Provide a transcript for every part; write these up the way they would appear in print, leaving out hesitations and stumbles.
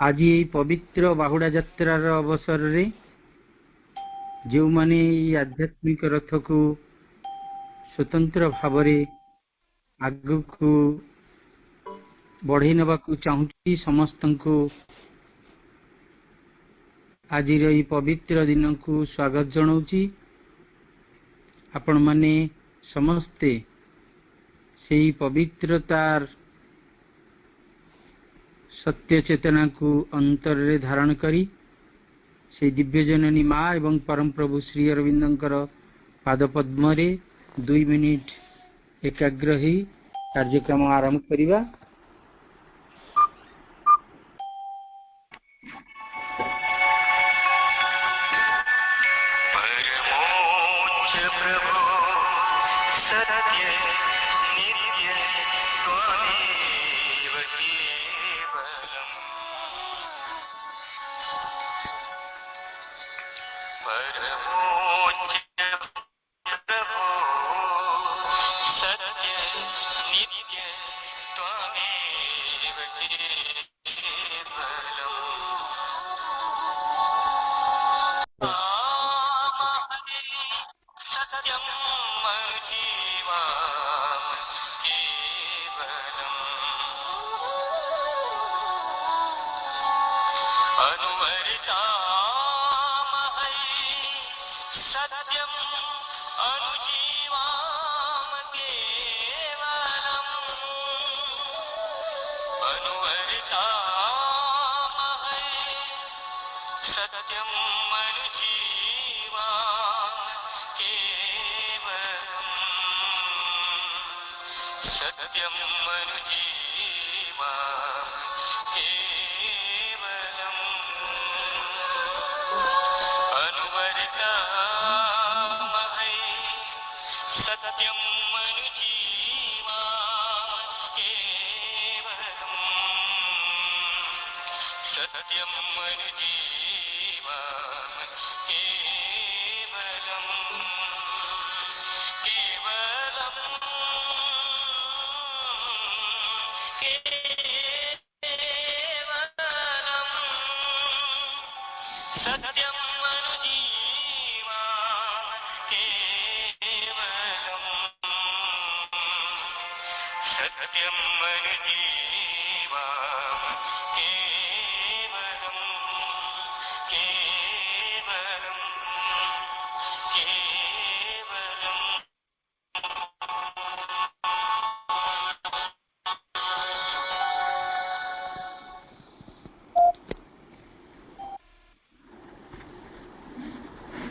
आज ये पवित्र बाहुड़ा यात्रार अवसर रे जो माने आध्यात्मिक रथ को स्वतंत्र भाव आगु को बढ़ई नवाकू चाहूँगी समस्त को आज पवित्र दिन को स्वागत जनाऊँगी। आपण माने समस्ते से पवित्रतार सत्य चेतना को अंतर रे धारण करी से दिव्य जननी माँ एवं परम प्रभु श्री अरविंदंकर पाद पद्म रे 2 मिनिट एकाग्र ही कार्यक्रम आरंभ करिबा।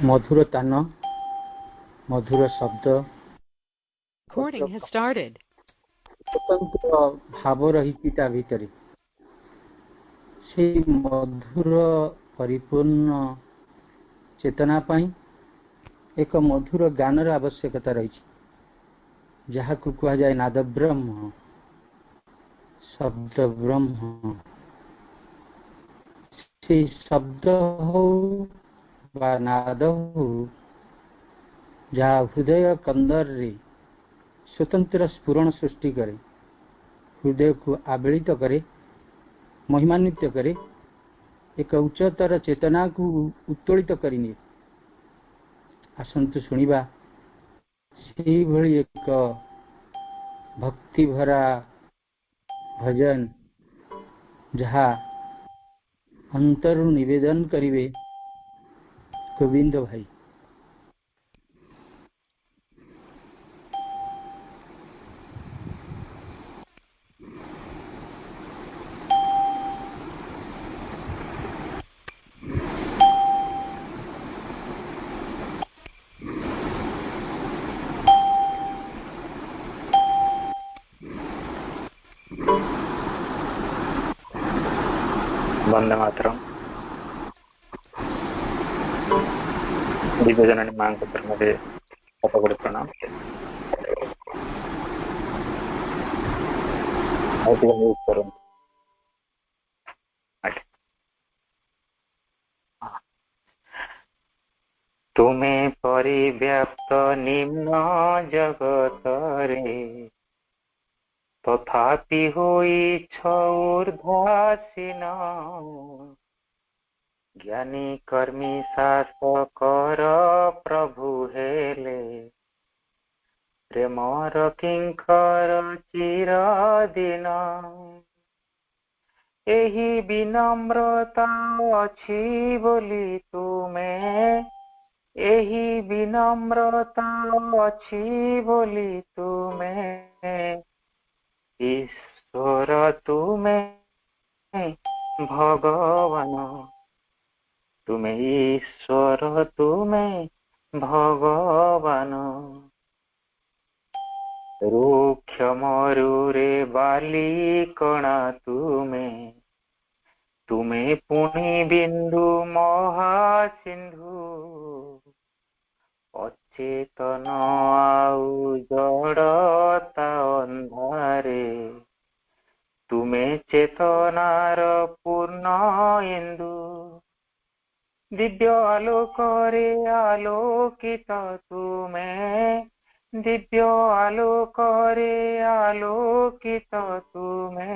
मधुर तान मधुर शब्द स्वतंत्र भाव रही भितर से मधुर परिपूर्ण चेतना पाई एक मधुर गानर आवश्यकता रही जहाँ को कहा जाए नाद ब्रह्म शब्द ब्रह्म। से शब्द हो बा नाद हो जहाँ हृदय कंदर रे स्वतंत्र स्फुरण सृष्टि करे, हृदय को आवेलित करे, महिमान्वित करे, एक उच्चतर चेतना को उत्तोलित करिनिए। आसंतु शुणिबा से भली एक भक्ति भरा भजन जहाँ अंतरु निवेदन करिवे गोविंद भाई। वंदे मातरम। दिव्य जननी मां को प्रणाम, शतकोटि प्रणाम। तुम्हें परिव्याप्त निम्न जगत रे तथापि होइछ ऊर्ध्वासीन ज्ञानी कर्मी शासकर प्रभु हेले प्रेमर किंकर चिरदिन एही विनम्रता अछि बोली तुमे एही विनम्रता अछि बोली तुमे ईश्वर तुमे भगवान तुमे ईश्वर तुमे भगवान रुक्ष मरुरे बाली कणा तुमे तुमे पुनि बिंदु महासिंधु अचेतन आउ जड़ता अंधारे तुमे चेतनार पूर्ण इंदु दिव्य आलोकरे आलोकित तुमे दिव्य आलोकरे आलोकित तुमे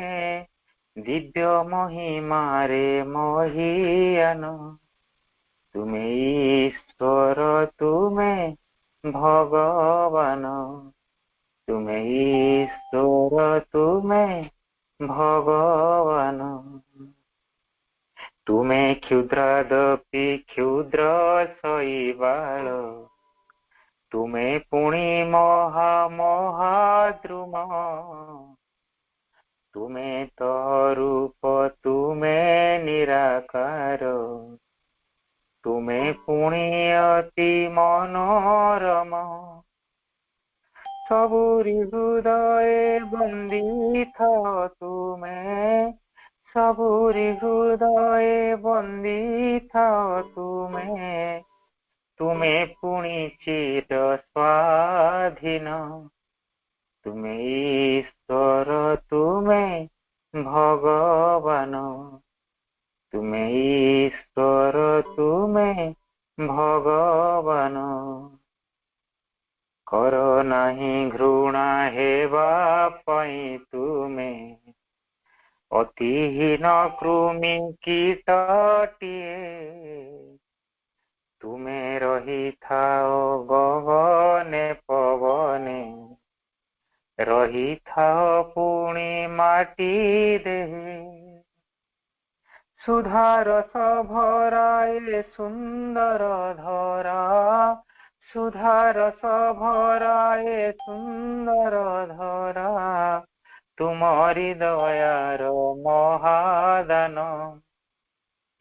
दिव्य महिमारे महीयान तुमे ईश्वर तुमे भगवान तुमे ईश्वर तुमे भगवान तुमे क्षुद्रादपि क्षुद्र शैवाल तुमे पुणी महा महाद्रुम तुमे तो रूप तुमे निराकार तुमे पुणी अति मनोरम सबुरी हृदय बंदिथ तुमे सबुरी हृदय बंदिथ तुमे तुमे पुणी चिर स्वाधीन तुमे ईश्वर तुमे भगवान तुमे ईश्वर तुमे भगवान कर नाही घृणा हेबा पई तुमे अतिहीन कृमि कीटटिए तुमे रही थाओ गगने पवने रही थाओ पुणी माटी देहे सुधारस भराए सुंदर धरा सुधारस भराए सुंदर धरा तुमरी दयार महादान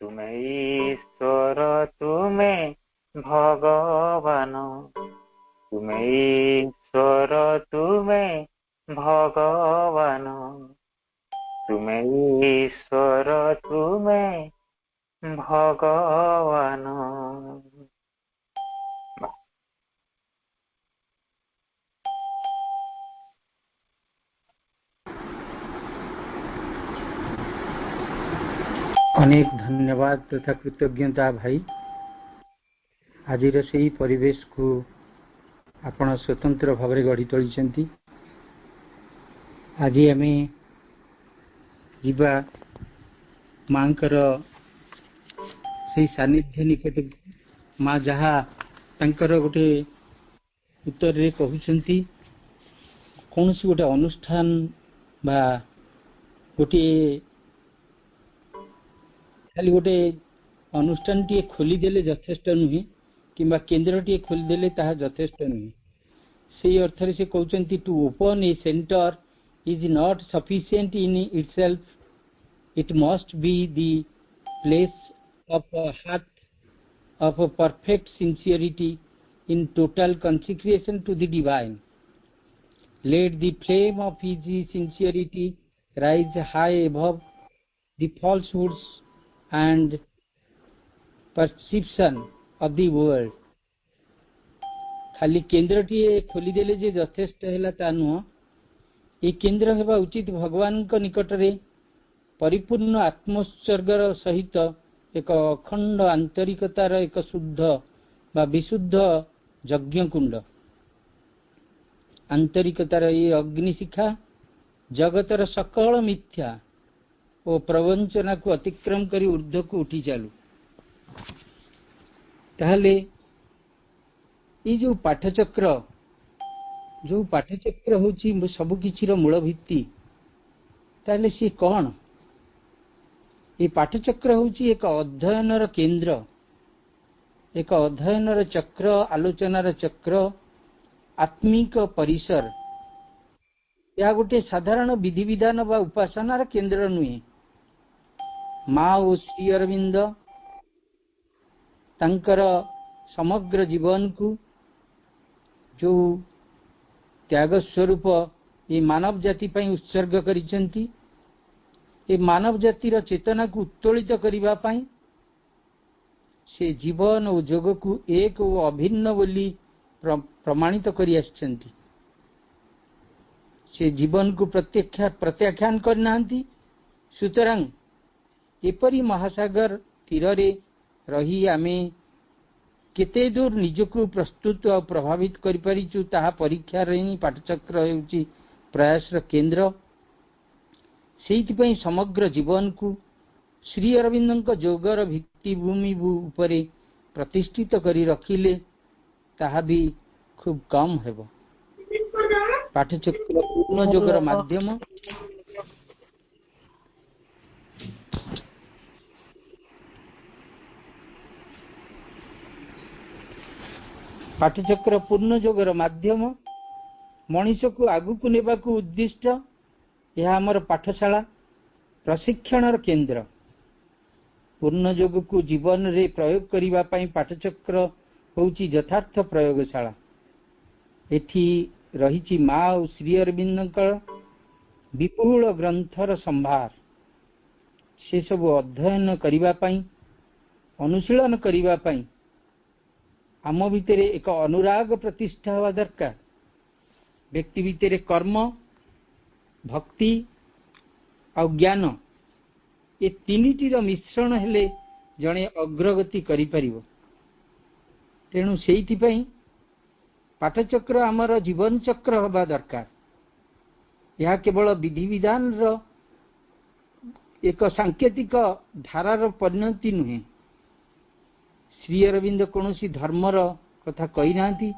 तुमे ईश्वर तुमे भगवान तुमे ईश्वर तुमे भगवान तुमे ईश्वर तुमे भगवान। अनेक धन्यवाद तथा कृतज्ञता भाई। आज से परिवेश को आपण स्वतंत्र भाव में गढ़ी तोली। आज आम जीवा मांकर से सानिध्य निकट माँ जहाँ तांकर गोटे उत्तर रे कहउछंती कौन सी गोटे अनुष्ठान बा गोटे खाली गोटे अनुष्ठान टी खोली देले यथेष्ट नुहे किंबा केन्द्र टी खोली देले ताहा यथेष्ट नुहे। से अर्थ रे से कहउछंती to open a centre is not sufficient in itself, it must be the place of a heart of a perfect sincerity in total consecration to the divine. Let the flame of his sincerity rise high above the falsehoods and perception of the world. खाली केन्द्र T खोली देले जे यथेष्ट हैला ता नुह। ये केन्द्र हेबा उचित भगवान को निकट रे परिपूर्ण आत्मोत्सर्गर सहित एक अखंड आंतरिकतार एक शुद्ध बा विशुद्ध यज्ञ कुंड आंतरिकतार ये अग्निशिखा जगतर सकल मिथ्या और प्रवंचना को अतिक्रम करी ऊर्ध्व को उठी चालू। ताहले ये जो पाठचक्र होची सब किछिर मूल भित्ति, ताहले सी कौन? ये पाठचक्र होची एक अध्ययनर केंद्र, एक अध्ययनर चक्र, आलोचनार चक्र, आत्मिक परिसर। या गोटे साधारण विधि विधान बा उपासनार केंद्र नुहे। माँ और श्री अरविंद तांकर समग्र जीवन को जो त्याग स्वरूप ये मानव जाति पई उत्सर्ग करिसेंती, ये मानव जातिर चेतना को उत्तोलित करिबा पई से जीवन और जोग को एक और अभिन्न बोली प्रमाणित करि आछंती। से जीवन को प्रत्याख्यान करनांती। सुतरां एपरी महासागर तीरे रही आमे केते दूर निजको प्रस्तुत और प्रभावित करि परिचु ताहा परीक्षा रे पाठचक्र हेउची प्रयासर केंद्र। सेइथिपई समग्र जीवन को श्री अरविंदଙ୍କ जोगर भित्तिभूमि उपरे प्रतिष्ठित करी रखिले ताहा भी खूब कम हेबो। पाठचक्र पूर्ण जोगर माध्यम पाठचक्र पूर्ण जोगर माध्यम मनीष को आगु को नेबा को उद्दिष्ट। यह हमर पाठशाला प्रशिक्षणर केंद्र। पूर्ण जोग को जीवन रे प्रयोग करिबा पई पाठचक्र होउची यथार्थ प्रयोगशाला। एथि रहिची माँ और श्री अरविंदଙ୍କର विपुल ग्रंथर संभार। से सब अध्ययन करिबा पई, अनुशीलन करिबा पई आम भितर एक अनुराग प्रतिष्ठा हवा दरकार। व्यक्ति भितर कर्म, भक्ति और ज्ञान ये तीनिटीर मिश्रण हेले जड़े अग्रगति करि परिबो। तेणु सेइथिपई पाठचक्र आमर जीवन चक्र हवा दरकार। यह केवल विधि विधान एक सांकेतिक धारार परिणति नुहे। श्री अरविंद कौनसी धर्मर कथा कही नांती।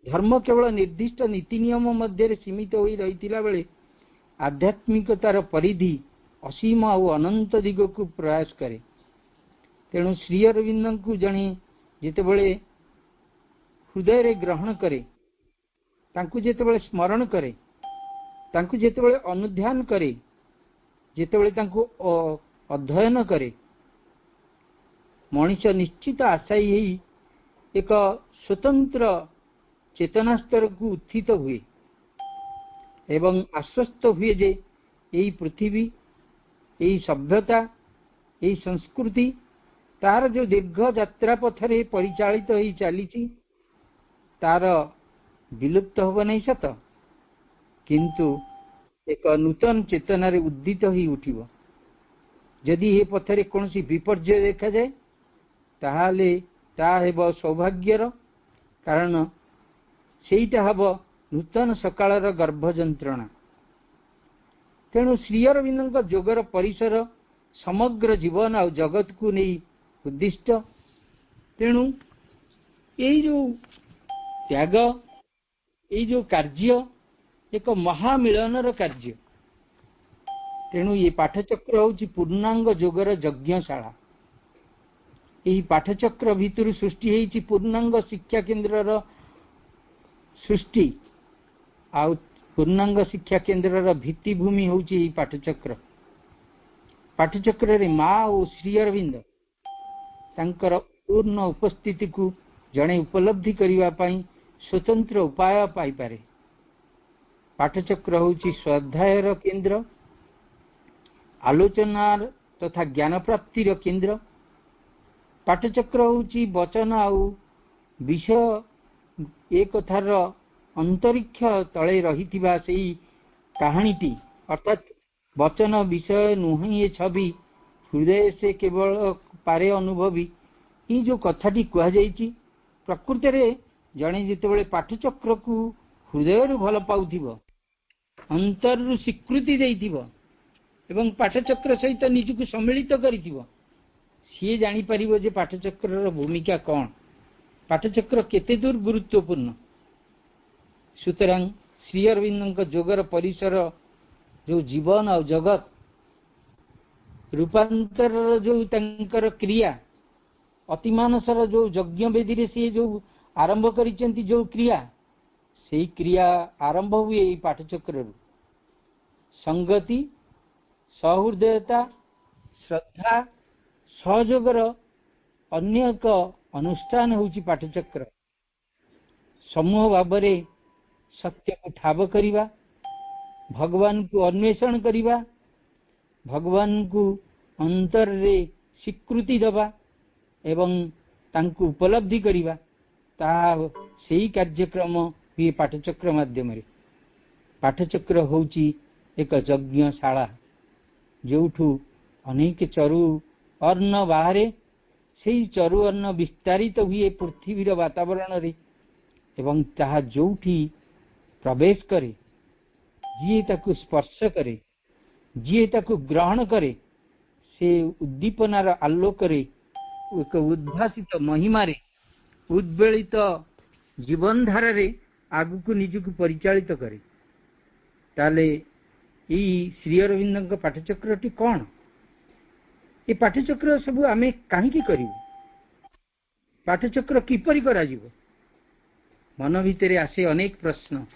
धर्म केवल निर्दिष्ट नीति नियम मध्य सीमित होई रहितिला बेले आध्यात्मिकतार परिधि असीम और अनंत दिग को प्रयास करे। तेणु श्री अरविंद को जणे जेतेबेले हृदय रे ग्रहण करे, तांकु जेतेबेले स्मरण करे, तांकु जेतेबेले अनुध्यान करे, जेतेबेले तांकु अध्ययन करे, मनुष्य निश्चित आशायी ही एक स्वतंत्र चेतना स्तर को उत्थित हुए एवं आश्वस्त हुए जे यही पृथ्वी, यही सभ्यता, यही संस्कृति तार जो दीर्घ यात्रा पथरे परिचालित ही चली तार विलुप्त होब नहीं सत, किंतु एक नूतन चेतना रे उद्दित ही उठिबो। यदि ये पथरे कौन सी विपर्य देखा जाए ताहाले ता हेब सौभाग्यर, कारण सेईटा हब नूतन सकाळर गर्भ जंत्रणा। तेणु श्री अरविंद जोगर परिसर समग्र जीवन और जगत को नहीं उद्दिष्ट। तेणु ये जो त्याग, ये जो कार्य एक महामिलनर कार्य। तेणु ये पाठचक्र होची पूर्णांग जोगर यज्ञशाला। यही पाठचक्र भितर सृष्टि होती पूर्णांग शिक्षा केन्द्रर सृष्टि। आउ पूर्णांग शिक्षा केन्द्रर भित्तिभूमि होची पाठचक्र। पाठचक्र रे माँ और श्री अरविंद तांकर पूर्ण उपस्थिति को जड़े उपलब्धि करिवा पाई स्वतंत्र उपाय पाई पारे। पाठचक्र होची स्वाध्यायर केन्द्र, आलोचनार तथा ज्ञान प्राप्तिर केन्द्र। पाठचक्र होची वचन आउ विषय एक कथार अंतरिक्ष तले रहिथिबा सेई कहानीटी, अर्थात वचन विषय नुहे ये छवि हृदय से केवल पारे अनुभवी। ये जो कथाटी कह जाइछि प्रकृति रे जणे जितेबेले पाठचक्र को हृदय भल पाउथिबो अंतरु स्वीकृति देइथिबो एवं पाठचक्र सहित निजको सम्मिलित करिथिबो सी जानी परिबो जे पाठचक्र भूमिका कौन पाठचक्र केते दूर गुरुत्वपूर्ण सुतरां श्री अरविंद जोगर परिसर जो जीवन और जगत रूपांतर जो तंकर क्रिया अतिमानसर जो यज्ञ वेदी रे सी जो आरंभ करिसेंती जो क्रिया सेही क्रिया आरंभ हुए एई पाठचक्र संगति सहृदयता श्रद्धा सहयोगर अन्य एक अनुष्ठान होची पाठचक्र समूह भावरे सत्य को ठाब करिवा भगवान को अन्वेषण करिवा भगवान को अंतर रे स्वीकृति दबा एवं तांको उपलब्धि करिवा ता सेही कार्यक्रम हुए पाठचक्र माध्यम रे पाठचक्र होची एक यज्ञशाला जोठू अनेक चरु अन्न बाहरे सेही चरु अन्न विस्तारित हुए पृथ्वीर वातावरण रे एवं ताहा जोठी प्रवेश करे जी ताकू स्पर्श करे जी ताकू ग्रहण करे से उद्दीपनार आलोक रे एक उद्भासित महिमा रे उद्वेलित जीवन धारा रे आगु को निजु को परिचालित करे ताले ई श्री अरविंद पाठचक्रटी कौन ये पाठचक्र सब आमे काहे करिवु पाठचक्र किपरि करा जिवो मन भितरे आसे अनेक प्रश्न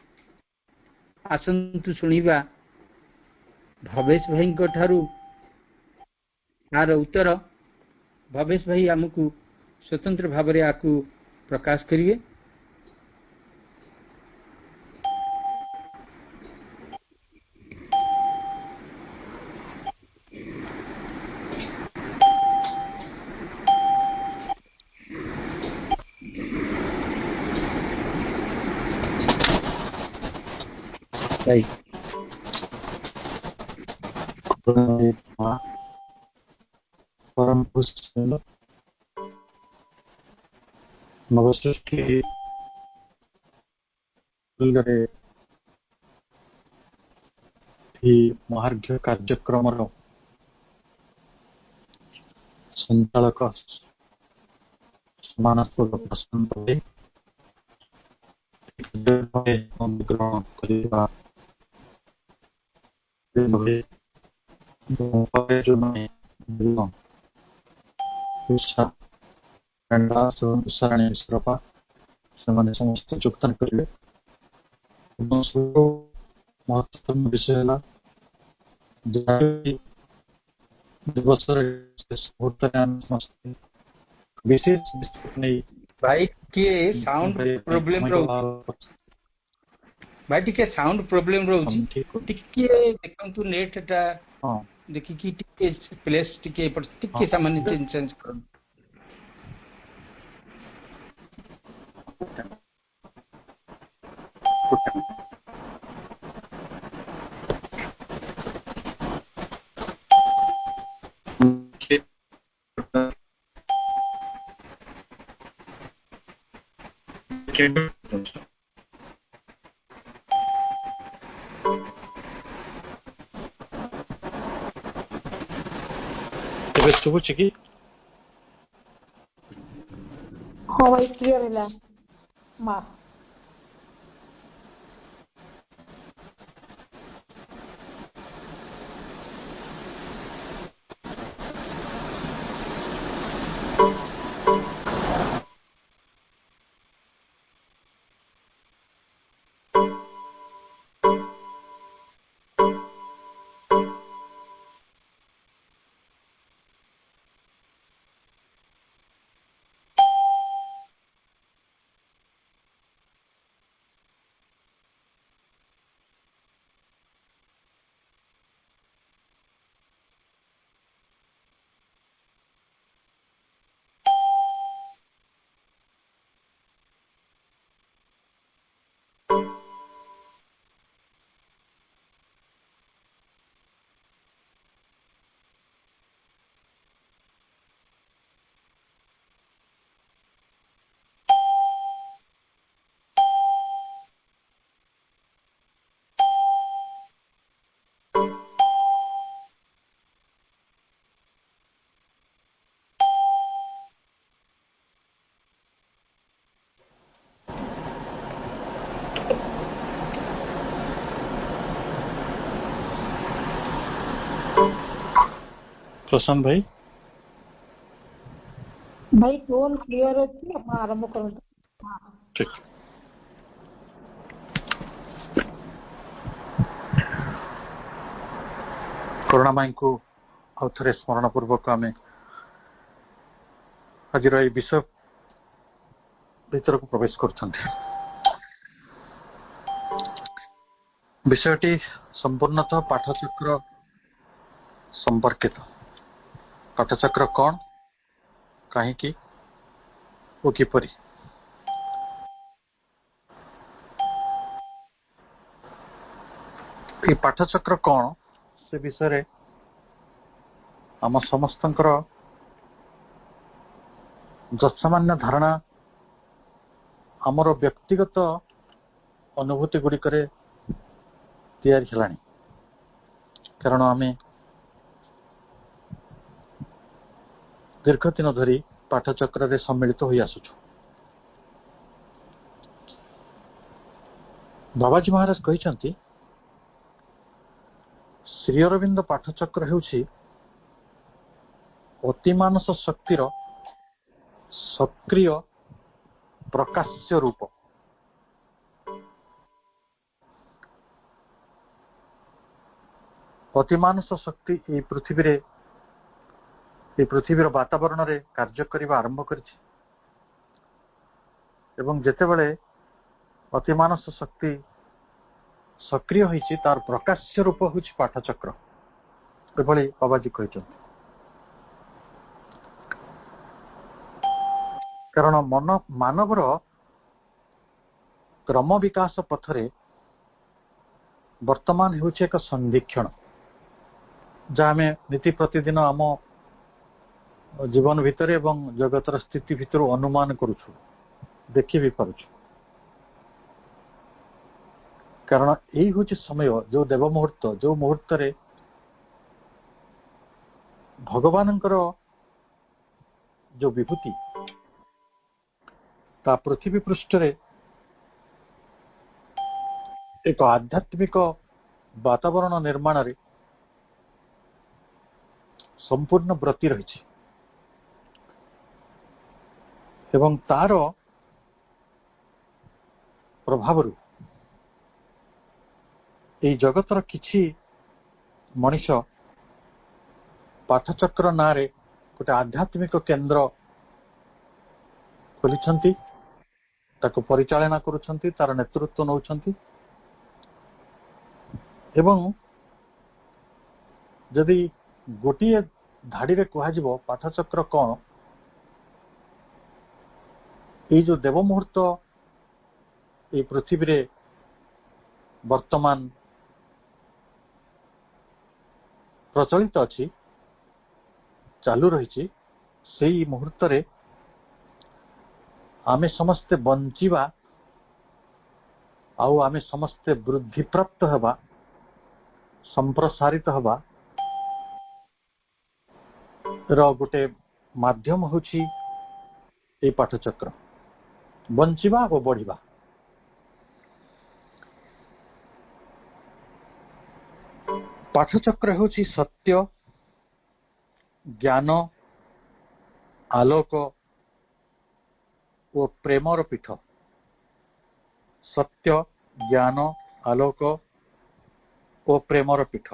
आसंतु सुनिबा भवेश भाई ठारू तार उत्तर भवेश भाई आमको स्वतंत्र भाव में आकु प्रकाश करिवे परम पुरुष नवसृष्टि महार्घ्य कार्यक्रम संचालक समानास्पद प्रश्न ग्रहण करने समस्त योगदान करेंगे महत्वपूर्ण विषय दिवस विशेष भाई के साउंड प्रॉब्लम भाई टिके साउंड प्रॉब्लम रोची टिके देखंतु नेट टा हां देखि कि टिके प्लेस टिके पर टिके सामान्य चेंज करो शुभुची की हाँ भाई क्लियर है माँ प्रशांत भाई भाई फोन क्लियर अच्छी आप आरंभ करूँ। ठीक करुणा माई को आउ थे स्मरण पूर्वक आम आज विषय भीतर को प्रवेश कर विषयटी संपूर्णतः पाठचक्र संपर्कित। पाठचक्र कौन कहीं वो किपरि ये पाठचक्र कौन से विषय आम समस्तंकर यथामान्य धारणा आमर व्यक्तिगत अनुभूति गुड़िक तैयारी कारण आम दीर्घ दिन धरी पाठचक्र सम्मिलित हो आसुचु। बाबाजी महाराज कहते श्री अरविंद पाठचक्र हेउछि अतिमानस शक्तिर सक्रिय प्रकाश्य रूप। अतिमानस शक्ति ये पृथ्वीर वातावरण रे कार्य करने आरंभ करिछि एवं जेतेबेले अतिमानस शक्ति सक्रिय होइछि तार प्रकाश्य रूप होइछि पाठचक्र एभली बाबाजी कहते। कारण मानवर क्रम विकास पथरे वर्तमान होइछि एक संधिक्षण जहाँ आम नीति प्रतिदिन आम जीवन भितर एवं जगतर स्थिति भितर अनुमान करुछु देखि भी पारुछु। कारण यही हूँ समय जो देव मुहूर्त जो मुहूर्त रे भगवान जो विभूति ता पृथ्वी पृष्ठ रे एक आध्यात्मिक वातावरण निर्माण रे संपूर्ण व्रती रही एवं तार प्रभाव ये जगतर किछि मनीष पाठचक्र ना रे गोटे आध्यात्मिक केन्द्र खोली ताको परिचालना करुछंती तार नेतृत्व नौछंती एवं जदि गोटे धाड़ी रे कह पाठचक्र कौन ये जो देव मुहूर्त ये पृथ्वी रे वर्तमान प्रचलित अच्छी चालू रही से मुहूर्त रे आमे समस्ते बंचिबा आउ आमे समस्ते वृद्धि प्राप्त हवा संप्रसारित हवा रो गोटे माध्यम होछि ए पाठचक्र बंचिबा और बढ़िबा। पाठचक्र होछि सत्य ज्ञान आलोक और प्रेमर पीठ। सत्य ज्ञान आलोक और प्रेमर पीठ।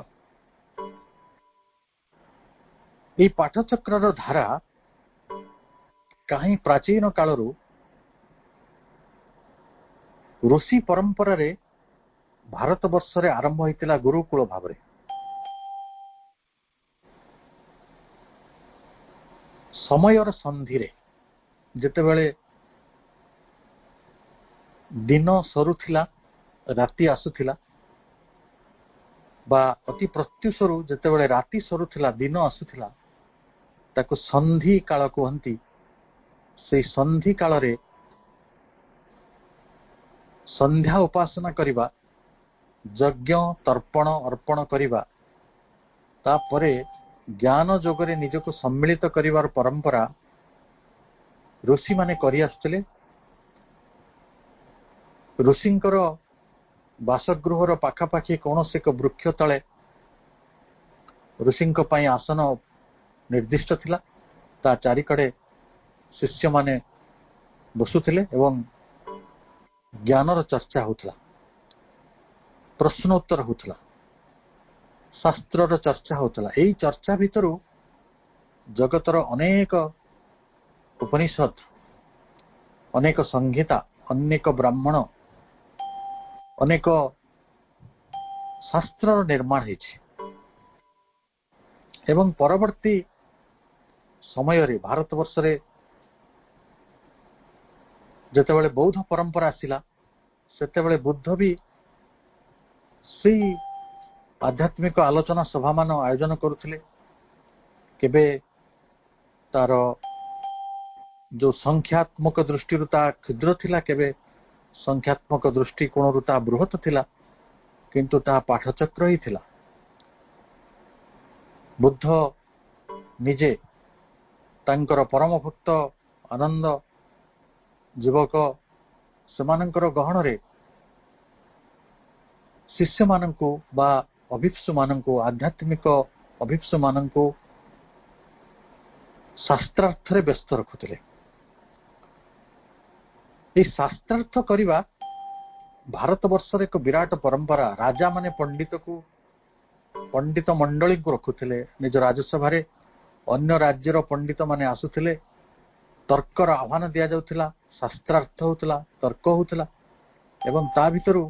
ये पाठचक्र धारा कहीं प्राचीन कालरू ऋषि परंपरा रे भारत वर्ष रे आरंभ होइतिला गुरुकुल भाव रे। समयर संधि रे जेतेबेले दिन सरुथिला राति आसुथिला बा अति प्रत्युषरु जेतेबेले राति सरुथिला दिन आसुथिला ताको संधि काल कहंती। से संधि काल रे संध्या उपासना करिबा यज्ञ तर्पण अर्पण करिबा तापरे ज्ञान जोगरे निजको सम्मिलित करिवार परंपरा ऋषि माने करि आसुथिले। ऋषिंकर बासगृहर पाखापाखि कौन से एक वृक्ष तले ऋषिंक पई आसन ନିର୍ଦ୍ଦିଷ୍ଟ ଥିଲା। ତା ଚାରିକଡ଼େ ଶିଷ୍ୟମାନେ ବସୁଥିଲେ ଏବଂ ଜ୍ଞାନର ଚର୍ଚ୍ଚା ହେଉଥିଲା, ପ୍ରଶ୍ନ ଉତ୍ତର ହେଉଥିଲା, ଶାସ୍ତ୍ରର ଚର୍ଚ୍ଚା ହେଉଥିଲା। ଏହି ଚର୍ଚ୍ଚା ଭିତରୁ ଜଗତର ଅନେକ ଉପନିଷଦ, ଅନେକ ସଂହିତା, ଅନେକ ବ୍ରାହ୍ମଣ, ଅନେକ ଶାସ୍ତ୍ରର ନିର୍ମାଣ ହେଇଛି। ଏବଂ ପରବର୍ତ୍ତୀ ସମୟରେ ଭାରତବର୍ଷରେ ଯେତେବେଳେ ବୌଦ୍ଧ ପରମ୍ପରା ଆସିଲା, ସେତେବେଳେ ବୁଦ୍ଧ ବି ସେଇ ଆଧ୍ୟାତ୍ମିକ ଆଲୋଚନା ସଭାମାନ ଆୟୋଜନ କରୁଥିଲେ। କେବେ ତାର ଯୋଉ ସଂଖ୍ୟାତ୍ମକ ଦୃଷ୍ଟିରୁ ତା କ୍ଷୁଦ୍ର ଥିଲା, କେବେ ସଂଖ୍ୟାତ୍ମକ ଦୃଷ୍ଟିକୋଣରୁ ତା ବୃହତ ଥିଲା, କିନ୍ତୁ ତାହା ପାଠଚକ୍ର ହିଁ ଥିଲା। ବୁଦ୍ଧ ନିଜେ ତାଙ୍କର ପରମ ଭକ୍ତ ଆନନ୍ଦ ଯୁବକ ସେମାନଙ୍କର ଗହଣରେ ଶିଷ୍ୟମାନଙ୍କୁ ବା ଅଭିପ୍ସୁମାନଙ୍କୁ, ଆଧ୍ୟାତ୍ମିକ ଅଭିପ୍ସୁମାନଙ୍କୁ ଶାସ୍ତ୍ରାର୍ଥରେ ବ୍ୟସ୍ତ ରଖୁଥିଲେ। ଏହି ଶାସ୍ତ୍ରାର୍ଥ କରିବା ଭାରତବର୍ଷର ଏକ ବିରାଟ ପରମ୍ପରା। ରାଜାମାନେ ପଣ୍ଡିତ ମଣ୍ଡଳୀଙ୍କୁ ରଖୁଥିଲେ ନିଜ ରାଜସଭାରେ। ଅନ୍ୟ ରାଜ୍ୟର ପଣ୍ଡିତ ମାନେ ଆସୁଥିଲେ, ତର୍କର ଆହ୍ୱାନ ଦିଆଯାଉଥିଲା, ଶାସ୍ତ୍ରାର୍ଥ ହେଉଥିଲା, ତର୍କ ହେଉଥିଲା। ଏବଂ ତା ଭିତରୁ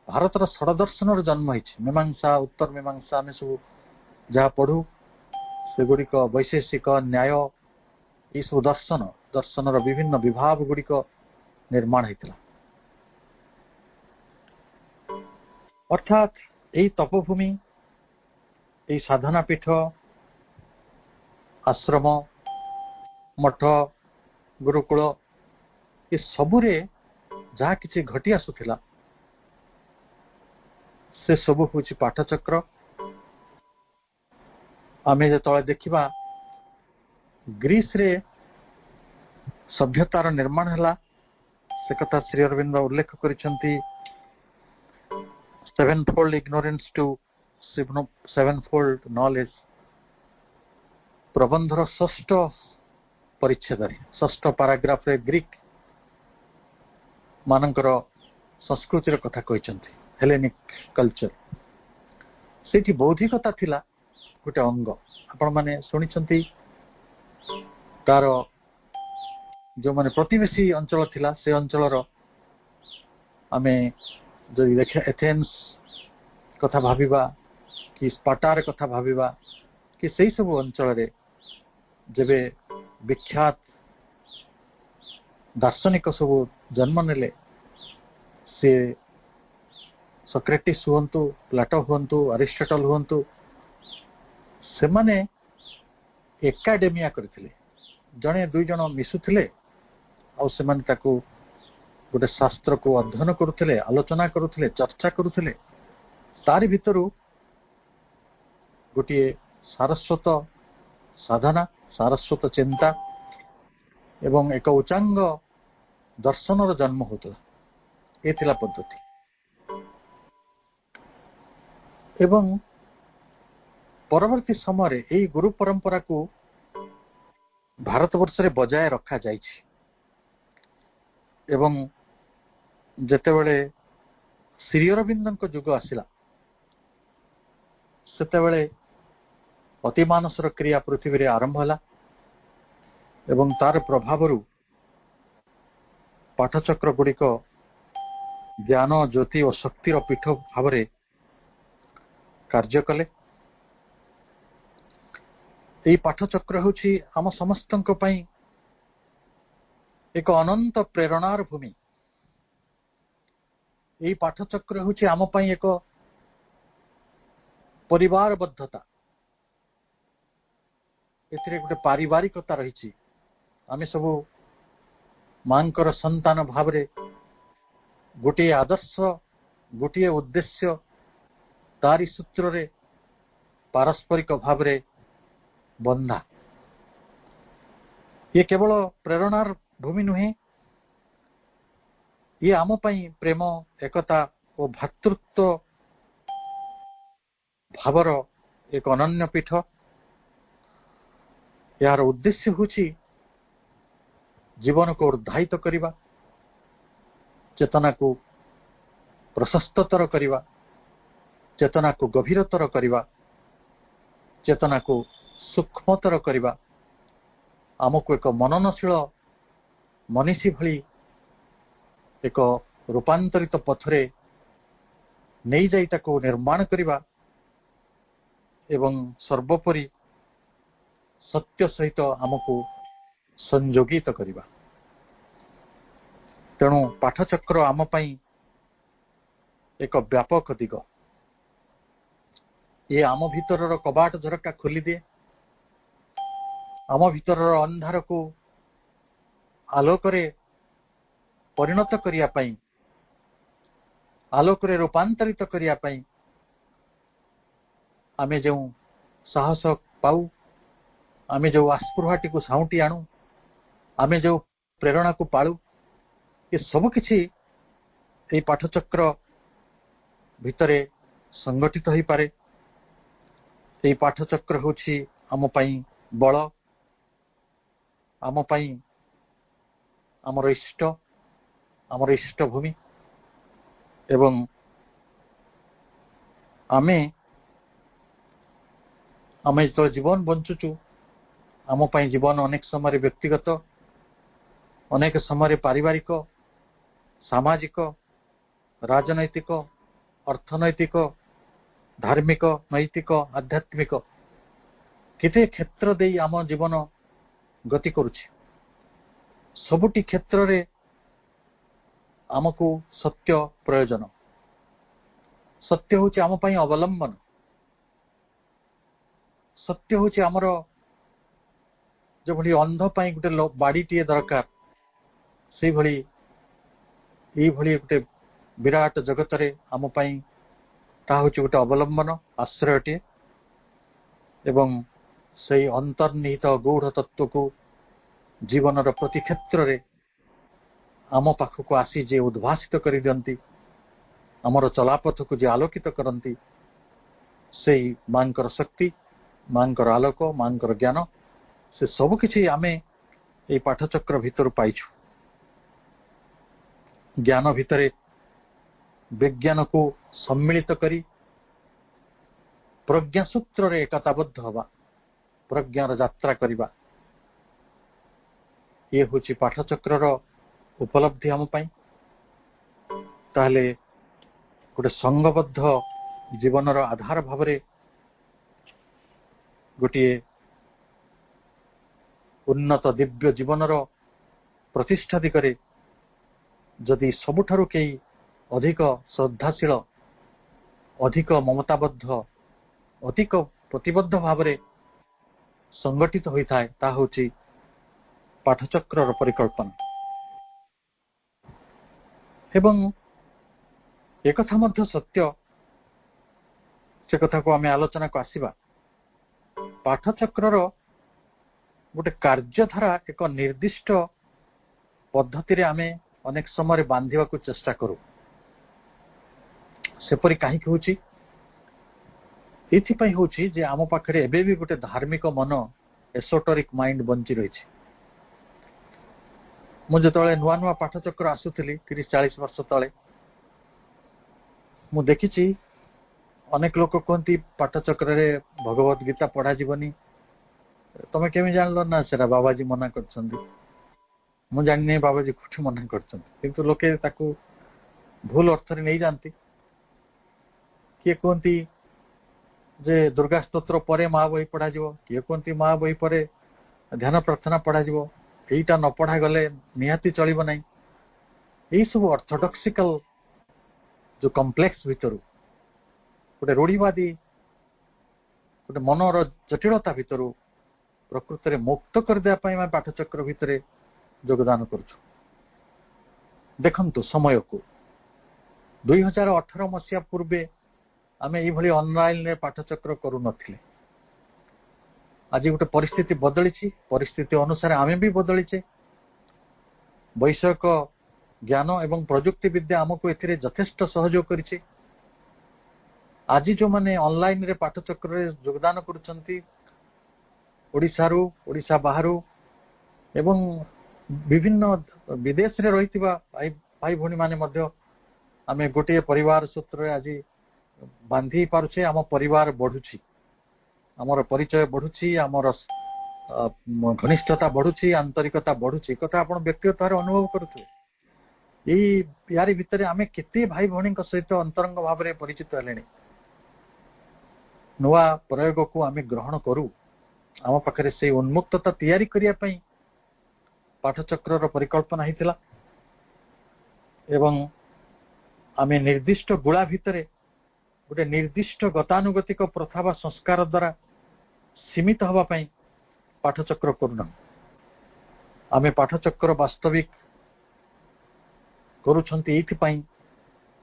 ଭାରତର ଷଡ଼ଦର୍ଶନର ଜନ୍ମ ହେଇଛି। ମୀମାଂସା, ଉତ୍ତର ମୀମାଂସା, ଆମେ ସବୁ ଯାହା ପଢୁ ସେଗୁଡ଼ିକ ବୈଶେଷିକ, ନ୍ୟାୟ, ଏଇସବୁ ଦର୍ଶନର ବିଭିନ୍ନ ବିଭାଗ ଗୁଡ଼ିକ ନିର୍ମାଣ ହେଇଥିଲା। ଅର୍ଥାତ୍ ଏହି ତପଭୂମି, ଏହି ସାଧନା ପୀଠ, ଆଶ୍ରମ, ମଠ, ଗୁରୁକୁଳ, ଏ ସବୁରେ ଯାହା କିଛି ଘଟି ଆସୁଥିଲା ସେ ସବୁ ହେଉଛି ପାଠଚକ୍ର। ଆମେ ଯେତେବେଳେ ଦେଖିବା ଗ୍ରୀସରେ ସଭ୍ୟତାର ନିର୍ମାଣ ହେଲା, ସେ କଥା ଶ୍ରୀ ଅରବିନ୍ଦ ଉଲ୍ଲେଖ କରିଛନ୍ତି। sevenfold ignorance to sevenfold knowledge ପ୍ରବନ୍ଧର ଷଷ୍ଠ ପରିଚ୍ଛେଦରେ, ଷଷ୍ଠ ପାରାଗ୍ରାଫରେ ଗ୍ରୀକ ମାନଙ୍କର ସଂସ୍କୃତିର କଥା କହିଛନ୍ତି। ହେଲେନିକ କଲଚର, ସେଇଠି ବୌଦ୍ଧିକତା ଥିଲା ଗୋଟେ ଅଙ୍ଗ। ଆପଣମାନେ ଶୁଣିଛନ୍ତି ତାର ଯେଉଁମାନେ ପ୍ରତିବେଶୀ ଅଞ୍ଚଳ ଥିଲା, ସେ ଅଞ୍ଚଳର ଆମେ ଯଦି ଦେଖିବା, ଏଥେନ୍ସ କଥା ଭାବିବା କି ସ୍ପାର୍ଟାର କଥା ଭାବିବା, କି ସେଇ ସବୁ ଅଞ୍ଚଳରେ ଯେବେ ବିଖ୍ୟାତ ଦାର୍ଶନିକ ସବୁ ଜନ୍ମ ନେଲେ, ସେ ସକ୍ରେଟିସ୍ ହୁଅନ୍ତୁ, ପ୍ଲାଟୋ ହୁଅନ୍ତୁ, ଆରିଷ୍ଟଟଲ ହୁଅନ୍ତୁ, ସେମାନେ ଏକାଡେମିଆ କରିଥିଲେ। ଜଣେ ଦୁଇ ଜଣ ମିଶୁଥିଲେ ଆଉ ସେମାନେ ତାକୁ ଗୋଟେ ଶାସ୍ତ୍ରକୁ ଅଧ୍ୟୟନ କରୁଥିଲେ, ଆଲୋଚନା କରୁଥିଲେ, ଚର୍ଚ୍ଚା କରୁଥିଲେ। ତାରି ଭିତରୁ ଗୋଟିଏ ସାରସ୍ୱତ ସାଧନା, ସାରସ୍ୱତ ଚିନ୍ତା ଏବଂ ଏକ ଉଚ୍ଚାଙ୍ଗ ଦର୍ଶନର ଜନ୍ମ ହେଉଥିଲା। ଏ ଥିଲା ପଦ୍ଧତି। ଏବଂ ପରବର୍ତ୍ତୀ ସମୟରେ ଏହି ଗୁରୁ ପରମ୍ପରାକୁ ଭାରତବର୍ଷରେ ବଜାୟ ରଖାଯାଇଛି। ଏବଂ ଯେତେବେଳେ ଶ୍ରୀ ଅରବିନ୍ଦଙ୍କ ଯୁଗ ଆସିଲା, ସେତେବେଳେ ଅତିମାନସର କ୍ରିୟା ପୃଥିବୀରେ ଆରମ୍ଭ ହେଲା ଏବଂ ତାର ପ୍ରଭାବରୁ ପାଠଚକ୍ର ଗୁଡ଼ିକ ଜ୍ଞାନ, ଜ୍ୟୋତି ଓ ଶକ୍ତିର ପୀଠ ଭାବରେ କାର୍ଯ୍ୟ କଲେ। ଏହି ପାଠଚକ୍ର ହେଉଛି ଆମ ସମସ୍ତଙ୍କ ପାଇଁ ଏକ ଅନନ୍ତ ପ୍ରେରଣାର ଭୂମି। ଏହି ପାଠଚକ୍ର ହେଉଛି ଆମ ପାଇଁ ଏକ ପରିବାରବଦ୍ଧତା। ଏଥିରେ ଗୋଟେ ପାରିବାରିକତା ରହିଛି। ଆମେ ସବୁ ମାଙ୍କର ସନ୍ତାନ ଭାବରେ ଗୋଟିଏ ଆଦର୍ଶ, ଗୋଟିଏ ଉଦ୍ଦେଶ୍ୟ, ତାରି ସୂତ୍ରରେ ପାରସ୍ପରିକ ଭାବରେ ବନ୍ଧା। ଇଏ କେବଳ ପ୍ରେରଣାର ଭୂମି ନୁହେଁ, ଇଏ ଆମ ପାଇଁ ପ୍ରେମ, ଏକତା ଓ ଭ୍ରାତୃତ୍ୱ ଭାବର ଏକ ଅନନ୍ୟ ପୀଠ। यार उद्देश्य होची जीवन को उद्धायित करिबा, चेतना को प्रशस्ततर करिबा, चेतना को गभीरतर करिबा, चेतना को सूक्ष्मतर करिबा, आमको एक मननशील मनीषी भली एक रूपांतरित पथरे नहीं जाई ताको निर्माण करिबा एवं सर्वोपरि सत्य सहित आमको संयोगित करिबा। तेणु पाठचक्र आम पई एक व्यापक दिग। ये आम भीतर कबाट झरका खोली दिए, आम भीतर अंधार को आलोकरे परिणत करिया पई, आलोकरे रूपांतरित करिया पई आमे जो साहस पाऊ, आमे जो आस्पृहाटी को साउंटी आणु, आमे जो प्रेरणा को पाळु, ये सब किछि ए पाठचक्र भितरे संगठित होई पारे। ए पाठचक्र होछि आम पई बल, आम पई आमर इष्ट, आमर इष्ट भूमि एवं आमे जो जीवन बंचुचु आम पई जीवन अनेक समय व्यक्तिगत, अनेक समय पारिवारिक, सामाजिक, राजनैतिक, अर्थनैतिक, धार्मिक, नैतिक, आध्यात्मिक केते क्षेत्र देई आम जीवन गति करुछि। सबुटी क्षेत्र रे आमको सत्य प्रयोजन। सत्य होछि आम पई अवलंबन। सत्य होछि आमर जो भली अंध पई गुटे बाड़ीटीए दरकार, से भली ये भली गुटे विराट जगत रे आम पई ता होछि गुटे अवलंबन, आश्रयटीए एवं से अंतर्निहित गूढ़ तत्व को जीवन प्रति क्षेत्र रे आम पाखक आसी जे उद्भासित कर दियंती, आमर चलापथ को जे आलोकित करती, से मांकर शक्ति, मांकर आलोक, मांकर ज्ञान, से सब किछि आमे ए पाठचक्र भितर पाइछु। ज्ञान भितरे विज्ञान को सम्मिलित करी प्रज्ञा सूत्र रे एकताबद्ध हवा, प्रज्ञार यात्रा करिबा, ये होछि पाठचक्र रो उपलब्धि आम पई। ताहले गोटे संगबद्ध जीवन रो आधार भावरे गोटे उन्नत दिव्य जीवन रो प्रतिष्ठा दिगरे जदि सबुठारु केही अधिक श्रद्धाशील, अधिक ममताबद्ध, अधिक प्रतिबद्ध भावरे संगठित होता है, ता होछि पाठचक्र परिकल्पना। एवं एक कथा मध्य सत्य, से कथा को आमे आलोचना को आसीबा। पाठचक्र गोटे कार्यधारा एक निर्दिष्ट पद्धति रे आमे अनेक समय बांधिबा को चेष्टा करू। सेपरि काहे होछि, एथि पई होछि जे आम पाखरे एबे भी गोटे धार्मिक मन, एसोटरिक माइंड बंची रहिछि। मु जेतळे नुआ नुआ पाठचक्र आसुथिली 30-40 वर्ष तळे, मु देखिछि अनेक लोक कहती पाठचक्र रे भगवत गीता पढ़ा जीवनी। तमे केमी जानलो ना सेरा बाबाजी मना करछन्ती। मु जानिने बाबाजी कुठी मना करछन्ती, किंतु लोके ताकू भूल अर्थ रे नै जानती। किए कहती जे दुर्गा स्तोत्र परे माँ बही पढ़ा जीवो, किए कहती माँ बही परे ध्यान प्रार्थना पढ़ा जीवो, एटा न पढ़ा गले निहाती चलिबो नै। एई सब ऑर्थोडॉक्सिकल जो कॉम्प्लेक्स भितरु गोटे रूढ़ीवादी गोटे मनर जटिलता भितरु प्रकृत रे मुक्त कर देया पई मैं पाठचक्र भितरे योगदान करूछु। देखंतु समय को 2018 मसिया पूर्वे आमे एई भली ऑनलाइन रे पाठचक्र करू नथिले। आज गोटे परिस्थिति बदलिछि, परिस्थिति अनुसार आमे भी बदलिछे। वैषयिक ज्ञान एवं प्रजुक्ति विद्या आमको एथिरे यथेष्ट सहयोग करिछि। आज जो माने ऑनलाइन रे पाठचक्र रे योगदान करूछंती, ओडिशारू ओडिशा बाहरु एवं विभिन्न विदेश रे रहितिबा भाई भौणी माने मध्य आमे गोटे परिवार सूत्र आज बांधी पारुछे आम परिवार बढ़ुछि आमर परिचय बढ़ुछि आमर घनिष्ठता बढ़ुछि आंतरिकता बढ़ुछि कथा आपण व्यक्तिगत अनुभव करुथे यारी भितर आमे केते भाई भौणी सहित अंतरंग भाव में परिचित हेले नुआ प्रयोग को आमे ग्रहण करू आम पाखे से उन्मुक्तता तैयारी करिया पई पाठचक्र परिकल्पना हितिला एवं आमे निर्दिष्ट गुला भितरे गोटे निर्दिष्ट गतानुगतिक प्रथा वा संस्कार द्वारा सीमित हवा पई पाठचक्र करूना आमे पाठचक्र वास्तविक करूछंती एथि पई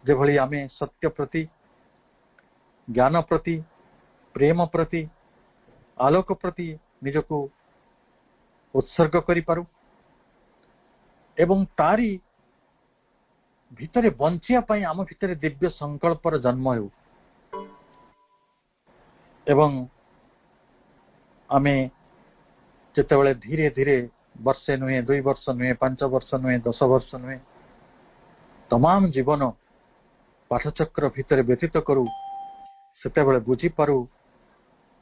जे भली आमे सत्य प्रति ज्ञान प्रति प्रेम प्रति आलोक प्रति निजको उत्सर्ग करि पारु एवं तारी भितरे बंचिया पई आम भितरे दिव्य संकल्पर जन्म हो एवं आमे जेतेबेले धीरे धीरे वर्षे नुहे 2 वर्ष नुहे 5 वर्ष नुहे 10 वर्ष नुहे तमाम जीवन पाठचक्र भितर व्यतीत करू सेतेबेले बुझी पारू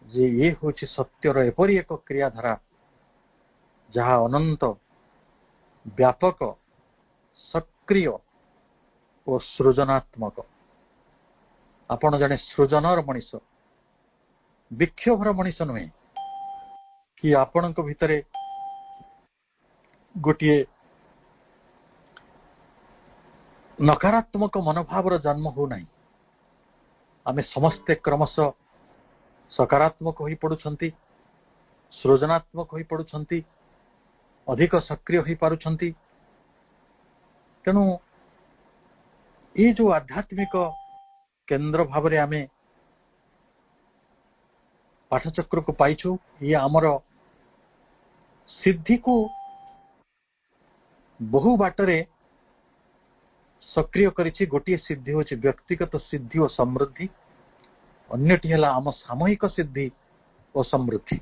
जे ये होछि सत्यर एपरी एक क्रियाधारा जहा अनंत व्यापक सक्रिय और सृजनात्मक आपण जने सृजनर मनीष विक्षोभर मनीष नुहे कि आपण भितरे गोटे नकारात्मक मनोभावर जन्म हो नहीं आमे समस्ते क्रमशः सकारात्मक हो पड़ुछंती सृजनात्मक हो पड़ुछंती अधिक सक्रिय हो पारुछंती तेणु ये जो आध्यात्मिक केंद्र भाव में आमे पाठचक्र को पाइछु ये आमर सिद्धि को बहु बाटरे सक्रिय करिछि गोटे सिद्धि होछि व्यक्तिगत सिद्धि और समृद्धि अन्यटी है आम सामूहिक सिद्धि और समृद्धि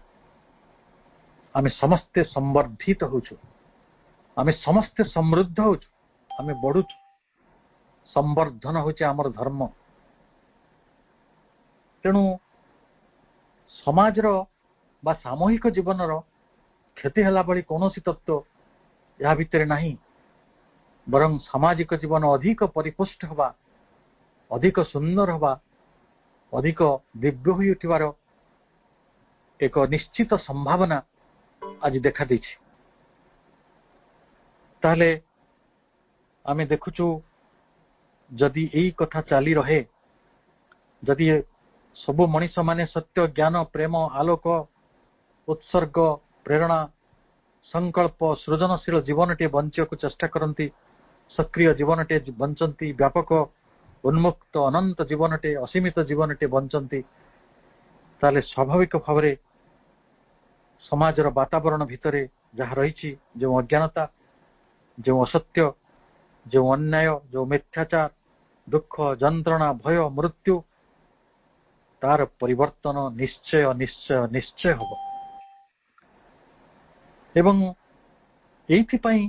आमे समस्ते संवर्धित होछु आमे समस्ते समृद्ध होछु आमे बढ़ुछु संवर्धन होछि आमर धर्म तेणु समाजर बा सामूहिक जीवनर क्षति हला बड़ी कौनसी तत्व या भितर नहीं बरं सामाजिक जीवन अधिक परिपुष्ट हवा अधिक सुंदर हवा अधिक दिव्य हो उठिबार एक निश्चित संभावना आज देखा देछि ताले आमे देखुछु जदि यही कथा चली रहे जदि सबु मनीष माने सत्य ज्ञान प्रेम आलोक उत्सर्ग प्रेरणा संकल्प सृजनशील जीवन टे बंचिया को चेष्टा करती सक्रिय जीवन टे बंचती व्यापक उन्मुक्त अनंत जीवन टे असीमित जीवन टे बंचती ताले स्वाभाविक भाव में समाजर वातावरण भितरे जहाँ रही जो अज्ञानता जो असत्य जो अन्याय जो मिथ्याचार दुख जंत्रणा भय मृत्यु तार परिवर्तन निश्चय निश्चय निश्चय हब एवं एइथिपाई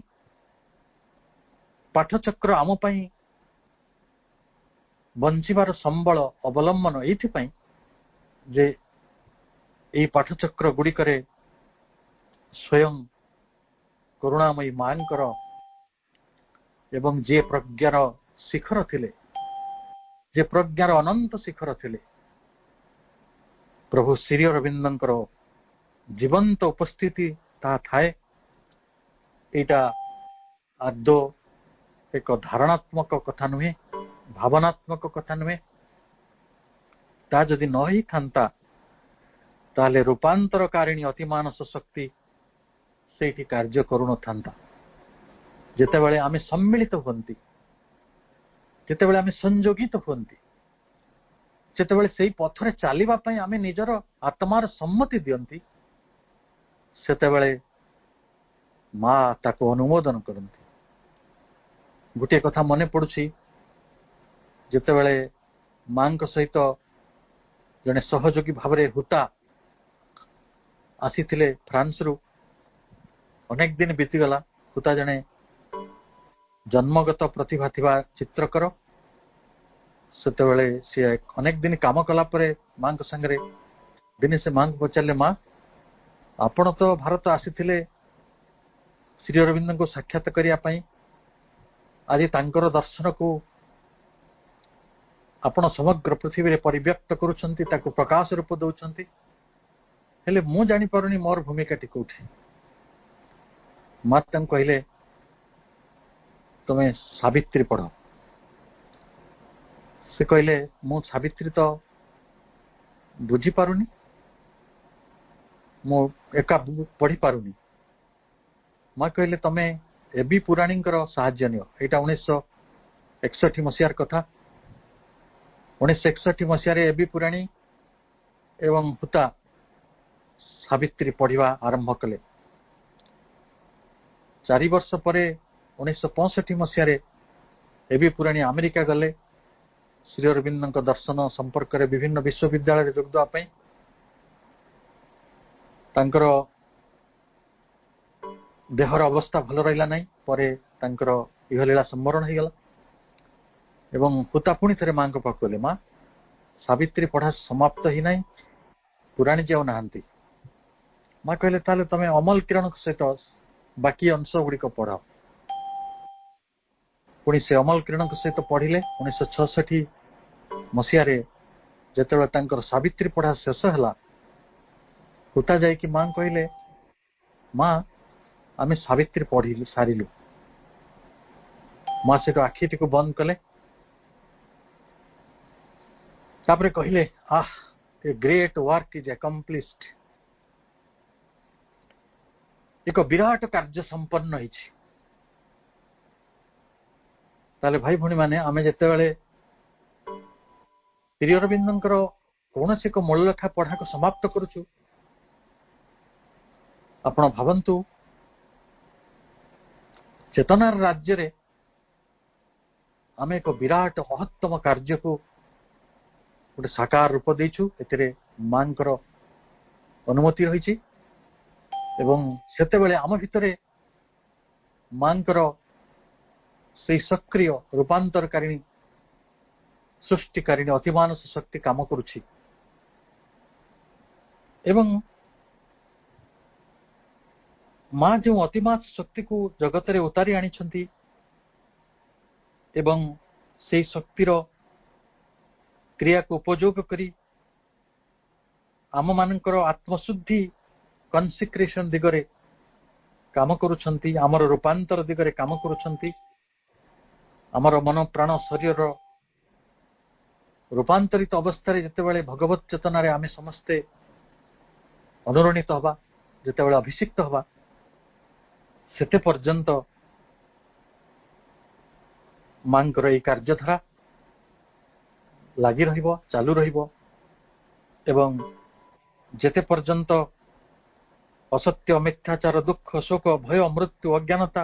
पाठचक्र आम पाई बंचिबार संबल अवलंबन एइथिपाई जे एई पाठचक्र गुड़िकरे स्वयं करुणामयी मांकर एवं जे प्रज्ञार शिखर थिले जे प्रज्ञार अनंत शिखर थिले प्रभु श्री अरविंदंकर जीवंत उपस्थिति ता थाए एटा आदो एक धारणात्मक कथा नुहे भावनात्मक कथा नुहे ता जदि न ही थांता ताले रूपांतरकारिणी अतिमानस शक्ति सेठी कार्य करुन थांता जेतेबेले आमे सम्मिलित होंती जेतेबेले आमे संयोगित होंती जेतेबेले सेई पथरे चालिबा पई आमे निजर आत्मार सम्मति दियंती सेतेबेले मां ताको अनुमोदन करंती गोटे कथा मने पड़ुछि जेतेबेले मां सहित जने सहयोगी भावरे हुता ଆସିଥିଲେ ଫ୍ରାନ୍ସରୁ। ଅନେକ ଦିନ ବିତିଗଲା। ହୁତା ଜଣେ ଜନ୍ମଗତ ପ୍ରତିଭା ଥିବା ଚିତ୍ରକର। ସେତେବେଳେ ସିଏ ଅନେକ ଦିନ କାମ କଲା ପରେ ମାଙ୍କ ସାଙ୍ଗରେ ଦିନେ ସେ ମାଙ୍କୁ ପଚାରିଲେ, ମା ଆପଣ ତ ଭାରତ ଆସିଥିଲେ ଶ୍ରୀ ଅରବିନ୍ଦଙ୍କୁ ସାକ୍ଷାତ କରିବା ପାଇଁ, ଆଜି ତାଙ୍କର ଦର୍ଶନକୁ ଆପଣ ସମଗ୍ର ପୃଥିବୀରେ ପରିବ୍ୟାପ୍ତ କରୁଛନ୍ତି, ତାକୁ ପ୍ରକାଶ ରୂପ ଦେଉଛନ୍ତି, ହେଲେ ମୁଁ ଜାଣିପାରୁନି ମୋର ଭୂମିକାଟି କୋଉଠି। ମା ତାଙ୍କୁ କହିଲେ, ତମେ ସାବିତ୍ରୀ ପଢ। ସେ କହିଲେ, ମୁଁ ସାବିତ୍ରୀ ତ ବୁଝିପାରୁନି, ମୁଁ ଏକା ପଢି ପାରୁନି। ମା କହିଲେ, ତମେ এবି ପୁରାଣୀଙ୍କର ସାହାଯ୍ୟ ନିଅ। ଏଇଟା 1961 ମସିହାର କଥା। 1961 ମସିହାରେ এবି ପୁରାଣୀ ଏବଂ ହୁତା ସାବିତ୍ରୀ ପଢିବା ଆରମ୍ଭ କଲେ। 4 ବର୍ଷ ପରେ 1965 ମସିହାରେ এবି ପୁରାଣୀ ଆମେରିକା ଗଲେ ଶ୍ରୀ ଅରବିନ୍ଦଙ୍କ ଦର୍ଶନ ସମ୍ପର୍କରେ ବିଭିନ୍ନ ବିଶ୍ୱବିଦ୍ୟାଳୟରେ ଯୋଗ ଦେବା ପାଇଁ। ତାଙ୍କର ଦେହର ଅବସ୍ଥା ଭଲ ରହିଲା ନାହିଁ। ପରେ ତାଙ୍କର ଇହଲୀଳା ସମ୍ବରଣ ହେଇଗଲା ଏବଂ ହୁତା ପୁଣି ଥରେ ମାଙ୍କ ପାଖକୁ ଗଲେ, ମା ସାବିତ୍ରୀ ପଢା ସମାପ୍ତ ହେଇନାହିଁ, ପୁରାଣୀ ଯାଉ ନାହାନ୍ତି। ମା କହିଲେ, ତାହେଲେ ତମେ ଅମଲ କିରଣଙ୍କ ସହିତ ବାକି ଅଂଶ ଗୁଡିକ ପଢ। ପୁଣି ସେ ଅମଲ କିରଣଙ୍କ ସହିତ ପଢିଲେ। 1966 ମସିହାରେ ଯେତେବେଳେ ତାଙ୍କର ସାବିତ୍ରୀ ପଢା ଶେଷ ହେଲା, ହୁତା ଯାଇକି ମା କହିଲେ, ମା ଆମେ ସାବିତ୍ରୀ ପଢିଲୁ ସାରିଲୁ। ମା ସେଠୁ ଆଖିଟିକୁ ବନ୍ଦ କଲେ। ତାପରେ କହିଲେ, ଏ ଗ୍ରେଟ୍ ୱାର୍କ ଇଜ୍ ଆକମ୍ପ୍ଲିଶ୍ଡ। ଏକ ବିରାଟ କାର୍ଯ୍ୟ ସମ୍ପନ୍ନ ହେଇଛି। ତାହେଲେ ଭାଇ ଭଉଣୀ ମାନେ, ଆମେ ଯେତେବେଳେ ଶ୍ରୀ ଅରବିନ୍ଦଙ୍କର କୌଣସି ଏକ ମୂଳଲେଖା ପଢାକୁ ସମାପ୍ତ କରୁଛୁ, ଆପଣ ଭାବନ୍ତୁ ଚେତନାର ରାଜ୍ୟରେ ଆମେ ଏକ ବିରାଟ ମହତ୍ତମ କାର୍ଯ୍ୟକୁ ଗୋଟେ ସାକାର ରୂପ ଦେଇଛୁ। ଏଥିରେ ମାଙ୍କର ଅନୁମତି ରହିଛି ଏବଂ ସେତେବେଳେ ଆମ ଭିତରେ ମାଙ୍କର ସେଇ ସକ୍ରିୟ ରୂପାନ୍ତରକାରିଣୀ ସୃଷ୍ଟିକାରିଣୀ ଅତିମାନସ ଶକ୍ତି କାମ କରୁଛି ଏବଂ ମା ଯେଉଁ ଅତିମାନସ ଶକ୍ତିକୁ ଜଗତରେ ଉତାରି ଆଣିଛନ୍ତି ଏବଂ ସେଇ ଶକ୍ତିର କ୍ରିୟାକୁ ଉପଯୋଗ କରି ଆମମାନଙ୍କର ଆତ୍ମଶୁଦ୍ଧି କନସିକ୍ରେସନ ଦିଗରେ କାମ କରୁଛନ୍ତି, ଆମର ରୂପାନ୍ତର ଦିଗରେ କାମ କରୁଛନ୍ତି। ଆମର ମନ ପ୍ରାଣ ଶରୀରର ରୂପାନ୍ତରିତ ଅବସ୍ଥାରେ ଯେତେବେଳେ ଭଗବତ ଚେତନାରେ ଆମେ ସମସ୍ତେ ଅନୁରଣିତ ହେବା, ଯେତେବେଳେ ଅଭିଷିକ୍ତ ହେବା, ସେତେ ପର୍ଯ୍ୟନ୍ତ ମାଙ୍କର ଏହି କାର୍ଯ୍ୟଧାରା ଲାଗି ରହିବ, ଚାଲୁ ରହିବ ଏବଂ ଯେତେ ପର୍ଯ୍ୟନ୍ତ ଅସତ୍ୟ, ମିଥ୍ୟାଚାର, ଦୁଃଖ, ଶୋକ, ଭୟ, ମୃତ୍ୟୁ, ଅଜ୍ଞାନତା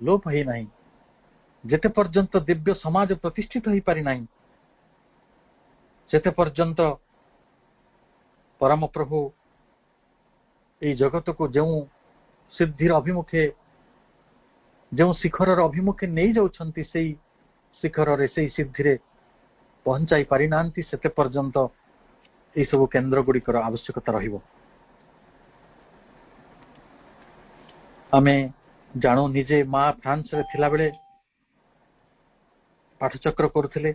ଲୋପ ହେଇନାହିଁ, ଯେତେ ପର୍ଯ୍ୟନ୍ତ ଦିବ୍ୟ ସମାଜ ପ୍ରତିଷ୍ଠିତ ହେଇପାରି ନାହିଁ, ସେତେ ପର୍ଯ୍ୟନ୍ତ ପରମ ପ୍ରଭୁ ଏହି ଜଗତକୁ ଯେଉଁ ସିଦ୍ଧିର ଅଭିମୁଖେ, ଯେଉଁ ଶିଖରର ଅଭିମୁଖେ ନେଇ ଯାଉଛନ୍ତି, ସେଇ ଶିଖରରେ, ସେଇ ସିଦ୍ଧିରେ ପହଞ୍ଚାଇ ପାରିନାହାନ୍ତି, ସେତେ ପର୍ଯ୍ୟନ୍ତ ଏହିସବୁ କେନ୍ଦ୍ର ଗୁଡିକର ଆବଶ୍ୟକତା ରହିବ। ଆମେ ଜାଣୁ, ନିଜେ ମା ଫ୍ରାନ୍ସରେ ଥିଲାବେଳେ ପାଠଚକ୍ର କରୁଥିଲେ।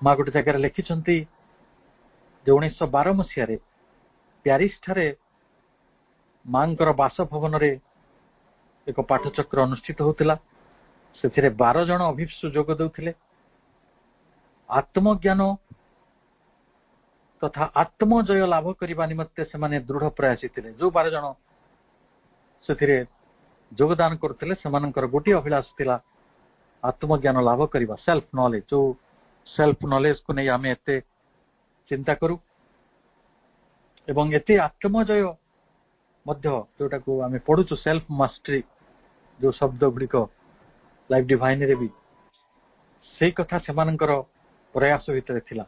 ମା ଗୋଟେ ଜାଗାରେ ଲେଖିଛନ୍ତି ଯେ 1912 ମସିହାରେ ପ୍ୟାରିସ ଠାରେ ମାଙ୍କର ବାସଭବନରେ ଏକ ପାଠଚକ୍ର ଅନୁଷ୍ଠିତ ହେଉଥିଲା। ସେଥିରେ 12 ଜଣ ଅଭିପ୍ସୁ ଯୋଗ ଦେଉଥିଲେ। ଆତ୍ମଜ୍ଞାନ ତଥା ଆତ୍ମଜୟ ଲାଭ କରିବା ନିମନ୍ତେ ସେମାନେ ଦୃଢ ପ୍ରୟାସୀ ଥିଲେ। ଯୋଉ 12 ଜଣ ସେଥିରେ ଯୋଗଦାନ କରୁଥିଲେ, ସେମାନଙ୍କର ଗୋଟିଏ ଅଭିଳାଷ ଥିଲା ଆତ୍ମଜ୍ଞାନ ଲାଭ କରିବା, ସେଲ୍ଫ ନଲେଜ। ଯୋଉ ସେଲ୍ଫ ନଲେଜକୁ ନେଇ ଆମେ ଏତେ ଚିନ୍ତା କରୁ ଏବଂ ଏତେ ଆତ୍ମଜୟ ମଧ୍ୟ ଯୋଉଟାକୁ ଆମେ ପଢୁଛୁ, ସେଲ୍ଫ ମାଷ୍ଟରୀ, ଯୋଉ ଶବ୍ଦ ଗୁଡିକ ଲାଇଫ ଡିଭାଇନରେ ବି, ସେଇ କଥା ସେମାନଙ୍କର ପ୍ରୟାସ ଭିତରେ ଥିଲା।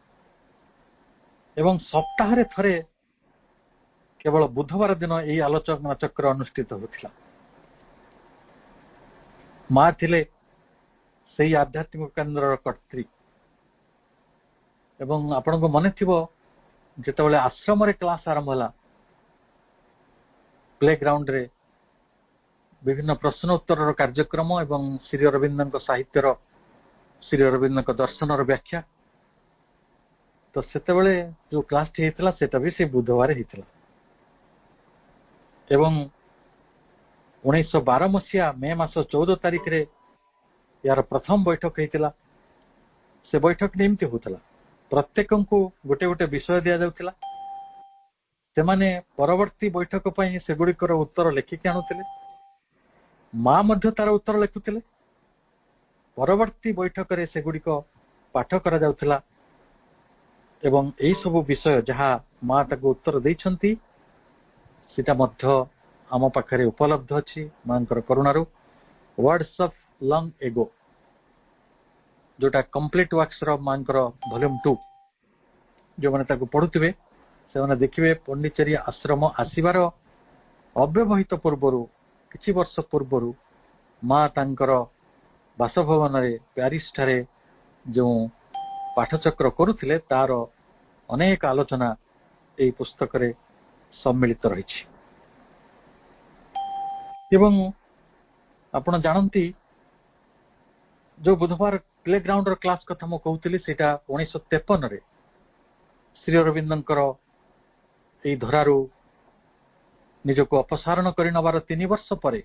ଏବଂ ସପ୍ତାହରେ ଥରେ କେବଳ ବୁଧବାର ଦିନ ଏହି ଆଲୋଚନା ଚକ୍ର ଅନୁଷ୍ଠିତ ହେଉଥିଲା। ମା ଥିଲେ ସେହି ଆଧ୍ୟାତ୍ମିକ କେନ୍ଦ୍ରର କର୍ତ୍ରୀ। ଏବଂ ଆପଣଙ୍କୁ ମନେ ଥିବ ଯେତେବେଳେ ଆଶ୍ରମରେ କ୍ଲାସ ଆରମ୍ଭ ହେଲା, ପ୍ଲେ ଗ୍ରାଉଣ୍ଡରେ ବିଭିନ୍ନ ପ୍ରଶ୍ନ ଉତ୍ତରର କାର୍ଯ୍ୟକ୍ରମ ଏବଂ ଶ୍ରୀ ଅରବିନ୍ଦଙ୍କ ସାହିତ୍ୟର, ଶ୍ରୀ ଅରବିନ୍ଦଙ୍କ ଦର୍ଶନର ବ୍ୟାଖ୍ୟା, ତ ସେତେବେଳେ ଯୋଉ କ୍ଲାସଟି ହେଇଥିଲା ସେଟା ବି ସେ ବୁଧବାର ହେଇଥିଲା। ଏବଂ 1912 ମସିହା ମେ ମାସ 14 ତାରିଖରେ ଏହାର ପ୍ରଥମ ବୈଠକ ହେଇଥିଲା। ସେ ବୈଠକ ଏମିତି ହଉଥିଲା, ପ୍ରତ୍ୟେକଙ୍କୁ ଗୋଟେ ଗୋଟେ ବିଷୟ ଦିଆଯାଉଥିଲା। ସେମାନେ ପରବର୍ତ୍ତୀ ବୈଠକ ପାଇଁ ସେଗୁଡ଼ିକର ଉତ୍ତର ଲେଖିକି ଆଣୁଥିଲେ। ମା ମଧ୍ୟ ତାର ଉତ୍ତର ଲେଖୁଥିଲେ। ପରବର୍ତ୍ତୀ ବୈଠକରେ ସେଗୁଡ଼ିକ ପାଠ କରାଯାଉଥିଲା ଏବଂ ଏଇ ସବୁ ବିଷୟ ଯାହା ମା ତାକୁ ଉତ୍ତର ଦେଇଛନ୍ତି ସେଟା ମଧ୍ୟ ଆମ ପାଖରେ ଉପଲବ୍ଧ ଅଛି ମାଙ୍କର କରୁଣାରୁ। ୱାର୍ଡସ୍ ଅଫ୍ ଲଙ୍ଗ ଏଗୋ, ଯୋଉଟା କମ୍ପ୍ଲିଟ ୱାର୍କସର ମାଙ୍କର ଭଲ୍ୟୁମ 2, ଯୋଉମାନେ ତାକୁ ପଢୁଥିବେ ସେମାନେ ଦେଖିବେ ପଣ୍ଡିଚେରୀ ଆଶ୍ରମ ଆସିବାର ଅବ୍ୟବହିତ ପୂର୍ବରୁ, କିଛି ବର୍ଷ ପୂର୍ବରୁ ମା ତାଙ୍କର ବାସଭବନରେ ପ୍ୟାରିସ ଠାରେ ଯେଉଁ ପାଠଚକ୍ର କରୁଥିଲେ ତାର ଅନେକ ଆଲୋଚନା ଏହି ପୁସ୍ତକରେ ସମ୍ମିଳିତ ରହିଛି। ଏବଂ ଆପଣ ଜାଣନ୍ତି ଯୋଉ ବୁଧବାର ପ୍ଲେ ଗ୍ରାଉଣ୍ଡର କ୍ଲାସ କଥା ମୁଁ କହୁଥିଲି ସେଇଟା 1953ରେ ଶ୍ରୀ ଅରବିନ୍ଦଙ୍କର ଏହି ଧରାରୁ ନିଜକୁ ଅପସାରଣ କରି ନେବାର 3 ବର୍ଷ ପରେ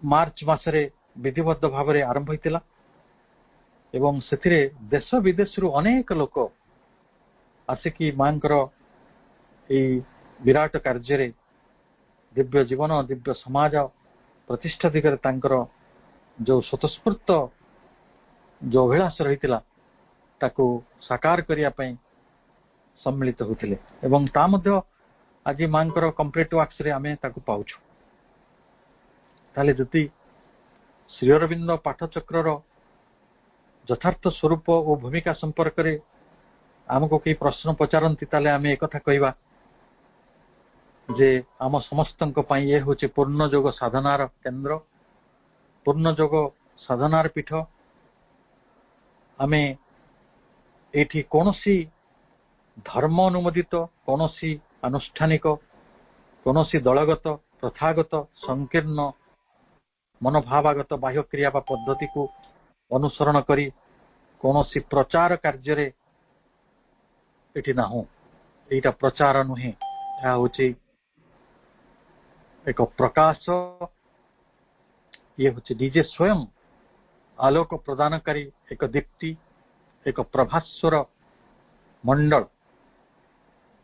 ମାର୍ଚ୍ଚ ମାସରେ ବିଧିବଦ୍ଧ ଭାବରେ ଆରମ୍ଭ ହୋଇଥିଲା ଏବଂ ସେଥିରେ ଦେଶ ବିଦେଶରୁ ଅନେକ ଲୋକ ଆସିକି ମାଙ୍କର ଏହି ବିରାଟ କାର୍ଯ୍ୟରେ, ଦିବ୍ୟ ଜୀବନ, ଦିବ୍ୟ ସମାଜ ପ୍ରତିଷ୍ଠା ଦିଗରେ ତାଙ୍କର ଯୋଉ ସ୍ୱତଃସ୍ଫୂର୍ତ୍ତ ଯୋଉ ଅଭିଳାଷ ରହିଥିଲା ତାକୁ ସାକାର କରିବା ପାଇଁ ସମ୍ମିଳିତ ହୋଇଥିଲେ। ଏବଂ ତା ମଧ୍ୟ ଆଜି ମାଙ୍କର କମ୍ପ୍ଲିଟ ୱାର୍କସରେ ଆମେ ତାକୁ ପାଉଛୁ। ତାହେଲେ ଯଦି ଶ୍ରୀ ଅରବିନ୍ଦ ପାଠଚକ୍ରର ଯଥାର୍ଥ ସ୍ୱରୂପ ଓ ଭୂମିକା ସମ୍ପର୍କରେ ଆମକୁ କେହି ପ୍ରଶ୍ନ ପଚାରନ୍ତି, ତାହେଲେ ଆମେ ଏକଥା କହିବା ଯେ ଆମ ସମସ୍ତଙ୍କ ପାଇଁ ଏ ହେଉଛି ପୂର୍ଣ୍ଣ ଯୋଗ ସାଧନାର କେନ୍ଦ୍ର, ପୂର୍ଣ୍ଣ ଯୋଗ ସାଧନାର ପୀଠ। ଆମେ ଏଠି କୌଣସି ଧର୍ମ ଅନୁମୋଦିତ, କୌଣସି ଆନୁଷ୍ଠାନିକ, କୌଣସି ଦଳଗତ, ପ୍ରଥାଗତ, ସଂକୀର୍ଣ୍ଣ ମନୋଭାବାଗତ ବାହ୍ୟ କ୍ରିୟା ବା ପଦ୍ଧତିକୁ ଅନୁସରଣ କରି କୌଣସି ପ୍ରଚାର କାର୍ଯ୍ୟରେ ଏଠି ନାହୁଁ। ଏଇଟା ପ୍ରଚାର ନୁହେଁ, ଏହା ହେଉଛି ଏକ ପ୍ରକାଶ। ଇଏ ହେଉଛି ନିଜେ ସ୍ୱୟଂ ଆଲୋକ ପ୍ରଦାନକାରୀ ଏକ ଦୀପ୍ତି, ଏକ ପ୍ରଭାସ୍ୱର ମଣ୍ଡଳ,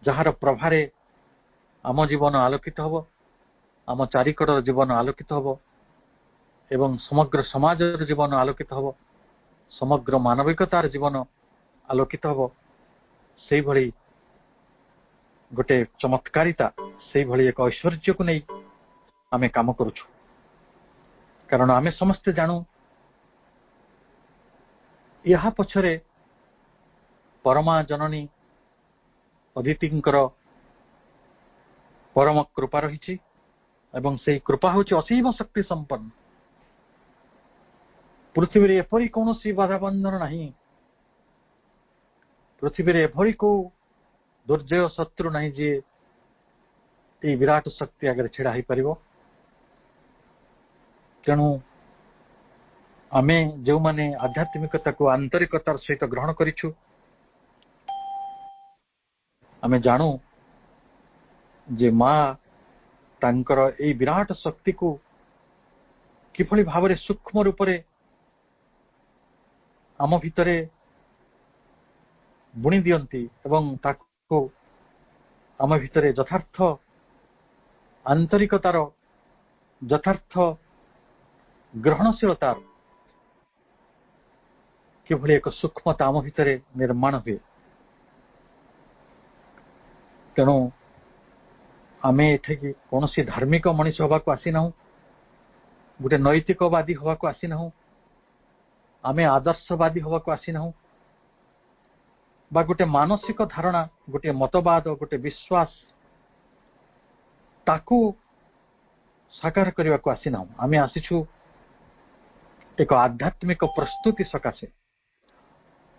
ଯାହାର ପ୍ରଭାରେ ଆମ ଜୀବନ ଆଲୋକିତ ହେବ, ଆମ ଚାରିକଡ଼ର ଜୀବନ ଆଲୋକିତ ହେବ ଏବଂ ସମଗ୍ର ସମାଜର ଜୀବନ ଆଲୋକିତ ହେବ, ସମଗ୍ର ମାନବିକତାର ଜୀବନ ଆଲୋକିତ ହେବ। ସେଇଭଳି ଗୋଟେ ଚମତ୍କାରିତା, ସେଇଭଳି ଏକ ଐଶ୍ୱର୍ଯ୍ୟକୁ ନେଇ ଆମେ କାମ କରୁଛୁ। କାରଣ ଆମେ ସମସ୍ତେ ଜାଣୁ ଏହା ପଛରେ ପରମା ଜନନୀ ଅଦିତିଙ୍କର ପରମ କୃପା ରହିଛି ଏବଂ ସେହି କୃପା ହେଉଛି ଅସୀମ ଶକ୍ତି ସମ୍ପନ୍ନ। ପୃଥିବୀରେ ଏପରି କୌଣସି ବାଧାବନ୍ଧନ ନାହିଁ, ପୃଥିବୀରେ ଏଭଳି କୋଉ ଦୁର୍ଜୟ ଶତ୍ରୁ ନାହିଁ ଯିଏ ଏହି ବିରାଟ ଶକ୍ତି ଆଗରେ ଛିଡା ହେଇପାରିବ। ତେଣୁ ଆମେ ଯେଉଁମାନେ ଆଧ୍ୟାତ୍ମିକତାକୁ ଆନ୍ତରିକତାର ସହିତ ଗ୍ରହଣ କରିଛୁ, ଆମେ ଜାଣୁ ଯେ ମା ତାଙ୍କର ଏହି ବିରାଟ ଶକ୍ତିକୁ କିଭଳି ଭାବରେ ସୂକ୍ଷ୍ମ ରୂପରେ ଆମ ଭିତରେ ବୁଣି ଦିଅନ୍ତି ଏବଂ ତାକୁ ଆମ ଭିତରେ ଯଥାର୍ଥ ଆନ୍ତରିକତାର, ଯଥାର୍ଥ ଗ୍ରହଣଶୀଳତାର କିଭଳି ଏକ ସୂକ୍ଷ୍ମତା ଆମ ଭିତରେ ନିର୍ମାଣ ହୁଏ। ତେଣୁ ଆମେ ଏଠିକି କୌଣସି ଧାର୍ମିକ ମଣିଷ ହେବାକୁ ଆସିନାହୁଁ, ଗୋଟେ ନୈତିକବାଦୀ ହେବାକୁ ଆସିନାହୁଁ, ଆମେ ଆଦର୍ଶବାଦୀ ହେବାକୁ ଆସିନାହୁଁ। बा गोटे मानसिक धारणा गोटे मतवाद गोटे विश्वास ताकू साकार करने को आसीना आम आसीचु एक आध्यात्मिक प्रस्तुति सकाशे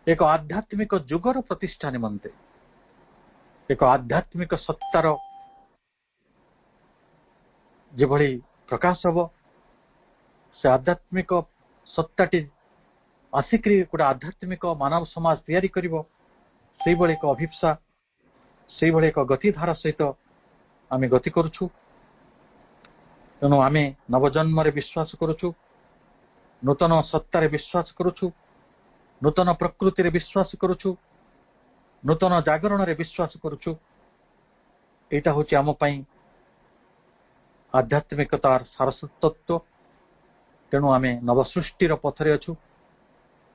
एक आध्यात्मिक जुगर प्रतिष्ठा निमंते एक आध्यात्मिक सत्तार जेभली प्रकाश हम से आध्यात्मिक सत्ताटी आसिक गोटे आध्यात्मिक मानव समाज तैयारी करिवो से भली एक अभिप्सा से भली एक गतिधारा सहित आम गति करुछु तेणु आम नवजन्म विश्वास करुछु नूतन सत्तार विश्वास करुछु नूतन प्रकृति रे विश्वास करुछु नूतन जागरण रे विश्वास करुछु एटा होची आम पई आध्यात्मिकतार सारस्वतत्व तेणु आम नवसृष्टिर पथरे अछु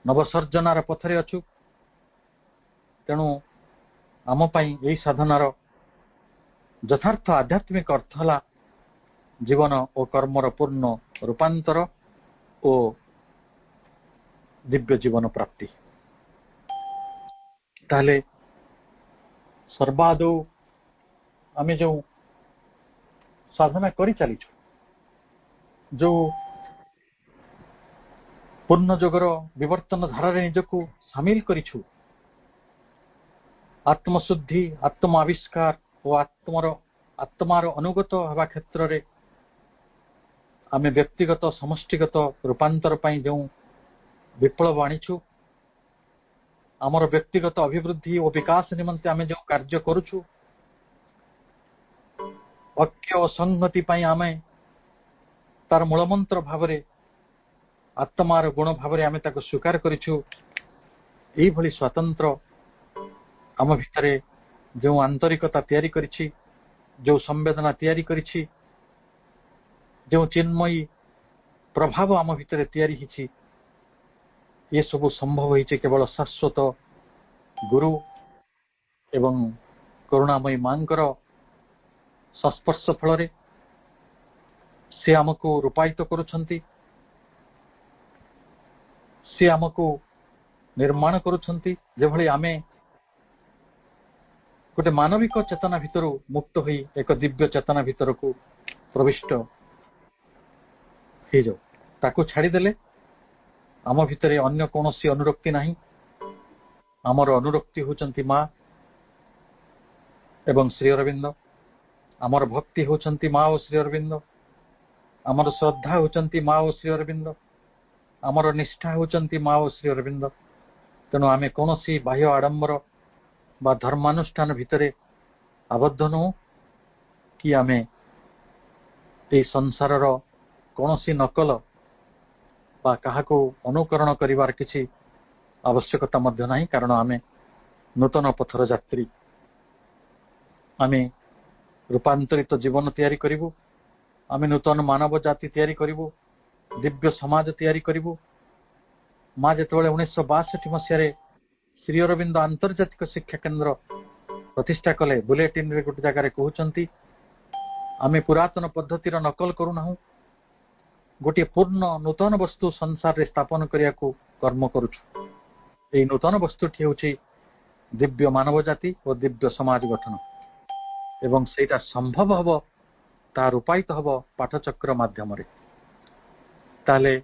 नवसर्जनार पथरे अछु तेणु आम पई एई साधनार यथार्थ आध्यात्मिक अर्थ हला जीवन और कर्मर पूर्ण रूपांतर और दिव्य जीवन प्राप्ति ताले सर्वादौ आमे जो साधना करी चलीछु जो पूर्ण जोगर विवर्तन धारा निजको सामिल करिछु आत्मशुद्धि आत्म आविष्कार और आत्मार अनुगत हवा क्षेत्र रे आमे व्यक्तिगत समष्टिगत रूपांतर पाई जो विप्लव आनीछु आमर व्यक्तिगत अभिवृद्धि और विकास निमंते आमे जो कार्य करूछु ऐक्य और संहति पाई आमे तार मूलमंत्र भावरे आत्मार गुण भावरे आमे ताको स्वीकार करिछु एई भली स्वतंत्र आम भितरे जो आंतरिकता तैयारी करिछि जो संवेदना तैयारी करिछि जो चिन्मयी प्रभाव आम भितर तैयारी हिछि ये सब संभव होइछे केवल शाश्वत गुरु एवं करुणामयी मांकर संस्पर्श फल से आमको रूपायित करुछंती से आमको निर्माण करुछंती जेभली आमे गोटे मानविक चेतना भितर मुक्त होई एक दिव्य चेतना भितर को प्रविष्ट हो जाओ ताको छाड़ीदेले आम भितर अन्य कौनसी अनुरक्ति नहीं आमर अनुरक्ति होचंती माँ एवं श्री अरविंद आमर भक्ति होचंती माँ और श्री अरविंद आमर श्रद्धा होचंती माँ और श्री अरविंद आमर निष्ठा होचंती माँ और श्री अरविंद तेणु आमे कौनसी बाह्य आडंबर बा धर्मानुष्ठान भितरे आबद्ध नु कि आमे ए संसारर कौनसी नकल बा काहाको अनुकरण करिवार किछि आवश्यकता मध्य नहीं कारण आमे नूतन पथर यात्री आमे रूपांतरित जीवन तैयारी करिवु आमे नूतन मानव जाति तैयारी करिवु दिव्य समाज तैयारी करिवु माँ जेतेबेले 1962 मसीह श्री अरविंद आंतर्जातिक शिक्षा केंद्र प्रतिष्ठा कले बुलेटिन रे गोटे जगार कहउचंती आमे पुरातन पद्धतिर नकल करूना गोटे पूर्ण नूतन वस्तु संसार रे स्थापन करिया को कर्म करूछु एई नूतन वस्तुटी होछि दिव्य मानव जाति और दिव्य समाज गठन एवं सेटा संभव हब ता रूपायित हब पाठचक्र माध्यम रे ताले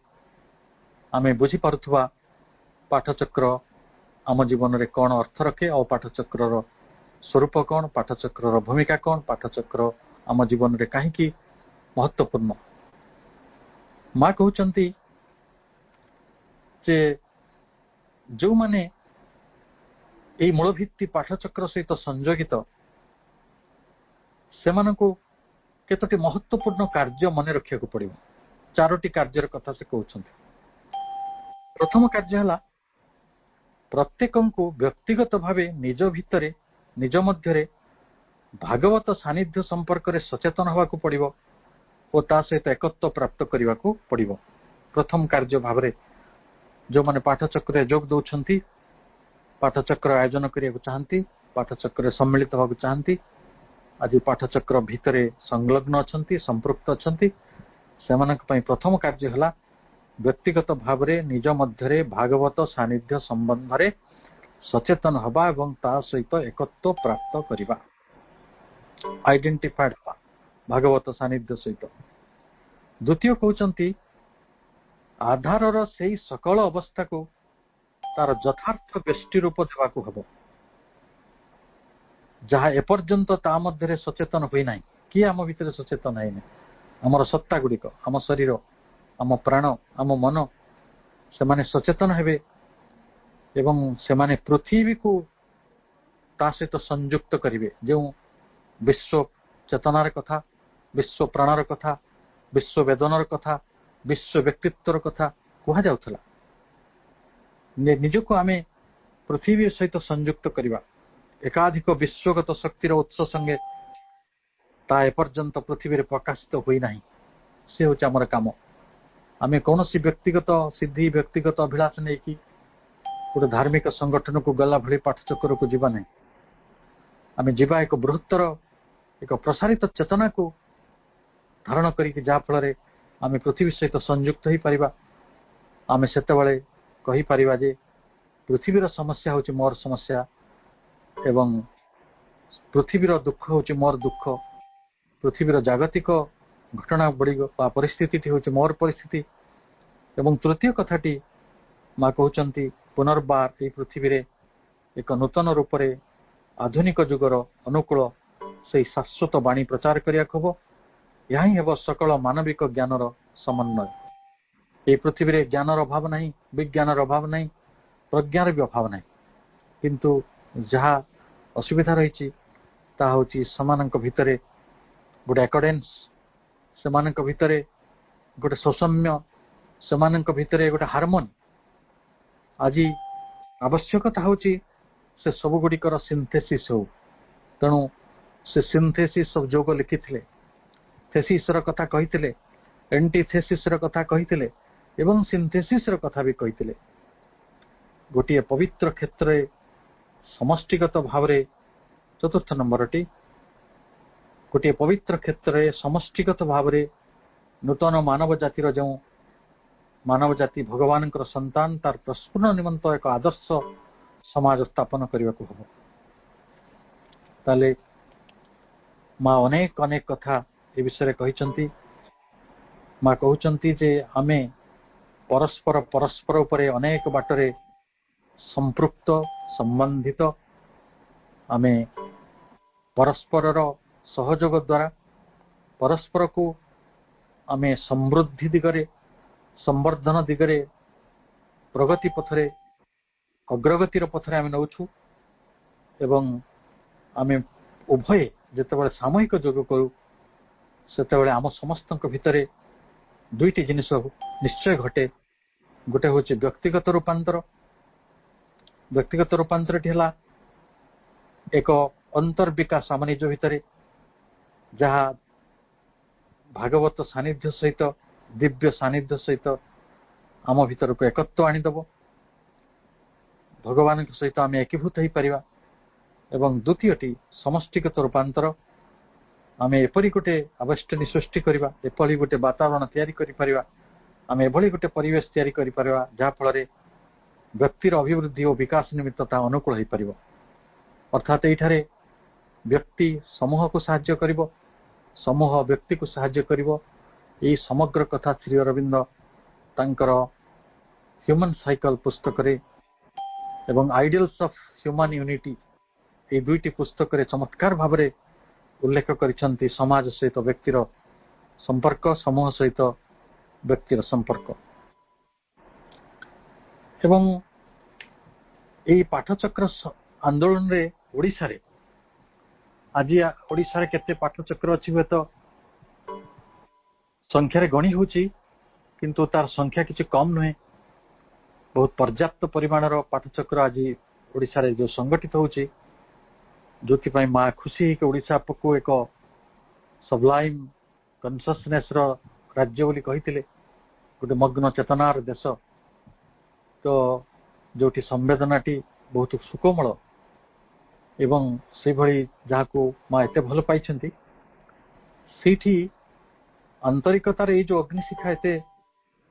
आमे बुझी पारुथुवा पाठचक्र आम जीवन रे कौन अर्थ रखे और पाठचक्र स्वरूप कौन पाठचक्र भूमिका कौन पाठचक्र आम जीवन रे कहीं महत्वपूर्ण माँ कहउचंती जे जो माने एई मूलभित्ति पाठचक्र सहित संयोगित सेमानकु केतोटी महत्वपूर्ण कार्य मन रखिया को पड़िबो चारोटी कार्यर कथा से कहउचंती प्रथम कार्य हला प्रत्येक को व्यक्तिगत भावे निज भितरे निज मध्यरे भागवत सानिध्य संपर्क रे सचेतन हवा को पड़िबो और ता सहित एकत्व प्राप्त करने को पड़िबो प्रथम कार्य भाव में जो माने पाठचक्र जोग दौरान पाठचक्र आयोजन करने को चाहती पाठचक्र सम्मिलित होगा चाहती आज पाठचक्र भितरे संलग्न अच्छा संपृक्त अच्छा से प्रथम कार्य है व्यक्तिगत भाव में निज मध्य भागवत सानिध्य संबंध रे ସଚେତନ ହେବା ଏବଂ ତା ସହିତ ଏକତ୍ୱ ପ୍ରାପ୍ତ କରିବା, ଆଇଡେଣ୍ଟିଫାଏଡ ହେବା ଭାଗବତ ସାନ୍ନିଧ୍ୟ ସହିତ। ଦ୍ୱିତୀୟ କହୁଛନ୍ତି ଆଧାରର ସେଇ ସକଳ ଅବସ୍ଥାକୁ ତାର ଯଥାର୍ଥ ବ୍ୟଷ୍ଟି ରୂପ ଦେବାକୁ ହେବ, ଯାହା ଏପର୍ଯ୍ୟନ୍ତ ତା ମଧ୍ୟରେ ସଚେତନ ହୋଇନାହିଁ। କିଏ ଆମ ଭିତରେ ସଚେତନ ହେଇନି? ଆମର ସତ୍ତା ଗୁଡ଼ିକ, ଆମ ଶରୀର, ଆମ ପ୍ରାଣ, ଆମ ମନ, ସେମାନେ ସଚେତନ ହେବେ ଏବଂ ସେମାନେ ପୃଥିବୀକୁ ତା ସହିତ ସଂଯୁକ୍ତ କରିବେ। ଯେଉଁ ବିଶ୍ୱ ଚେତନାର କଥା, ବିଶ୍ୱ ପ୍ରାଣର କଥା, ବିଶ୍ୱ ବେଦନାର କଥା, ବିଶ୍ୱ ବ୍ୟକ୍ତିତ୍ୱର କଥା କୁହାଯାଉଥିଲା, ନିଜକୁ ଆମେ ପୃଥିବୀ ସହିତ ସଂଯୁକ୍ତ କରିବା। ଏକାଧିକ ବିଶ୍ୱଗତ ଶକ୍ତିର ଉତ୍ସ ସଙ୍ଗେ ତା ଏପର୍ଯ୍ୟନ୍ତ ପୃଥିବୀରେ ପ୍ରକାଶିତ ହୋଇନାହିଁ। ସେ ହେଉଛି ଆମର କାମ। ଆମେ କୌଣସି ବ୍ୟକ୍ତିଗତ ସିଦ୍ଧି, ବ୍ୟକ୍ତିଗତ ଅଭିଳାଷ ନେଇକି ଗୋଟେ ଧାର୍ମିକ ସଂଗଠନକୁ ଗଲା ଭଳି ପାଠଚକ୍ରକୁ ଯିବା ନାହିଁ। ଆମେ ଯିବା ଏକ ବୃହତ୍ତର, ଏକ ପ୍ରସାରିତ ଚେତନାକୁ ଧାରଣ କରିକି, ଯାହା ଫଳରେ ଆମେ ପୃଥିବୀ ସହିତ ସଂଯୁକ୍ତ ହେଇପାରିବା। ଆମେ ସେତେବେଳେ କହିପାରିବା ଯେ ପୃଥିବୀର ସମସ୍ୟା ହେଉଛି ମୋର ସମସ୍ୟା ଏବଂ ପୃଥିବୀର ଦୁଃଖ ହେଉଛି ମୋର ଦୁଃଖ, ପୃଥିବୀର ଜାଗତିକ ଘଟଣା ଗୁଡ଼ିକ ବା ପରିସ୍ଥିତିଟି ହେଉଛି ମୋର ପରିସ୍ଥିତି। ଏବଂ ତୃତୀୟ କଥାଟି ମା କହୁଛନ୍ତି ପୁନର୍ବାର ଏହି ପୃଥିବୀରେ ଏକ ନୂତନ ରୂପରେ ଆଧୁନିକ ଯୁଗର ଅନୁକୂଳ ସେହି ଶାଶ୍ୱତ ବାଣୀ ପ୍ରଚାର କରିବାକୁ ହେବ। ଏହା ହିଁ ହେବ ସକଳ ମାନବିକ ଜ୍ଞାନର ସମନ୍ୱୟ। ଏହି ପୃଥିବୀରେ ଜ୍ଞାନର ଅଭାବ ନାହିଁ, ବିଜ୍ଞାନର ଅଭାବ ନାହିଁ, ପ୍ରଜ୍ଞାର ବି ଅଭାବ ନାହିଁ। କିନ୍ତୁ ଯାହା ଅସୁବିଧା ରହିଛି ତାହା ହେଉଛି ସେମାନଙ୍କ ଭିତରେ ଗୋଟେ ଏକଡେନ୍ସ, ସେମାନଙ୍କ ଭିତରେ ଗୋଟେ ସୌସମ୍ୟ, ସେମାନଙ୍କ ଭିତରେ ଗୋଟେ ହାରମୋନି। ଆଜି ଆବଶ୍ୟକତା ହେଉଛି ସେ ସବୁ ଗୁଡ଼ିକର ସିନ୍ଥେସିସ୍ ହେଉ। ତେଣୁ ସେ ସିନ୍ଥେସିସ୍ ଅଫ୍ ଯୋଗ ଲେଖିଥିଲେ, ଥେସିସ୍ର କଥା କହିଥିଲେ, ଏଣ୍ଟିଥେସିସ୍ର କଥା କହିଥିଲେ ଏବଂ ସିନ୍ଥେସିସ୍ର କଥା ବି କହିଥିଲେ। ଗୋଟିଏ ପବିତ୍ର କ୍ଷେତ୍ରରେ ସମଷ୍ଟିଗତ ଭାବରେ, ଚତୁର୍ଥ ନମ୍ବରଟି, ଗୋଟିଏ ପବିତ୍ର କ୍ଷେତ୍ରରେ ସମଷ୍ଟିଗତ ଭାବରେ ନୂତନ ମାନବ ଜାତିର ଯେଉଁ ମାନବ ଜାତି ଭଗବାନଙ୍କର ସନ୍ତାନ, ତାର ପ୍ରସ୍ଫୁରଣ ନିମନ୍ତ ଏକ ଆଦର୍ଶ ସମାଜ ସ୍ଥାପନ କରିବାକୁ ହେବ। ତାହେଲେ ମା ଅନେକ ଅନେକ କଥା ଏ ବିଷୟରେ କହିଛନ୍ତି। ମା କହୁଛନ୍ତି ଯେ ଆମେ ପରସ୍ପର ଉପରେ ଅନେକ ବାଟରେ ସମ୍ପୃକ୍ତ, ସମ୍ବନ୍ଧିତ। ଆମେ ପରସ୍ପରର ସହଯୋଗ ଦ୍ୱାରା ପରସ୍ପରକୁ ଆମେ ସମୃଦ୍ଧି ଦିଗରେ, ସମ୍ବର୍ଦ୍ଧନ ଦିଗରେ, ପ୍ରଗତି ପଥରେ, ଅଗ୍ରଗତିର ପଥରେ ଆମେ ନେଉଛୁ। ଏବଂ ଆମେ ଉଭୟ ଯେତେବେଳେ ସାମୂହିକ ଯୋଗ କରୁ ସେତେବେଳେ ଆମ ସମସ୍ତଙ୍କ ଭିତରେ ଦୁଇଟି ଜିନିଷ ନିଶ୍ଚୟ ଘଟେ। ଗୋଟେ ହେଉଛି ବ୍ୟକ୍ତିଗତ ରୂପାନ୍ତର। ବ୍ୟକ୍ତିଗତ ରୂପାନ୍ତରଟି ହେଲା ଏକ ଅନ୍ତର୍ବିକାଶ ଆମ ନିଜ ଭିତରେ, ଯାହା ଭାଗବତ ସାନ୍ନିଧ୍ୟ ସହିତ, ଦିବ୍ୟ ସାନ୍ନିଧ୍ୟ ସହିତ ଆମ ଭିତରକୁ ଏକତ୍ୱ ଆଣିଦେବ। ଭଗବାନଙ୍କ ସହିତ ଆମେ ଏକୀଭୂତ ହେଇପାରିବା। ଏବଂ ଦ୍ୱିତୀୟଟି ସମଷ୍ଟିଗତ ରୂପାନ୍ତର। ଆମେ ଏପରି ଗୋଟେ ଆବଷ୍ଟନୀ ସୃଷ୍ଟି କରିବା, ଏପରି ଗୋଟେ ବାତାବରଣ ତିଆରି କରିପାରିବା, ଆମେ ଏଭଳି ଗୋଟେ ପରିବେଶ ତିଆରି କରିପାରିବା ଯାହାଫଳରେ ବ୍ୟକ୍ତିର ଅଭିବୃଦ୍ଧି ଓ ବିକାଶ ନିମିତ୍ତ ତାହା ଅନୁକୂଳ ହୋଇପାରିବ। ଅର୍ଥାତ୍ ଏଇଠାରେ ବ୍ୟକ୍ତି ସମୂହକୁ ସାହାଯ୍ୟ କରିବ, ସମୂହ ବ୍ୟକ୍ତିକୁ ସାହାଯ୍ୟ କରିବ। ଏହି ସମଗ୍ର କଥା ଶ୍ରୀ ଅରବିନ୍ଦ ତାଙ୍କର ହ୍ୟୁମାନ୍ ସାଇକଲ ପୁସ୍ତକରେ ଏବଂ ଆଇଡିଆଲ୍ସ ଅଫ୍ ହ୍ୟୁମାନ୍ ୟୁନିଟି, ଏହି ଦୁଇଟି ପୁସ୍ତକରେ ଚମତ୍କାର ଭାବରେ ଉଲ୍ଲେଖ କରିଛନ୍ତି। ସମାଜ ସହିତ ବ୍ୟକ୍ତିର ସମ୍ପର୍କ, ସମୂହ ସହିତ ବ୍ୟକ୍ତିର ସମ୍ପର୍କ। ଏବଂ ଏହି ପାଠଚକ୍ର ଆନ୍ଦୋଳନରେ ଓଡ଼ିଶାରେ, ଆଜି ଓଡ଼ିଶାରେ କେତେ ପାଠଚକ୍ର ଅଛି ହୁଏତ ସଂଖ୍ୟାରେ ଗଣି ହେଉଛି, କିନ୍ତୁ ତାର ସଂଖ୍ୟା କିଛି କମ୍ ନୁହେଁ। ବହୁତ ପର୍ଯ୍ୟାପ୍ତ ପରିମାଣର ପାଠଚକ୍ର ଆଜି ଓଡ଼ିଶାରେ ଯେଉଁ ସଂଗଠିତ ହେଉଛି, ଯେଉଁଥିପାଇଁ ମା ଖୁସି ହେଇକି ଓଡ଼ିଶାକୁ ଏକ ସବ୍ଲାଇମ୍ କନସିୟସନେସ୍ର ରାଜ୍ୟ ବୋଲି କହିଥିଲେ, ଗୋଟେ ମଗ୍ନ ଚେତନାର ଦେଶ। ତ ଯେଉଁଠି ସମ୍ବେଦନାଟି ବହୁତ ସୁକୋମଳ ଏବଂ ସେଭଳି ଯାହାକୁ ମା ଏତେ ଭଲ ପାଇଛନ୍ତି, ସେଇଠି ଆନ୍ତରିକତାର ଏଇ ଯେଉଁ ଅଗ୍ନିଶିଖା ଏତେ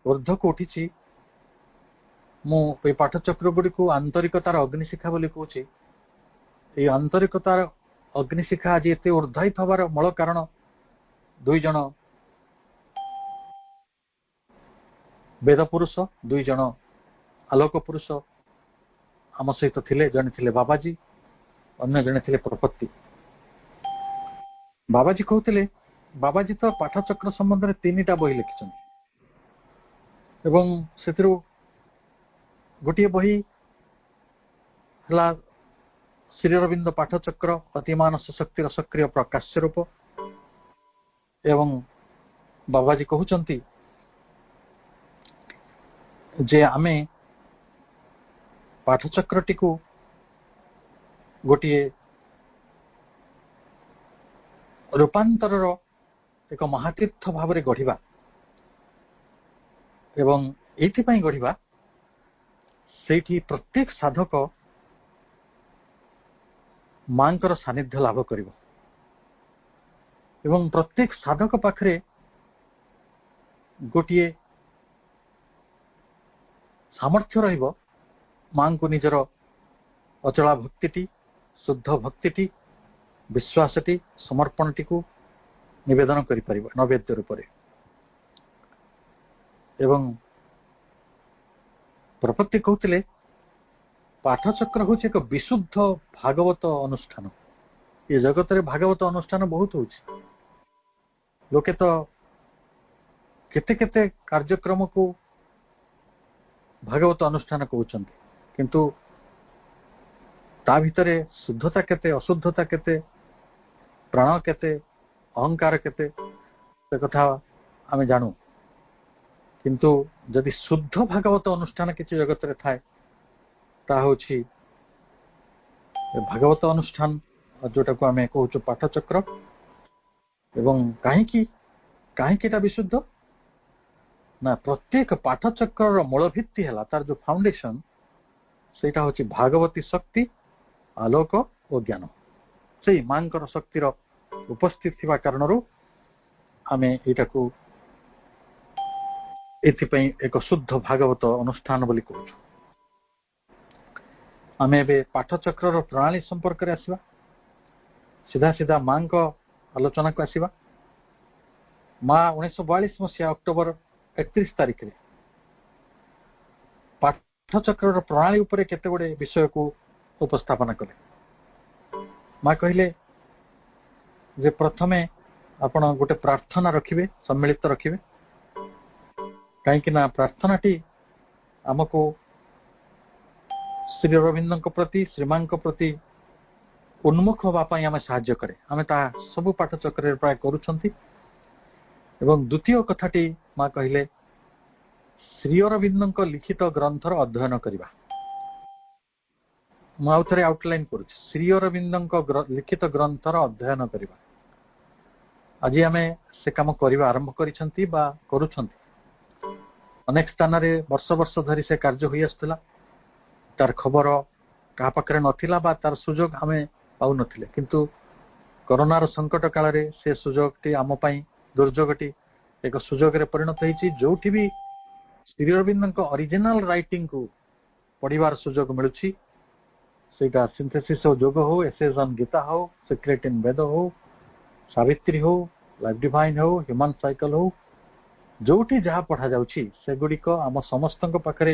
ঊର୍ଦ୍ଧ୍ୱକୁ ଉଠିଛି, ମୁଁ ଏ ପାଠଚକ୍ର ଗୁଡ଼ିକୁ ଆନ୍ତରିକତାର ଅଗ୍ନିଶିଖା ବୋଲି କହୁଛି। এই ଆନ୍ତରିକତାର ଅଗ୍ନିଶିଖା ଆଜି ଏତେ ଉର୍ଦ୍ଧାୟିତ ହେବାର ମୂଳ କାରଣ ଦୁଇ ଜଣ ବେଦ ପୁରୁଷ, ଦୁଇ ଜଣ ଆଲୋକ ପୁରୁଷ ଆମ ସହିତ ଥିଲେ। ଜଣେ ଥିଲେ ବାବାଜୀ, ଅନ୍ୟ ଜଣେ ଥିଲେ ପ୍ରପତ୍ତି। ବାବାଜୀ କହୁଥିଲେ, ବାବାଜୀ ତ ପାଠଚକ୍ର ସମ୍ବନ୍ଧରେ 3ଟା ବହି ଲେଖିଛନ୍ତି ଏବଂ ସେଥିରୁ ଗୋଟିଏ ବହି ହେଲା ଶ୍ରୀ ଅରବିନ୍ଦ ପାଠଚକ୍ର ଅତିମାନସ ଶକ୍ତିର ସକ୍ରିୟ ପ୍ରକାଶ୍ୟ ରୂପ। ଏବଂ ବାବାଜୀ କହୁଛନ୍ତି ଯେ ଆମେ ପାଠଚକ୍ରଟିକୁ ଗୋଟିଏ ରୂପାନ୍ତରର ଏକ ମହାତୀର୍ଥ ଭାବରେ ଗଢ଼ିବା ଏବଂ ଏଇଥିପାଇଁ ଗଢ଼ିବା ସେଇଠି ପ୍ରତ୍ୟେକ ସାଧକ ମାଙ୍କର ସାନ୍ନିଧ୍ୟ ଲାଭ କରିବ ଏବଂ ପ୍ରତ୍ୟେକ ସାଧକ ପାଖରେ ଗୋଟିଏ ସାମର୍ଥ୍ୟ ରହିବ ମାଙ୍କୁ ନିଜର ଅଚଳା ଭକ୍ତିଟି, ଶୁଦ୍ଧ ଭକ୍ତିଟି, ବିଶ୍ୱାସଟି, ସମର୍ପଣଟିକୁ ନିବେଦନ କରିପାରିବ ନୈବେଦ୍ୟ ରୂପରେ। ଏବଂ ପ୍ରପତ୍ତି କହୁଥିଲେ ପାଠଚକ୍ର ହେଉଛି ଏକ ବିଶୁଦ୍ଧ ଭାଗବତ ଅନୁଷ୍ଠାନ। ଏ ଜଗତରେ ଭାଗବତ ଅନୁଷ୍ଠାନ ବହୁତ ହଉଛି। ଲୋକେ ତ କେତେ କେତେ କାର୍ଯ୍ୟକ୍ରମକୁ ଭାଗବତ ଅନୁଷ୍ଠାନ କହୁଛନ୍ତି, କିନ୍ତୁ ତା ଭିତରେ ଶୁଦ୍ଧତା କେତେ, ଅଶୁଦ୍ଧତା କେତେ, ପ୍ରାଣ କେତେ, ଅହଙ୍କାର କେତେ, ସେ କଥା ଆମେ ଜାଣୁ। କିନ୍ତୁ ଯଦି ଶୁଦ୍ଧ ଭାଗବତ ଅନୁଷ୍ଠାନ କିଛି ଜଗତରେ ଥାଏ ତାହା ହେଉଛି ଭାଗବତ ଅନୁଷ୍ଠାନ, ଯୋଉଟାକୁ ଆମେ କହୁଛୁ ପାଠଚକ୍ର। ଏବଂ କାହିଁକି ଏଟା ବିଶୁଦ୍ଧ ନା, ପ୍ରତ୍ୟେକ ପାଠଚକ୍ରର ମୂଳ ଭିତ୍ତି ହେଲା, ତାର ଯୋଉ ଫାଉଣ୍ଡେସନ ସେଇଟା ହେଉଛି ଭାଗବତୀ ଶକ୍ତି, ଆଲୋକ ଓ ଜ୍ଞାନ। ସେଇ ମାଙ୍କର ଶକ୍ତିର ଉପସ୍ଥିତ ଥିବା କାରଣରୁ ଆମେ ଏଇଟାକୁ ଏଥିପାଇଁ ଏକ ଶୁଦ୍ଧ ଭାଗବତ ଅନୁଷ୍ଠାନ ବୋଲି କହୁଛୁ। ଆମେ ଏବେ ପାଠଚକ୍ରର ପ୍ରଣାଳୀ ସମ୍ପର୍କରେ ଆସିବା। ସିଧା ସିଧା ମାଙ୍କ ଆଲୋଚନାକୁ ଆସିବା। ମା 1942 ମସିହା ଅକ୍ଟୋବର 31 ତାରିଖରେ ପାଠଚକ୍ରର ପ୍ରଣାଳୀ ଉପରେ କେତେ ଗୁଡେ ବିଷୟକୁ ଉପସ୍ଥାପନ କଲେ। ମା କହିଲେ ଯେ ପ୍ରଥମେ ଆପଣ ଗୋଟେ ପ୍ରାର୍ଥନା ରଖିବେ, ସମ୍ମିଳିତ ରଖିବେ। କାହିଁକି ନା ପ୍ରାର୍ଥନାଟି ଆମକୁ ଶ୍ରୀ ଅରବିନ୍ଦଙ୍କ ପ୍ରତି, ଶ୍ରୀମାଙ୍କ ପ୍ରତି ଉନ୍ମୁଖ ହେବା ପାଇଁ ଆମେ ସାହାଯ୍ୟ କରେ। ଆମେ ତାହା ସବୁ ପାଠଚକ୍ରରେ ପ୍ରାୟ କରୁଛନ୍ତି। ଏବଂ ଦ୍ୱିତୀୟ କଥାଟି ମା କହିଲେ ଶ୍ରୀ ଅରବିନ୍ଦଙ୍କ ଲିଖିତ ଗ୍ରନ୍ଥର ଅଧ୍ୟୟନ କରିବା। ମୁଁ ଆଉ ଥରେ ଆଉଟଲାଇନ୍ କରୁଛି, ଶ୍ରୀ ଅରବିନ୍ଦଙ୍କ ଲିଖିତ ଗ୍ରନ୍ଥର ଅଧ୍ୟୟନ କରିବା। ଆଜି ଆମେ ସେ କାମ କରିବା ଆରମ୍ଭ କରିଛନ୍ତି ବା କରୁଛନ୍ତି। ଅନେକ ସ୍ଥାନରେ ବର୍ଷ ବର୍ଷ ଧରି ସେ କାର୍ଯ୍ୟ ହୋଇ ଆସୁଥିଲା। ତାର ଖବର କାହା ପାଖରେ ନଥିଲା ବା ତାର ସୁଯୋଗ ଆମେ ପାଉନଥିଲେ, କିନ୍ତୁ କରୋନାର ସଙ୍କଟ କାଳରେ ସେ ସୁଯୋଗଟି ଆମ ପାଇଁ, ଦୁର୍ଯୋଗଟି ଏକ ସୁଯୋଗରେ ପରିଣତ ହେଇଛି। ଯୋଉଠି ବି ଶ୍ରୀ ଅରବିନ୍ଦଙ୍କ ଅରିଜିନାଲ ରାଇଟିଂକୁ ପଢିବାର ସୁଯୋଗ ମିଳୁଛି, ସେଇଟା ସିନ୍ଥେସିସ୍ ଓ ଯୋଗ ହଉ, ଏସେଜ୍ ଅନ୍ ଗୀତା ହଉ, ସିକ୍ରେଟ୍ ଇନ୍ ବେଦ ହଉ, ସାବିତ୍ରୀ ହଉ, ଲାଇଫ୍ ଡିଭାଇନ୍ ହଉ, ହ୍ୟୁମାନ୍ ସାଇକଲ ହଉ, ଯୋଉଠି ଯାହା ପଢାଯାଉଛି ସେଗୁଡିକ ଆମ ସମସ୍ତଙ୍କ ପାଖରେ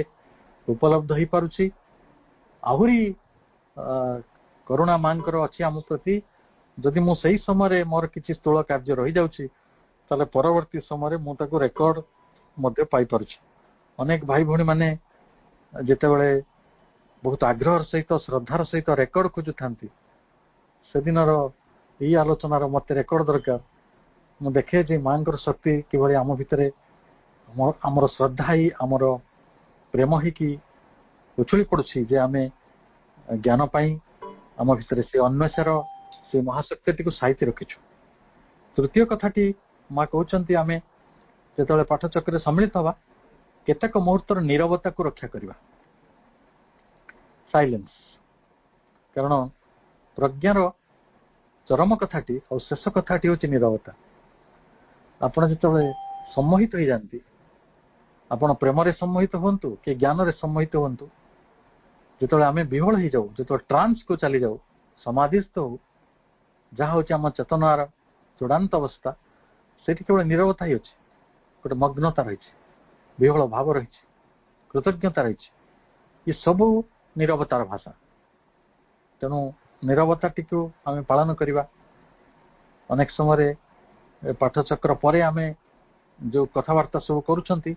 ଉପଲବ୍ଧ ହେଇପାରୁଛି। ଆହୁରି କରୁଣା ମାଙ୍କର ଅଛି ଆମ ପ୍ରତି। ଯଦି ମୁଁ ସେଇ ସମୟରେ ମୋର କିଛି ସ୍ଥୂଳ କାର୍ଯ୍ୟ ରହିଯାଉଛି, ତାହେଲେ ପରବର୍ତ୍ତୀ ସମୟରେ ମୁଁ ତାକୁ ରେକର୍ଡ ମଧ୍ୟ ପାଇପାରୁଛି। ଅନେକ ଭାଇ ଭଉଣୀ ମାନେ ଯେତେବେଳେ ବହୁତ ଆଗ୍ରହର ସହିତ, ଶ୍ରଦ୍ଧାର ସହିତ ରେକର୍ଡ ଖୋଜୁଥାନ୍ତି, ସେଦିନର ଏଇ ଆଲୋଚନାର ମତେ ରେକର୍ଡ ଦରକାର। ମୁଁ ଦେଖେ ଯେ ମାଙ୍କର ଶକ୍ତି କିଭଳି ଆମ ଭିତରେ, ଆମର ଶ୍ରଦ୍ଧା ହିଁ, ଆମର ପ୍ରେମ ହେଇକି ଉଛୁଳି ପଡୁଛି ଯେ ଆମେ ଜ୍ଞାନ ପାଇଁ ଆମ ଭିତରେ ସେ ଅନ୍ୱେଷାର, ସେ ମହାଶକ୍ତିଟିକୁ ସାଇତି ରଖିଛୁ। ତୃତୀୟ କଥାଟି ମା କହୁଛନ୍ତି, ଆମେ ଯେତେବେଳେ ପାଠଚକ୍ରରେ ସମ୍ମିଳିତ ହେବା, କେତେକ ମୁହୂର୍ତ୍ତର ନୀରବତାକୁ ରକ୍ଷା କରିବା, ସାଇଲେନ୍ସ। କାରଣ ପ୍ରଜ୍ଞାର ଚରମ କଥାଟି ଆଉ ଶେଷ କଥାଟି ହେଉଛି ନୀରବତା। ଆପଣ ଯେତେବେଳେ ସମ୍ମୋହିତ ହେଇଯାନ୍ତି, ଆପଣ ପ୍ରେମରେ ସମ୍ମୋହିତ ହୁଅନ୍ତୁ କି ଜ୍ଞାନରେ ସମ୍ମୋହିତ ହୁଅନ୍ତୁ, ଯେତେବେଳେ ଆମେ ବିହଳ ହେଇଯାଉ, ଯେତେବେଳେ ଟ୍ରାନ୍ସକୁ ଚାଲିଯାଉ, ସମାଧିସ୍ଥ ହଉ, ଯାହା ହଉଛି ଆମ ଚେତନାର ଚୂଡ଼ାନ୍ତ ଅବସ୍ଥା, ସେଠି କେବଳ ନିରବତା ହିଁ ଅଛି, ଗୋଟେ ମଗ୍ନତା ରହିଛି, ବିହଳ ଭାବ ରହିଛି, କୃତଜ୍ଞତା ରହିଛି। ଏ ସବୁ ନିରବତାର ଭାଷା। ତେଣୁ ନିରବତାଟିକୁ ଆମେ ପାଳନ କରିବା। ଅନେକ ସମୟରେ ପାଠଚକ୍ର ପରେ ଆମେ ଯୋଉ କଥାବାର୍ତ୍ତା ସବୁ କରୁଛନ୍ତି,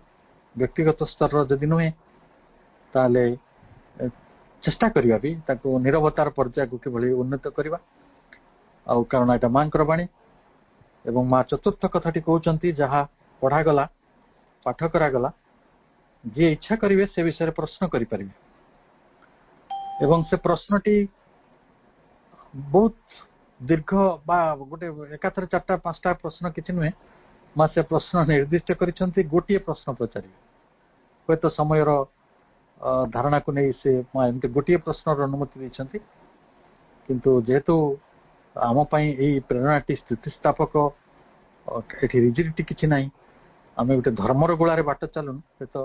ବ୍ୟକ୍ତିଗତ ସ୍ତରର ଯଦି ନୁହେଁ, ତାହେଲେ ଚେଷ୍ଟା କରିବା ବି ତାକୁ ନିରବତାର ପର୍ଯ୍ୟାୟକୁ କିଭଳି ଉନ୍ନତ କରିବା। ଆଉ କାରଣ ଏଇଟା ମାଙ୍କର ବାଣୀ, ଏବଂ ମା ଚତୁର୍ଥ କଥାଟି କହୁଛନ୍ତି, ଯାହା ପଢାଗଲା, ପାଠ କରାଗଲା, ଯିଏ ଇଚ୍ଛା କରିବେ ସେ ବିଷୟରେ ପ୍ରଶ୍ନ କରିପାରିବେ। ଏବଂ ସେ ପ୍ରଶ୍ନଟି ବହୁତ ଦୀର୍ଘ ବା ଗୋଟେ ଏକାଥରେ 4ଟା 5ଟା ପ୍ରଶ୍ନ କିଛି ନୁହେଁ। ମା ସେ ପ୍ରଶ୍ନ ନିର୍ଦ୍ଦିଷ୍ଟ କରିଛନ୍ତି, ଗୋଟିଏ ପ୍ରଶ୍ନ ପଚାରିବେ। ହୁଏତ ସମୟର ଧାରଣାକୁ ନେଇ ସେ ମା ଏମିତି ଗୋଟିଏ ପ୍ରଶ୍ନର ଅନୁମତି ଦେଇଛନ୍ତି, କିନ୍ତୁ ଯେହେତୁ ଆମ ପାଇଁ ଏଇ ପ୍ରେରଣାଟି ସ୍ଥିତିସ୍ଥାପକ, ଏଠି ରିଜିଡିଟି କିଛି ନାହିଁ, ଆମେ ଗୋଟେ ଧର୍ମର ଗୋଳାରେ ବାଟ ଚାଲୁନୁ, ହୁଏତ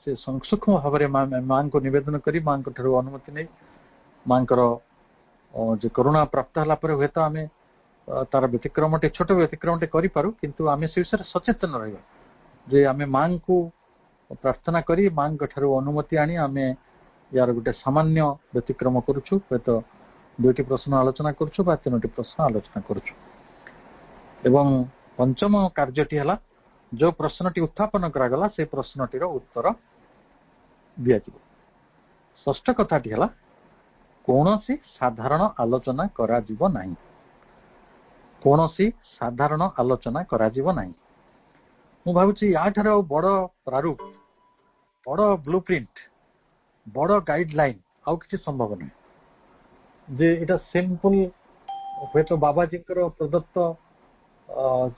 ସେ ସୂକ୍ଷ୍ମ ଭାବରେ ମାଙ୍କୁ ନିବେଦନ କରି ମାଙ୍କ ଠାରୁ ଅନୁମତି ନେଇ ମାଙ୍କର ଯେ କରୁଣା ପ୍ରାପ୍ତ ହେଲା ପରେ ହୁଏତ ଆମେ ତାର ବ୍ୟତିକ୍ରମଟେ, ଛୋଟ ବ୍ୟତିକ୍ରମଟେ କରିପାରୁ, କିନ୍ତୁ ଆମେ ସେ ବିଷୟରେ ସଚେତନ ରହିବା ଯେ ଆମେ ମାଙ୍କୁ ପ୍ରାର୍ଥନା କରି ମାଙ୍କ ଠାରୁ ଅନୁମତି ଆଣି ଆମେ ୟାର ଗୋଟେ ସାମାନ୍ୟ ବ୍ୟତିକ୍ରମ କରୁଛୁ। ହୁଏତ 2ଟି ପ୍ରଶ୍ନ ଆଲୋଚନା କରୁଛୁ ବା 3ଟି ପ୍ରଶ୍ନ ଆଲୋଚନା କରୁଛୁ। ଏବଂ ପଞ୍ଚମ କାର୍ଯ୍ୟଟି ହେଲା, ଯୋଉ ପ୍ରଶ୍ନଟି ଉତ୍ଥାପନ କରାଗଲା ସେ ପ୍ରଶ୍ନଟିର ଉତ୍ତର ଦିଆଯିବ। ଷଷ୍ଠ କଥାଟି ହେଲା, କୌଣସି ସାଧାରଣ ଆଲୋଚନା କରାଯିବ ନାହିଁ। କୌଣସି ସାଧାରଣ ଆଲୋଚନା କରାଯିବ ନାହିଁ। ମୁଁ ଭାବୁଛି ୟାଠାରୁ ଆଉ ବଡ଼ ପ୍ରାରୂପ, ବଡ଼ ବ୍ଲୁ ପ୍ରିଣ୍ଟ, ବଡ଼ ଗାଇଡଲାଇନ ଆଉ କିଛି ସମ୍ଭବ ନୁହେଁ। ଯେ ଏଇଟା ସିମ୍ପଲ, ହୁଏତ ବାବାଜୀଙ୍କର ପ୍ରଦତ୍ତ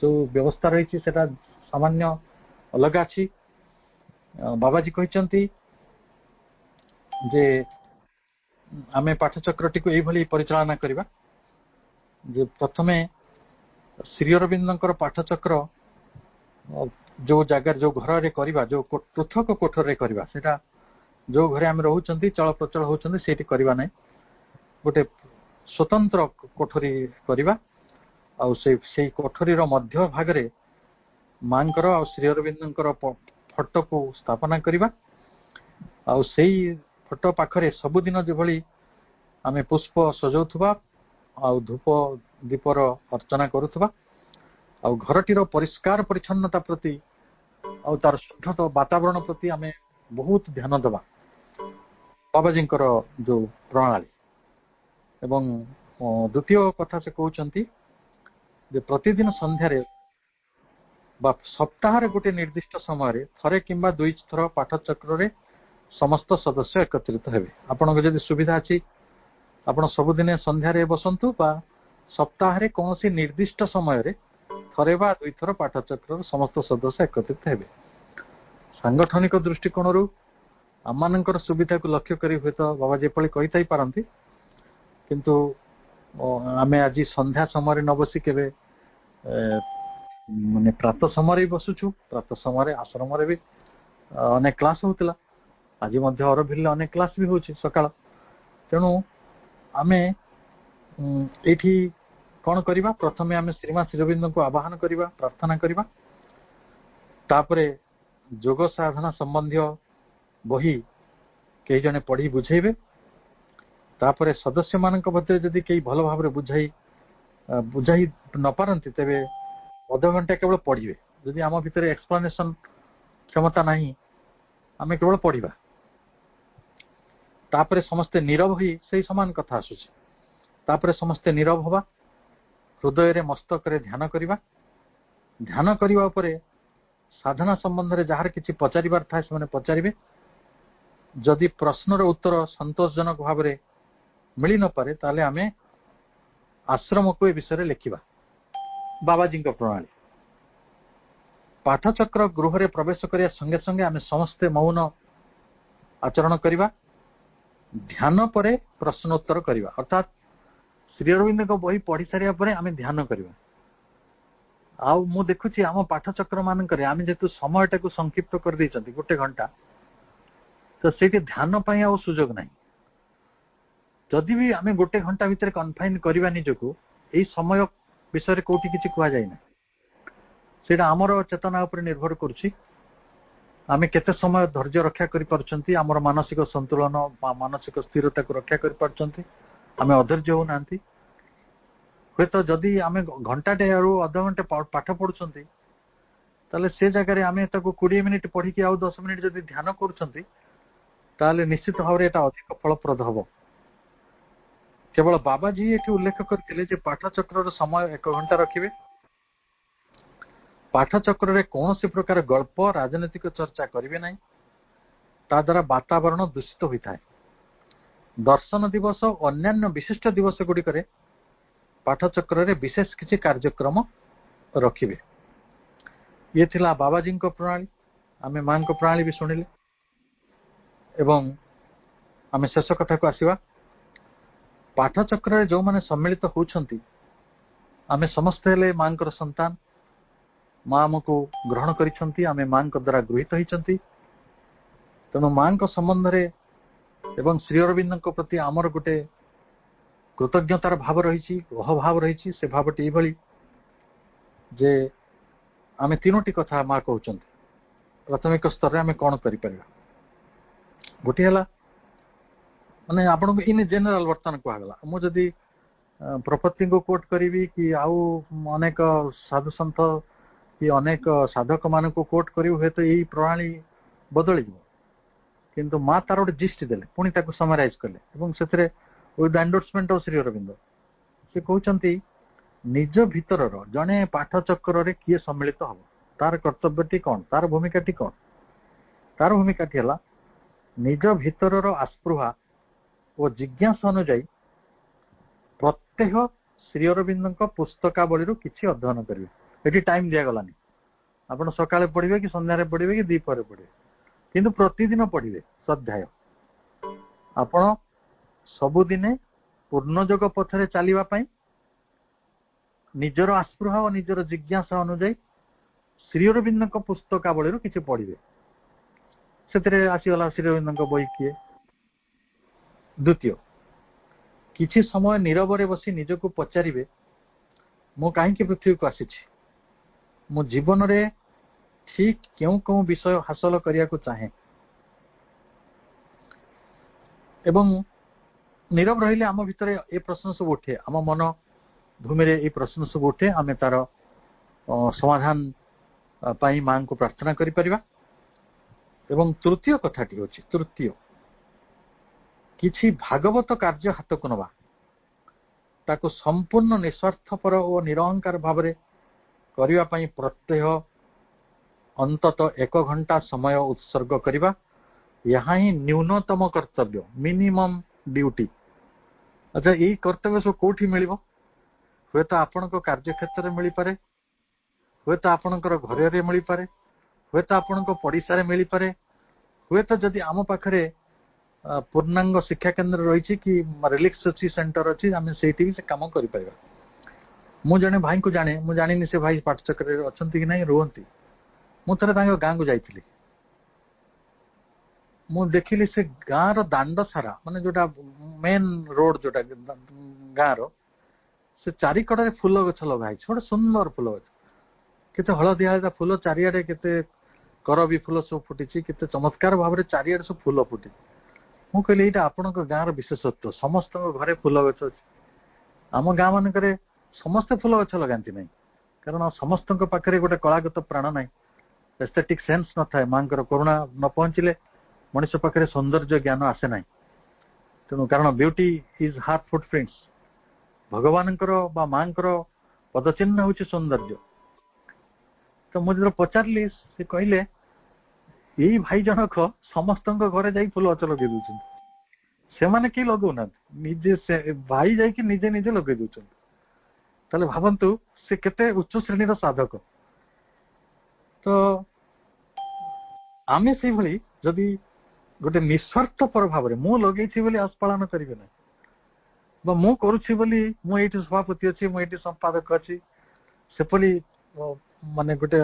ଯୋଉ ବ୍ୟବସ୍ଥା ରହିଛି ସେଟା ସାମାନ୍ୟ ଅଲଗା ଅଛି। ବାବାଜୀ କହିଛନ୍ତି ଯେ ଆମେ ପାଠଚକ୍ରଟିକୁ ଏଇଭଳି ପରିଚାଳନା କରିବା ଯେ ପ୍ରଥମେ ଶ୍ରୀ ଅରବିନ୍ଦଙ୍କର ପାଠଚକ୍ର ଯୋଉ ଜାଗାରେ, ଯୋଉ ଘରରେ କରିବା, ଯୋଉ ପୃଥକ କୋଠରରେ କରିବା, ସେଟା ଯୋଉ ଘରେ ଆମେ ରହୁଛନ୍ତି, ଚଳପ୍ରଚଳ ହଉଛନ୍ତି, ସେଇଠି କରିବା ନାହିଁ। ଗୋଟେ ସ୍ୱତନ୍ତ୍ର କୋଠରୀ କରିବା, ଆଉ ସେଇ କୋଠରୀର ମଧ୍ୟ ଭାଗରେ ମାଙ୍କର ଆଉ ଶ୍ରୀ ଅରବିନ୍ଦଙ୍କର ଫଟୋକୁ ସ୍ଥାପନା କରିବା। ଆଉ ସେଇ ଫଟୋ ପାଖରେ ସବୁଦିନ ଯେଭଳି ଆମେ ପୁଷ୍ପ ସଜଉଥିବା ଆଉ ଧୂପ ଦୀପର ଅର୍ଚ୍ଚନା କରୁଥିବା, ଆଉ ଘରଟିର ପରିଷ୍କାର ପରିଚ୍ଛନ୍ନତା ପ୍ରତି ଆଉ ତାର ଶୁଦ୍ଧ ବାତାବରଣ ପ୍ରତି ଆମେ ବହୁତ ଧ୍ୟାନ ଦେବା, ବାବାଜୀଙ୍କର ଯୋଉ ପ୍ରଣାଳୀ। ଏବଂ ଦ୍ୱିତୀୟ କଥା ସେ କହୁଛନ୍ତି ଯେ ପ୍ରତିଦିନ ସନ୍ଧ୍ୟାରେ ବା ସପ୍ତାହରେ ଗୋଟେ ନିର୍ଦ୍ଦିଷ୍ଟ ସମୟରେ ଥରେ କିମ୍ବା 2 ଥର ପାଠଚକ୍ରରେ ସମସ୍ତ ସଦସ୍ୟ ଏକତ୍ରିତ ହେବେ। ଆପଣଙ୍କ ଯଦି ସୁବିଧା ଅଛି ଆପଣ ସବୁଦିନେ ସନ୍ଧ୍ୟାରେ ବସନ୍ତୁ, ବା ସପ୍ତାହରେ କୌଣସି ନିର୍ଦ୍ଦିଷ୍ଟ ସମୟରେ ଥରେ ବା 2 ଥର ପାଠଚକ୍ରର ସମସ୍ତ ସଦସ୍ୟ ଏକତ୍ରିତ ହେବେ। ସାଂଗଠନିକ ଦୃଷ୍ଟିକୋଣରୁ ଆମମାନଙ୍କର ସୁବିଧାକୁ ଲକ୍ଷ୍ୟ କରି ହୁଏତ ବାବାଜୀ ଏପରି କହିଥାଇ ପାରନ୍ତି, କିନ୍ତୁ ଆମେ ଆଜି ସନ୍ଧ୍ୟା ସମୟରେ ନ ବସି କେବେ ମାନେ ପ୍ରାତଃ ସମୟରେ ବି ବସୁଛୁ। ପ୍ରାତଃ ସମୟରେ ଆଶ୍ରମରେ ବି ଅନେକ କ୍ଲାସ ହଉଥିଲା, ଆଜି ମଧ୍ୟ ଅରଭିଲରେ ଅନେକ କ୍ଲାସ ବି ହଉଛି ସକାଳ। ତେଣୁ ଆମେ ଏଇଠି କଣ କରିବା, ପ୍ରଥମେ ଆମେ ଶ୍ରୀମା ଶ୍ରୀ ଅରବିନ୍ଦଙ୍କୁ ଆବାହନ କରିବା, ପ୍ରାର୍ଥନା କରିବା। ତାପରେ ଯୋଗ ସାଧନା ସମ୍ବନ୍ଧୀୟ ବହି କେହି ଜଣେ ପଢି ବୁଝେଇବେ। ତାପରେ ସଦସ୍ୟମାନଙ୍କ ମଧ୍ୟରେ ଯଦି କେହି ଭଲ ଭାବରେ ବୁଝାଇ ନ ପାରନ୍ତି, ତେବେ ଅଧଘଣ୍ଟା କେବଳ ପଢିବେ। ଯଦି ଆମ ଭିତରେ ଏକ୍ସପ୍ଲାନେସନ କ୍ଷମତା ନାହିଁ, ଆମେ କେବଳ ପଢିବା। ତାପରେ ସମସ୍ତେ ନୀରବ ହୋଇ, ସେଇ ସମାନ କଥା ଆସୁଛି, ତାପରେ ସମସ୍ତେ ନୀରବ ହବା, ହୃଦୟରେ ମସ୍ତକରେ ଧ୍ୟାନ କରିବା। ଧ୍ୟାନ କରିବା ଉପରେ ସାଧନା ସମ୍ବନ୍ଧରେ ଯାହାର କିଛି ପଚାରିବାର ଥାଏ ସେମାନେ ପଚାରିବେ। ଯଦି ପ୍ରଶ୍ନର ଉତ୍ତର ସନ୍ତୋଷଜନକ ଭାବରେ ମିଳି ନପାରେ, ତାହେଲେ ଆମେ ଆଶ୍ରମକୁ ଏ ବିଷୟରେ ଲେଖିବା। ବାବାଜୀଙ୍କ ପ୍ରଣାଳୀ। ପାଠଚକ୍ର ଗୃହରେ ପ୍ରବେଶ କରିବା ସଙ୍ଗେ ସଙ୍ଗେ ଆମେ ସମସ୍ତେ ମୌନ ଆଚରଣ କରିବା। ଧ୍ୟାନ ପରେ ପ୍ରଶ୍ନ ଉତ୍ତର କରିବା, ଅର୍ଥାତ୍ ଶ୍ରୀ ଅରବିନ୍ଦଙ୍କ ବହି ପଢି ସାରିବା ପରେ ଆମେ ଧ୍ୟାନ କରିବା। ଆଉ ମୁଁ ଦେଖୁଛି ଆମ ପାଠଚକ୍ର ମାନଙ୍କରେ ଆମେ ଯେହେତୁ ସମୟଟାକୁ ସଂକ୍ଷିପ୍ତ କରିଦେଇଛନ୍ତି 1 ଘଣ୍ଟା, ତ ସେଇଠି ଧ୍ୟାନ ପାଇଁ ଆଉ ସୁଯୋଗ ନାହିଁ। ଯଦି ବି ଆମେ 1 ଘଣ୍ଟା ଭିତରେ କନଫାଇନ୍ କରିବା ନିଜକୁ, ଏଇ ସମୟ ବିଷୟରେ କୋଉଠି କିଛି କୁହାଯାଇନି। ସେଇଟା ଆମର ଚେତନା ଉପରେ ନିର୍ଭର କରୁଛି, ଆମେ କେତେ ସମୟ ଧୈର୍ଯ୍ୟ ରକ୍ଷା କରିପାରୁଛନ୍ତି, ଆମର ମାନସିକ ସନ୍ତୁଳନ ବା ମାନସିକ ସ୍ଥିରତାକୁ ରକ୍ଷା କରିପାରୁଛନ୍ତି, ଆମେ ଅଧୈର୍ଯ୍ୟ ହଉନାହାନ୍ତି। ହୁଏତ ଯଦି ଆମେ ଘଣ୍ଟାଟେ ରୁ ଅଧଘଣ୍ଟେ ପାଠ ପଢୁଛନ୍ତି, ତାହେଲେ ସେ ଜାଗାରେ ଆମେ ତାକୁ 20 ମିନିଟ୍ ପଢିକି ଆଉ 10 ମିନିଟ୍ ଯଦି ଧ୍ୟାନ କରୁଛନ୍ତି, ତାହେଲେ ନିଶ୍ଚିତ ଭାବରେ ଏଟା ଅଧିକ ଫଳପ୍ରଦ ହବ। କେବଳ ବାବାଜୀ ଏଠି ଉଲ୍ଲେଖ କରିଥିଲେ ଯେ ପାଠଚକ୍ରର ସମୟ 1 ଘଣ୍ଟା ରଖିବେ। ପାଠଚକ୍ରରେ କୌଣସି ପ୍ରକାର ଗଳ୍ପ, ରାଜନୈତିକ ଚର୍ଚ୍ଚା କରିବେ ନାହିଁ, ତା ଦ୍ୱାରା ବାତାବରଣ ଦୂଷିତ ହୋଇଥାଏ। ଦର୍ଶନ ଦିବସ ଓ ଅନ୍ୟାନ୍ୟ ବିଶିଷ୍ଟ ଦିବସ ଗୁଡ଼ିକରେ ପାଠଚକ୍ରରେ ବିଶେଷ କିଛି କାର୍ଯ୍ୟକ୍ରମ ରଖିବେ। ଇଏ ଥିଲା ବାବାଜୀଙ୍କ ପ୍ରଣାଳୀ। ଆମେ ମାଙ୍କ ପ୍ରଣାଳୀ ବି ଶୁଣିଲେ ଏବଂ ଆମେ ଶେଷ କଥାକୁ ଆସିବା। ପାଠଚକ୍ରରେ ଯେଉଁମାନେ ସମ୍ମିଳିତ ହେଉଛନ୍ତି, ଆମେ ସମସ୍ତେ ହେଲେ ମାଙ୍କର ସନ୍ତାନ। ମା ଆମକୁ ଗ୍ରହଣ କରିଛନ୍ତି, ଆମେ ମାଙ୍କ ଦ୍ୱାରା ଗୃହୀତ ହେଇଛନ୍ତି। ତେଣୁ ମାଙ୍କ ସମ୍ବନ୍ଧରେ ଏବଂ ଶ୍ରୀ ଅରବିନ୍ଦଙ୍କ ପ୍ରତି ଆମର ଗୋଟେ କୃତଜ୍ଞତାର ଭାବ ରହିଛି, ଅହଭାବ ରହିଛି। ସେ ଭାବଟି ଏଇଭଳି ଯେ ଆମେ 3ଟି କଥା ମା କହୁଛନ୍ତି। ପ୍ରାଥମିକ ସ୍ତରରେ ଆମେ କ'ଣ କରିପାରିବା? ଗୋଟିଏ ହେଲା ମାନେ ଆପଣଙ୍କୁ ଇନ୍ ଜେନେରାଲ ବର୍ତ୍ତମାନ କୁହାଗଲା। ମୁଁ ଯଦି ପ୍ରପତ୍ତିଙ୍କୁ କୋଟ୍ କରିବି କି ଆଉ ଅନେକ ସାଧୁସନ୍ଥ କି ଅନେକ ସାଧକ ମାନଙ୍କୁ କୋଟ୍ କରିବି, ହୁଏତ ଏଇ ପ୍ରଣାଳୀ ବଦଳିଯିବ। କିନ୍ତୁ ମା ତାର ଗୋଟେ ଜିଷ୍ଟ ଦେଲେ, ପୁଣି ତାକୁ ସମରାଇଜ କଲେ ଏବଂ ସେଥିରେ with endorsement of Sri Aurobindo ସେ କହୁଛନ୍ତି ନିଜ ଭିତରର ଜଣେ ପାଠଚକ୍ରରେ କିଏ ସମ୍ମିଳିତ ହବ, ତାର କର୍ତ୍ତବ୍ୟଟି କ'ଣ, ତାର ଭୂମିକାଟି କ'ଣ? ତାର ଭୂମିକାଟି ହେଲା ନିଜ ଭିତରର ଆସ୍ପୃହା ଓ ଜିଜ୍ଞାସା ଅନୁଯାୟୀ ପ୍ରତ୍ୟେହ ଶ୍ରୀ ଅରବିନ୍ଦଙ୍କ ପୁସ୍ତକାବଳୀରୁ କିଛି ଅଧ୍ୟୟନ କରିବେ। ଏଠି ଟାଇମ ଦିଆଗଲାନି, ଆପଣ ସକାଳେ ପଢିବେ କି ସନ୍ଧ୍ୟାରେ ପଢିବେ କି ଦ୍ୱିପହରେ ପଢିବେ, କିନ୍ତୁ ପ୍ରତିଦିନ ପଢିବେ ସ୍ୱାଧ୍ୟାୟ। ଆପଣ ସବୁଦିନେ ପୂର୍ଣ୍ଣଯୋଗ ପଥରେ ଚାଲିବା ପାଇଁ ନିଜର ଆସ୍ପୃହା ଓ ନିଜର ଜିଜ୍ଞାସା ଅନୁଯାୟୀ ଶ୍ରୀ ଅରବିନ୍ଦଙ୍କ ପୁସ୍ତକାବଳୀରୁ କିଛି ପଢିବେ। ସେଥିରେ ଆସିଗଲା ଶ୍ରୀ ଅରବିନ୍ଦଙ୍କ ବହି କିଏ। ଦ୍ୱିତୀୟ, କିଛି ସମୟ ନୀରବରେ ବସି ନିଜକୁ ପଚାରିବେ, ମୁଁ କାହିଁକି ପୃଥିବୀକୁ ଆସିଛି? ମୁଁ ଜୀବନରେ ଠିକ କେଉଁ କେଉଁ ବିଷୟ ହାସଲ କରିବାକୁ ଚାହେଁ? ଏବଂ ନୀରବ ରହିଲେ ଆମ ଭିତରେ ଏ ପ୍ରଶ୍ନ ସବୁ ଉଠେ, ଆମ ମନ ଭୂମିରେ ଏ ପ୍ରଶ୍ନ ସବୁ ଉଠେ। ଆମେ ତାର ସମାଧାନ ପାଇଁ ମାଙ୍କୁ ପ୍ରାର୍ଥନା କରିପାରିବା। ଏବଂ ତୃତୀୟ କଥାଟି ହେଉଛି, କିଛି ଭାଗବତ କାର୍ଯ୍ୟ ହାତକୁ ନେବା, ତାକୁ ସମ୍ପୂର୍ଣ୍ଣ ନିସ୍ୱାର୍ଥପର ଓ ନିରହଙ୍କାର ଭାବରେ କରିବା ପାଇଁ ପ୍ରତ୍ୟହ ଅନ୍ତତଃ 1 ଘଣ୍ଟା ସମୟ ଉତ୍ସର୍ଗ କରିବା। ଏହା ହିଁ ନ୍ୟୁନତମ କର୍ତ୍ତବ୍ୟ, ମିନିମମ୍ ଡ୍ୟୁଟି। ଆଚ୍ଛା, ଏଇ କର୍ତ୍ତବ୍ୟ ସବୁ କୋଉଠି ମିଳିବ? ହୁଏତ ଆପଣଙ୍କ କାର୍ଯ୍ୟକ୍ଷେତ୍ରରେ ମିଳିପାରେ, ହୁଏତ ଆପଣଙ୍କର ଘରରେ ମିଳିପାରେ, ହୁଏତ ଆପଣଙ୍କ ପଡ଼ିଶାରେ ମିଳିପାରେ, ହୁଏତ ଯଦି ଆମ ପାଖରେ ପୂର୍ଣ୍ଣାଙ୍ଗ ଶିକ୍ଷା କେନ୍ଦ୍ର ରହିଛି କି ରିଲିକ୍ସ ଅଛି, ସେଣ୍ଟର ଅଛି, ଆମେ ସେଇଠି ବି ସେ କାମ କରିପାରିବା। ମୁଁ ଜଣେ ଭାଇଙ୍କୁ ଜାଣେ, ମୁଁ ଜାଣିନି ସେ ଭାଇ ପାଠଚକ୍ରରେ ଅଛନ୍ତି କି ନାହିଁ, ରୁହନ୍ତି। ମୁଁ ଥରେ ତାଙ୍କ ଗାଁକୁ ଯାଇଥିଲି। ମୁଁ ଦେଖିଲି ସେ ଗାଁର ଦାଣ୍ଡ ସାରା, ମାନେ ଯୋଉଟା ମେନ୍ ରୋଡ ଯୋଉଟା ଗାଁର, ସେ ଚାରିକଡ଼ରେ ଫୁଲ ଗଛ ଲଗା ହେଇଛି। ଗୋଟେ ସୁନ୍ଦର ଫୁଲ ଗଛ, କେତେ ହଳଦିଆ ହଳଦିଆ ଫୁଲ ଚାରିଆଡେ, କେତେ କରବୀ ଫୁଲ ସବୁ ଫୁଟିଛି, କେତେ ଚମତ୍କାର ଭାବରେ ଚାରିଆଡେ ସବୁ ଫୁଲ ଫୁଟିଛି। ମୁଁ କହିଲି ଏଇଟା ଆପଣଙ୍କ ଗାଁର ବିଶେଷତ୍ୱ, ସମସ୍ତଙ୍କ ଘରେ ଫୁଲ ଗଛ ଅଛି। ଆମ ଗାଁ ମାନଙ୍କରେ ସମସ୍ତେ ଫୁଲ ଗଛ ଲଗାନ୍ତି ନାହିଁ, କାରଣ ସମସ୍ତଙ୍କ ପାଖରେ ଗୋଟେ କଳାଗତ ପ୍ରାଣ ନାହିଁ, ଏସ୍ଥେଟିକ ସେନ୍ସ ନଥାଏ। ମାଙ୍କର କରୁଣା ନ ପହଞ୍ଚିଲେ ମଣିଷ ପାଖରେ ସୌନ୍ଦର୍ଯ୍ୟ ଜ୍ଞାନ ଆସେ ନାହିଁ। ତେଣୁ କାରଣ ବିୟୁଟି ଇଜ ହାର୍ ଫୁଟପ୍ରିଣ୍ଟସ୍, ଭଗବାନଙ୍କର ବା ମାଙ୍କର ପଦଚିହ୍ନ ହେଉଛି ସୌନ୍ଦର୍ଯ୍ୟ। ତ ମୁଁ ଯେତେବେଳେ ପଚାରିଲି, ସେ କହିଲେ ଏଇ ଭାଇ ଜଣକ ସମସ୍ତଙ୍କ ଘରେ ଯାଇ ଫୁଲ ଗଛ ଲଗେଇ ଦଉଛନ୍ତି। ସେମାନେ କେହି ଲଗଉନାହାନ୍ତି, ନିଜେ ସେ ଭାଇ ଯାଇକି ନିଜେ ନିଜେ ଲଗେଇ ଦଉଛନ୍ତି। ତାହେଲେ ଭାବନ୍ତୁ ସେ କେତେ ଉଚ୍ଚ ଶ୍ରେଣୀର ସାଧକ। ତ ଆମେ ସେଇଭଳି ଯଦି ଗୋଟେ ନିଃସ୍ୱାର୍ଥପର ଭାବରେ, ମୁଁ ଲଗେଇଛି ବୋଲି ଆସ୍ପାଳନ କରିବେ ନାହିଁ, ବା ମୁଁ କରୁଛି ବୋଲି, ମୁଁ ଏଇଠି ସଭାପତି ଅଛି, ମୁଁ ଏଇଠି ସମ୍ପାଦକ ଅଛି, ସେପରି ମାନେ ଗୋଟେ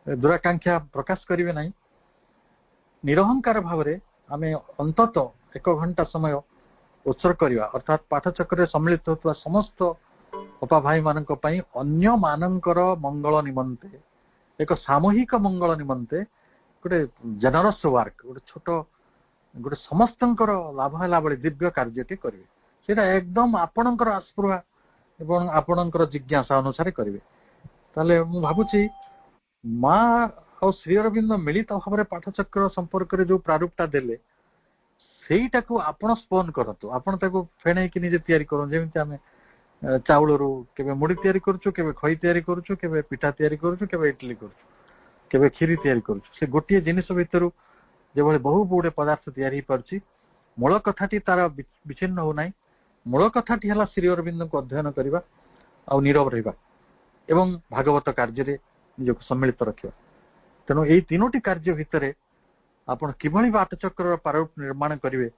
ଦୁରାକାଂକ୍ଷା ପ୍ରକାଶ କରିବେ ନାହିଁ। ନିରହଙ୍କାର ଭାବରେ ଆମେ ଅନ୍ତତଃ 1 ଘଣ୍ଟା ସମୟ ଉତ୍ସର୍ଗ କରିବା, ଅର୍ଥାତ୍ ପାଠଚକ୍ରରେ ସମ୍ମିଳିତ ହେଉଥିବା ସମସ୍ତ ଅପା ଭାଇ ମାନଙ୍କ ପାଇଁ ଅନ୍ୟମାନଙ୍କର ମଙ୍ଗଳ ନିମନ୍ତେ, ଏକ ସାମୂହିକ ମଙ୍ଗଳ ନିମନ୍ତେ ଗୋଟେ ଜେନରସ୍ ୱାର୍କ, ଗୋଟେ ସମସ୍ତଙ୍କର ଲାଭ ହେଲା ଭଳି ଦିବ୍ୟ କାର୍ଯ୍ୟଟି କରିବେ। ସେଇଟା ଏକଦମ ଆପଣଙ୍କର ଆସ୍ପୃହା ଏବଂ ଆପଣଙ୍କର ଜିଜ୍ଞାସା ଅନୁସାରେ କରିବେ। ତାହେଲେ ମୁଁ ଭାବୁଛି ମା ଆଉ ଶ୍ରୀ ଅରବିନ୍ଦ ମିଳିତ ଭାବରେ ପାଠଚକ୍ର ସମ୍ପର୍କରେ ଯୋଉ ପ୍ରାରୂପଟା ଦେଲେ ସେଇଟାକୁ ଆପଣ ସ୍ପୋନ୍ କରନ୍ତୁ, ଆପଣ ତାକୁ ଫେଣେଇକି ନିଜେ ତିଆରି କରନ୍ତୁ। ଯେମିତି ଆମେ ଚାଉଳରୁ କେବେ ମୁଢି ତିଆରି କରୁଛୁ, କେବେ ଖଇ ତିଆରି କରୁଛୁ, କେବେ ପିଠା ତିଆରି କରୁଛୁ, କେବେ ଇଡଲି କରୁଛୁ, କେବେ କ୍ଷୀରି ତିଆରି କରୁଛୁ। ସେ ଗୋଟିଏ ଜିନିଷ ଭିତରୁ ଯେଭଳି ବହୁ ଗୁଡେ ପଦାର୍ଥ ତିଆରି ହେଇପାରୁଛି, ମୂଳ କଥାଟି ତାର ବିଚ୍ଛିନ୍ନ ହଉନାହିଁ। ମୂଳ କଥାଟି ହେଲା ଶ୍ରୀ ଅରବିନ୍ଦଙ୍କୁ ଅଧ୍ୟୟନ କରିବା ଆଉ ନୀରବ ରହିବା ଏବଂ ଭାଗବତ କାର୍ଯ୍ୟରେ ନିଜକୁ ସମ୍ମିଳିତ ରଖିବା। ତେଣୁ ଏଇ 3ଟି କାର୍ଯ୍ୟ ଭିତରେ ଆପଣ କିଭଳି ପାଠଚକ୍ରର ପ୍ରାରୂପ ନିର୍ମାଣ କରିବେ,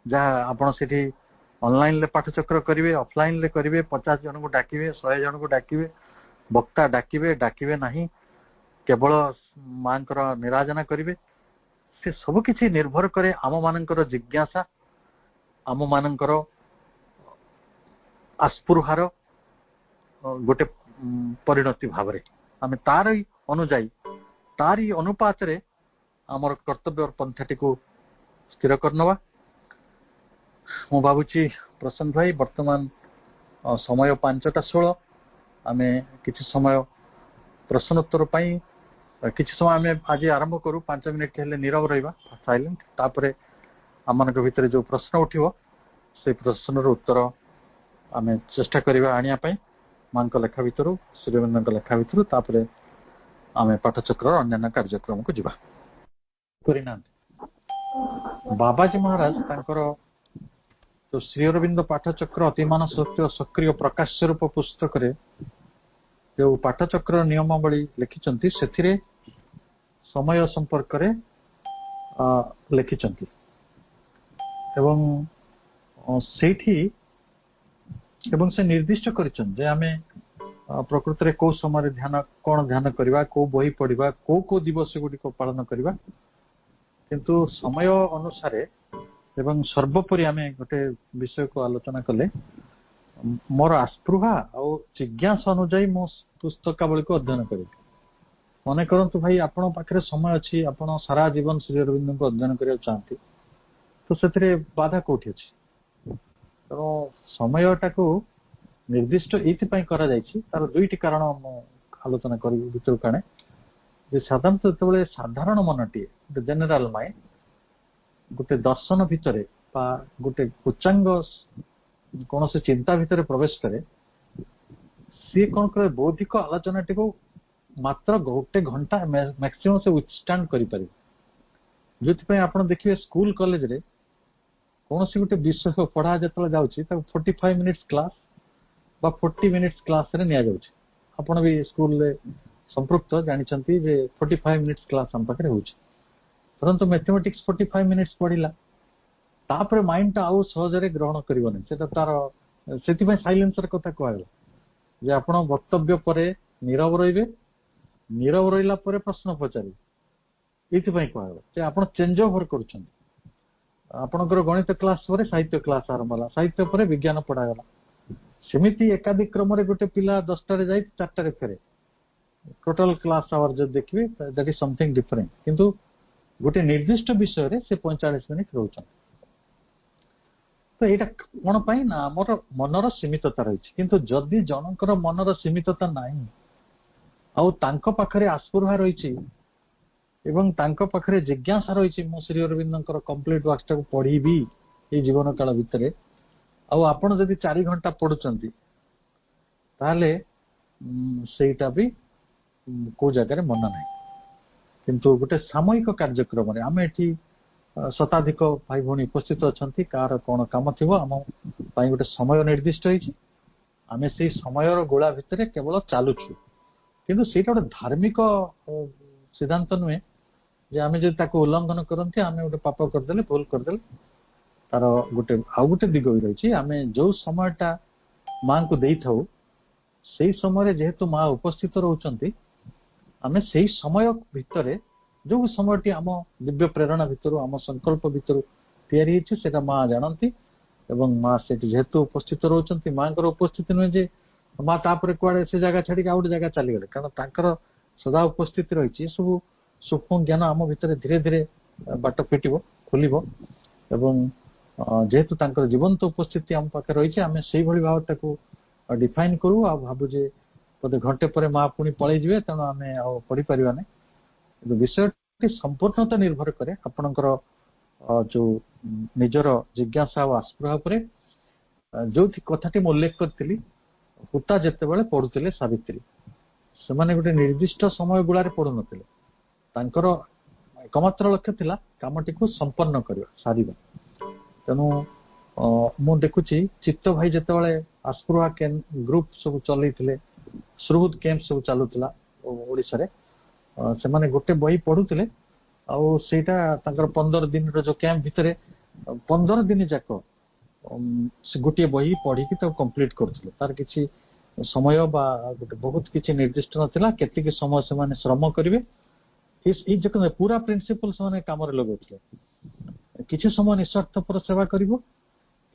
ଯାହା ଆପଣ ସେଠି ଅନଲାଇନରେ ପାଠଚକ୍ର କରିବେ, ଅଫଲାଇନରେ କରିବେ, 50 ଜଣଙ୍କୁ ଡାକିବେ, 100 ଜଣଙ୍କୁ ଡାକିବେ, ବକ୍ତା ଡାକିବେ ନାହିଁ, କେବଳ ମାଙ୍କର ନିରାଜନା କରିବେ, ସେ ସବୁ କିଛି ନିର୍ଭର କରେ ଆମ ମାନଙ୍କର ଜିଜ୍ଞାସା, ଆମ ମାନଙ୍କର ଆସ୍ପୃହାର ଗୋଟେ ପରିଣତି ଭାବରେ ଆମେ ତାରି ଅନୁଯାୟୀ ତାରି ଅନୁପାତରେ ଆମର କର୍ତ୍ତବ୍ୟ ପନ୍ଥାଟିକୁ ସ୍ଥିର କରିନେବା। ମୁଁ ଭାବୁଛି ପ୍ରଶାନ୍ତ ଭାଇ ବର୍ତ୍ତମାନ ସମୟ 5ଟା 16, ଆମେ କିଛି ସମୟ ପ୍ରଶ୍ନୋତ୍ତର ପାଇଁ କିଛି ସମୟ ଆମେ ଆଜି ଆରମ୍ଭ କରୁ। 5 ମିନିଟ୍ ହେଲେ ନୀରବ ରହିବା, ସାଇଲେଣ୍ଟ। ତାପରେ ଆମମାନଙ୍କ ଭିତରେ ଯୋଉ ପ୍ରଶ୍ନ ଉଠିବ ସେଇ ପ୍ରଶ୍ନର ଉତ୍ତର ଆମେ ଚେଷ୍ଟା କରିବା ଆଣିବା ପାଇଁ ମାଙ୍କ ଲେଖା ଭିତରୁ, ଶ୍ରୀଅରବିନ୍ଦଙ୍କ ଲେଖା ଭିତରୁ। ତାପରେ ଆମେ ପାଠଚକ୍ରର ଅନ୍ୟାନ୍ୟ କାର୍ଯ୍ୟକ୍ରମକୁ ଯିବା। କରିନାହାନ୍ତି ବାବାଜୀ ମହାରାଜ ତାଙ୍କର ଯୋଉ ଶ୍ରୀଅରବିନ୍ଦ ପାଠଚକ୍ର ଅତିମାନ ସତ୍ୟ ସକ୍ରିୟ ପ୍ରକାଶ୍ୟ ରୂପ ପୁସ୍ତକରେ ଯୋଉ ପାଠଚକ୍ର ନିୟମାବଳୀ ଲେଖିଛନ୍ତି, ସେଥିରେ ସମୟ ସମ୍ପର୍କରେ ଲେଖିଛନ୍ତି ଏବଂ ସେଇଠି ଏବଂ ସେ ନିର୍ଦ୍ଦିଷ୍ଟ କରିଛନ୍ତି ଯେ ଆମେ ପ୍ରକୃତରେ କୋଉ ସମୟରେ କଣ ଧ୍ୟାନ କରିବା, କୋଉ ବହି ପଢିବା, କୋଉ ଦିବସ ଗୁଡିକ ପାଳନ କରିବା। କିନ୍ତୁ ସମୟ ଅନୁସାରେ ଏବଂ ସର୍ବୋପରି ଆମେ ଗୋଟେ ବିଷୟକୁ ଆଲୋଚନା କଲେ, ମୋର ଆସ୍ପୃହା ଆଉ ଜିଜ୍ଞାସା ଅନୁଯାୟୀ ମୁଁ ପୁସ୍ତକାବଳୀକୁ ଅଧ୍ୟୟନ କରିବି। ମନେ କରନ୍ତୁ ଭାଇ ଆପଣଙ୍କ ପାଖରେ ସମୟ ଅଛି, ଆପଣ ସାରା ଜୀବନ ଶ୍ରୀ ଅରବିନ୍ଦଙ୍କୁ ଅଧ୍ୟୟନ କରିବାକୁ ଚାହାନ୍ତି, ତ ସେଥିରେ ବାଧା କୋଉଠି ଅଛି? ତେଣୁ ସମୟଟାକୁ ନିର୍ଦ୍ଦିଷ୍ଟ ଏଇଥିପାଇଁ କରାଯାଇଛି, ତାର 2ଟି କାରଣ ମୁଁ ଆଲୋଚନା କରିବି ଭିତରକୁ ଆଣେ। ଯେ ସାଧାରଣତଃ ଯେତେବେଳେ ସାଧାରଣ ମନଟିଏ, ଗୋଟେ ଜେନେରାଲ ମାଇଣ୍ଡ ଗୋଟେ ଦର୍ଶନ ଭିତରେ ବା ଗୋଟେ ଉଚ୍ଚାଙ୍ଗ କୌଣସି ଚିନ୍ତା ଭିତରେ ପ୍ରବେଶ କରେ, ସିଏ କଣ କରେ, ବୌଦ୍ଧିକ ଆଲୋଚନାଟିକୁ ମାତ୍ର 1 ଘଣ୍ଟା ମ୍ୟାକ୍ସିମମ୍ ସେ ୱିଥଷ୍ଟାଣ୍ଡ କରିପାରିବେ। ଯୋଉଥିପାଇଁ ଆପଣ ଦେଖିବେ ସ୍କୁଲ କଲେଜରେ କୌଣସି ଗୋଟେ ବିଷୟ ପଢା ଯେତେବେଳେ ଯାଉଛି ତାକୁ 45 ମିନିଟ୍ସ କ୍ଲାସ ବା 40 ମିନିଟ୍ସ କ୍ଲାସରେ ନିଆଯାଉଛି। ଆପଣ ବି ସ୍କୁଲରେ ସମ୍ପୃକ୍ତ, ଜାଣିଛନ୍ତି ଯେ 45 ମିନିଟ୍ସ କ୍ଲାସ ଆମ ପାଖରେ ହଉଛି। ଧରନ୍ତୁ ମ୍ୟାଥମେଟିକ୍ସ 45 ମିନିଟ୍ସ ପଢିଲା, ତାପରେ ମାଇଣ୍ଡଟା ଆଉ ସହଜରେ ଗ୍ରହଣ କରିବନି। ସେଟା ତାର ସେଥିପାଇଁ ସାଇଲେନ୍ସର କଥା କୁହାଗଲା ଯେ ଆପଣ ବକ୍ତବ୍ୟ ପରେ ନୀରବ ରହିବେ, ନୀରବ ରହିଲା ପରେ ପ୍ରଶ୍ନ ପଚାରିବେ। ଏଇଥିପାଇଁ କୁହାଗଲା ଯେ ଆପଣ ଚେଞ୍ଜ ଓଭର କରୁଛନ୍ତି। ଆପଣଙ୍କର ଗଣିତ କ୍ଲାସ ପରେ ସାହିତ୍ୟ କ୍ଲାସ ଆରମ୍ଭ ହେଲା, ସାହିତ୍ୟ ପରେ ବିଜ୍ଞାନ ପଢାଗଲା। ସେମିତି ଏକାଧିକ କ୍ରମରେ ଗୋଟେ ପିଲା 10ଟାରେ ଯାଇ 4ଟାରେ ଫେରେ। ଟୋଟାଲ କ୍ଲାସ ଆୱାର ଯଦି ଦେଖିବେ ଦ୍ୟାଟ୍ ଇଜ ସମଥିଙ୍ଗ ଡିଫରେଣ୍ଟ। କିନ୍ତୁ ଗୋଟେ ନିର୍ଦ୍ଦିଷ୍ଟ ବିଷୟରେ ସେ 45 ମିନିଟ୍ ରହୁଛନ୍ତି। ତ ଏଇଟା କଣ ପାଇଁ ନା ଆମର ମନର ସୀମିତତା ରହିଛି। କିନ୍ତୁ ଯଦି ଜଣଙ୍କର ମନର ସୀମିତତା ନାହିଁ ଆଉ ତାଙ୍କ ପାଖରେ ଆସ୍ପୃହା ରହିଛି ଏବଂ ତାଙ୍କ ପାଖରେ ଜିଜ୍ଞାସା ରହିଛି, ମୁଁ ଶ୍ରୀ ଅରବିନ୍ଦଙ୍କର କମ୍ପ୍ଲିଟ ୱାର୍କଟାକୁ ପଢିବି ଏଇ ଜୀବନ କାଳ ଭିତରେ, ଆଉ ଆପଣ ଯଦି 4 ଘଣ୍ଟା ପଢୁଛନ୍ତି, ତାହେଲେ ସେଇଟା ବି କୋଉ ଜାଗାରେ ମନ ନାହିଁ। କିନ୍ତୁ ଗୋଟେ ସାମୂହିକ କାର୍ଯ୍ୟକ୍ରମରେ ଆମେ ଏଠି ଶତାଧିକ ଭାଇ ଭଉଣୀ ଉପସ୍ଥିତ ଅଛନ୍ତି, କାହାର କଣ କାମ ଥିବ, ଆମ ପାଇଁ ଗୋଟେ ସମୟ ନିର୍ଦ୍ଦିଷ୍ଟ ହେଇଛି, ଆମେ ସେଇ ସମୟର ଗୋଳା ଭିତରେ କେବଳ ଚାଲୁଛୁ। କିନ୍ତୁ ସେଇଟା ଗୋଟେ ଧାର୍ମିକ ସିଦ୍ଧାନ୍ତ ନୁହେଁ ଯେ ଆମେ ଯଦି ତାକୁ ଉଲ୍ଲଂଘନ କରନ୍ତି ଆମେ ଗୋଟେ ପାପ କରିଦେଲେ, ଭୁଲ କରିଦେଲେ। ତାର ଆଉ ଗୋଟେ ଦିଗ ବି ରହିଛି। ଆମେ ଯୋଉ ସମୟଟା ମାଙ୍କୁ ଦେଇଥାଉ ସେଇ ସମୟରେ ଯେହେତୁ ମା ଉପସ୍ଥିତ ରହୁଛନ୍ତି, ଆମେ ସେଇ ସମୟ ଭିତରେ ଯୋଉ ସମୟଟି ଆମ ଦିବ୍ୟ ପ୍ରେରଣା ଭିତରୁ ଆମ ସଂକଳ୍ପ ଭିତରୁ ତିଆରି ହେଇଛି ସେଟା ମା ଜାଣନ୍ତି। ଏବଂ ମା ସେଠି ଯେହେତୁ ଉପସ୍ଥିତ ରହୁଛନ୍ତି, ମାଙ୍କର ଉପସ୍ଥିତି ନୁହେଁ ଯେ ମା ତାପରେ କୁଆଡେ ସେ ଜାଗା ଛାଡିକି ଆଉ ଗୋଟେ ଜାଗା ଚାଲିଗଲେ, କାରଣ ତାଙ୍କର ସଦା ଉପସ୍ଥିତି ରହିଛି। ସବୁ ସୂକ୍ଷ୍ମ ଜ୍ଞାନ ଆମ ଭିତରେ ଧୀରେ ଧୀରେ ବାଟ ଫିଟିବ, ଖୋଲିବ। ଏବଂ ଯେହେତୁ ତାଙ୍କର ଜୀବନ୍ତ ଉପସ୍ଥିତି ଆମ ପାଖରେ ରହିଛି, ଆମେ ସେଇଭଳି ଭାବରେ ତାକୁ ଡିଫାଇନ କରୁ ଆଉ ଭାବୁ ଯେ ବୋଧେ ଘଣ୍ଟେ ପରେ ମା ପୁଣି ପଳେଇ ଯିବେ, ତେଣୁ ଆମେ ଆଉ ପଢିପାରିବା ନାହିଁ। କିନ୍ତୁ ବିଷୟଟି ସମ୍ପୂର୍ଣ୍ଣତା ନିର୍ଭର କରେ ଆପଣଙ୍କର ଯୋଉ ନିଜର ଜିଜ୍ଞାସା ଆଉ ଆସ୍ପୃହା ଉପରେ। ଯୋଉଠି କଥାଟି ମୁଁ ଉଲ୍ଲେଖ କରିଥିଲି, ପିତା ଯେତେବେଳେ ପଢୁଥିଲେ ସାବିତ୍ରୀ, ସେମାନେ ଗୋଟେ ନିର୍ଦ୍ଦିଷ୍ଟ ସମୟ ଗୁଳାରେ ପଢୁନଥିଲେ। ତାଙ୍କର ଏକମାତ୍ର ଲକ୍ଷ୍ୟ ଥିଲା କାମଟିକୁ ସମ୍ପନ୍ନ କରିବା, ସାରିବା। ତେଣୁ ମୁଁ ଦେଖୁଛି ଚିତ୍ତ ଭାଇ ଯେତେବେଳେ ଆସ୍ପୃହା ଗ୍ରୁପ ସବୁ ଚଲେଇଥିଲେ, ସୁହୃଦ କ୍ୟାମ୍ପ ସବୁ ଚାଲୁଥିଲା ଓଡିଶାରେ, ସେମାନେ ଗୋଟେ ବହି ପଢୁଥିଲେ ଆଉ ସେଇଟା ତାଙ୍କର 15 ଦିନର ଯୋଉ କ୍ୟାମ୍ପ ଭିତରେ 15 ଦିନ ଯାକ ସେ ଗୋଟିଏ ବହି ପଢିକି ତାକୁ କମ୍ପ୍ଲିଟ କରୁଥିଲେ। ତାର କିଛି ସମୟ ବା ଗୋଟେ ବହୁତ କିଛି ନିର୍ଦ୍ଦିଷ୍ଟ ନଥିଲା, କେତିକି ସମୟ ସେମାନେ ଶ୍ରମ କରିବେ, ଏଇ ଯେ ପୁରା ପ୍ରିନ୍ସିପଲ ସେମାନେ କାମରେ ଲଗାଉଥିଲେ। କିଛି ସମୟ ନିଃସ୍ୱାର୍ଥପର ସେବା କରିବ,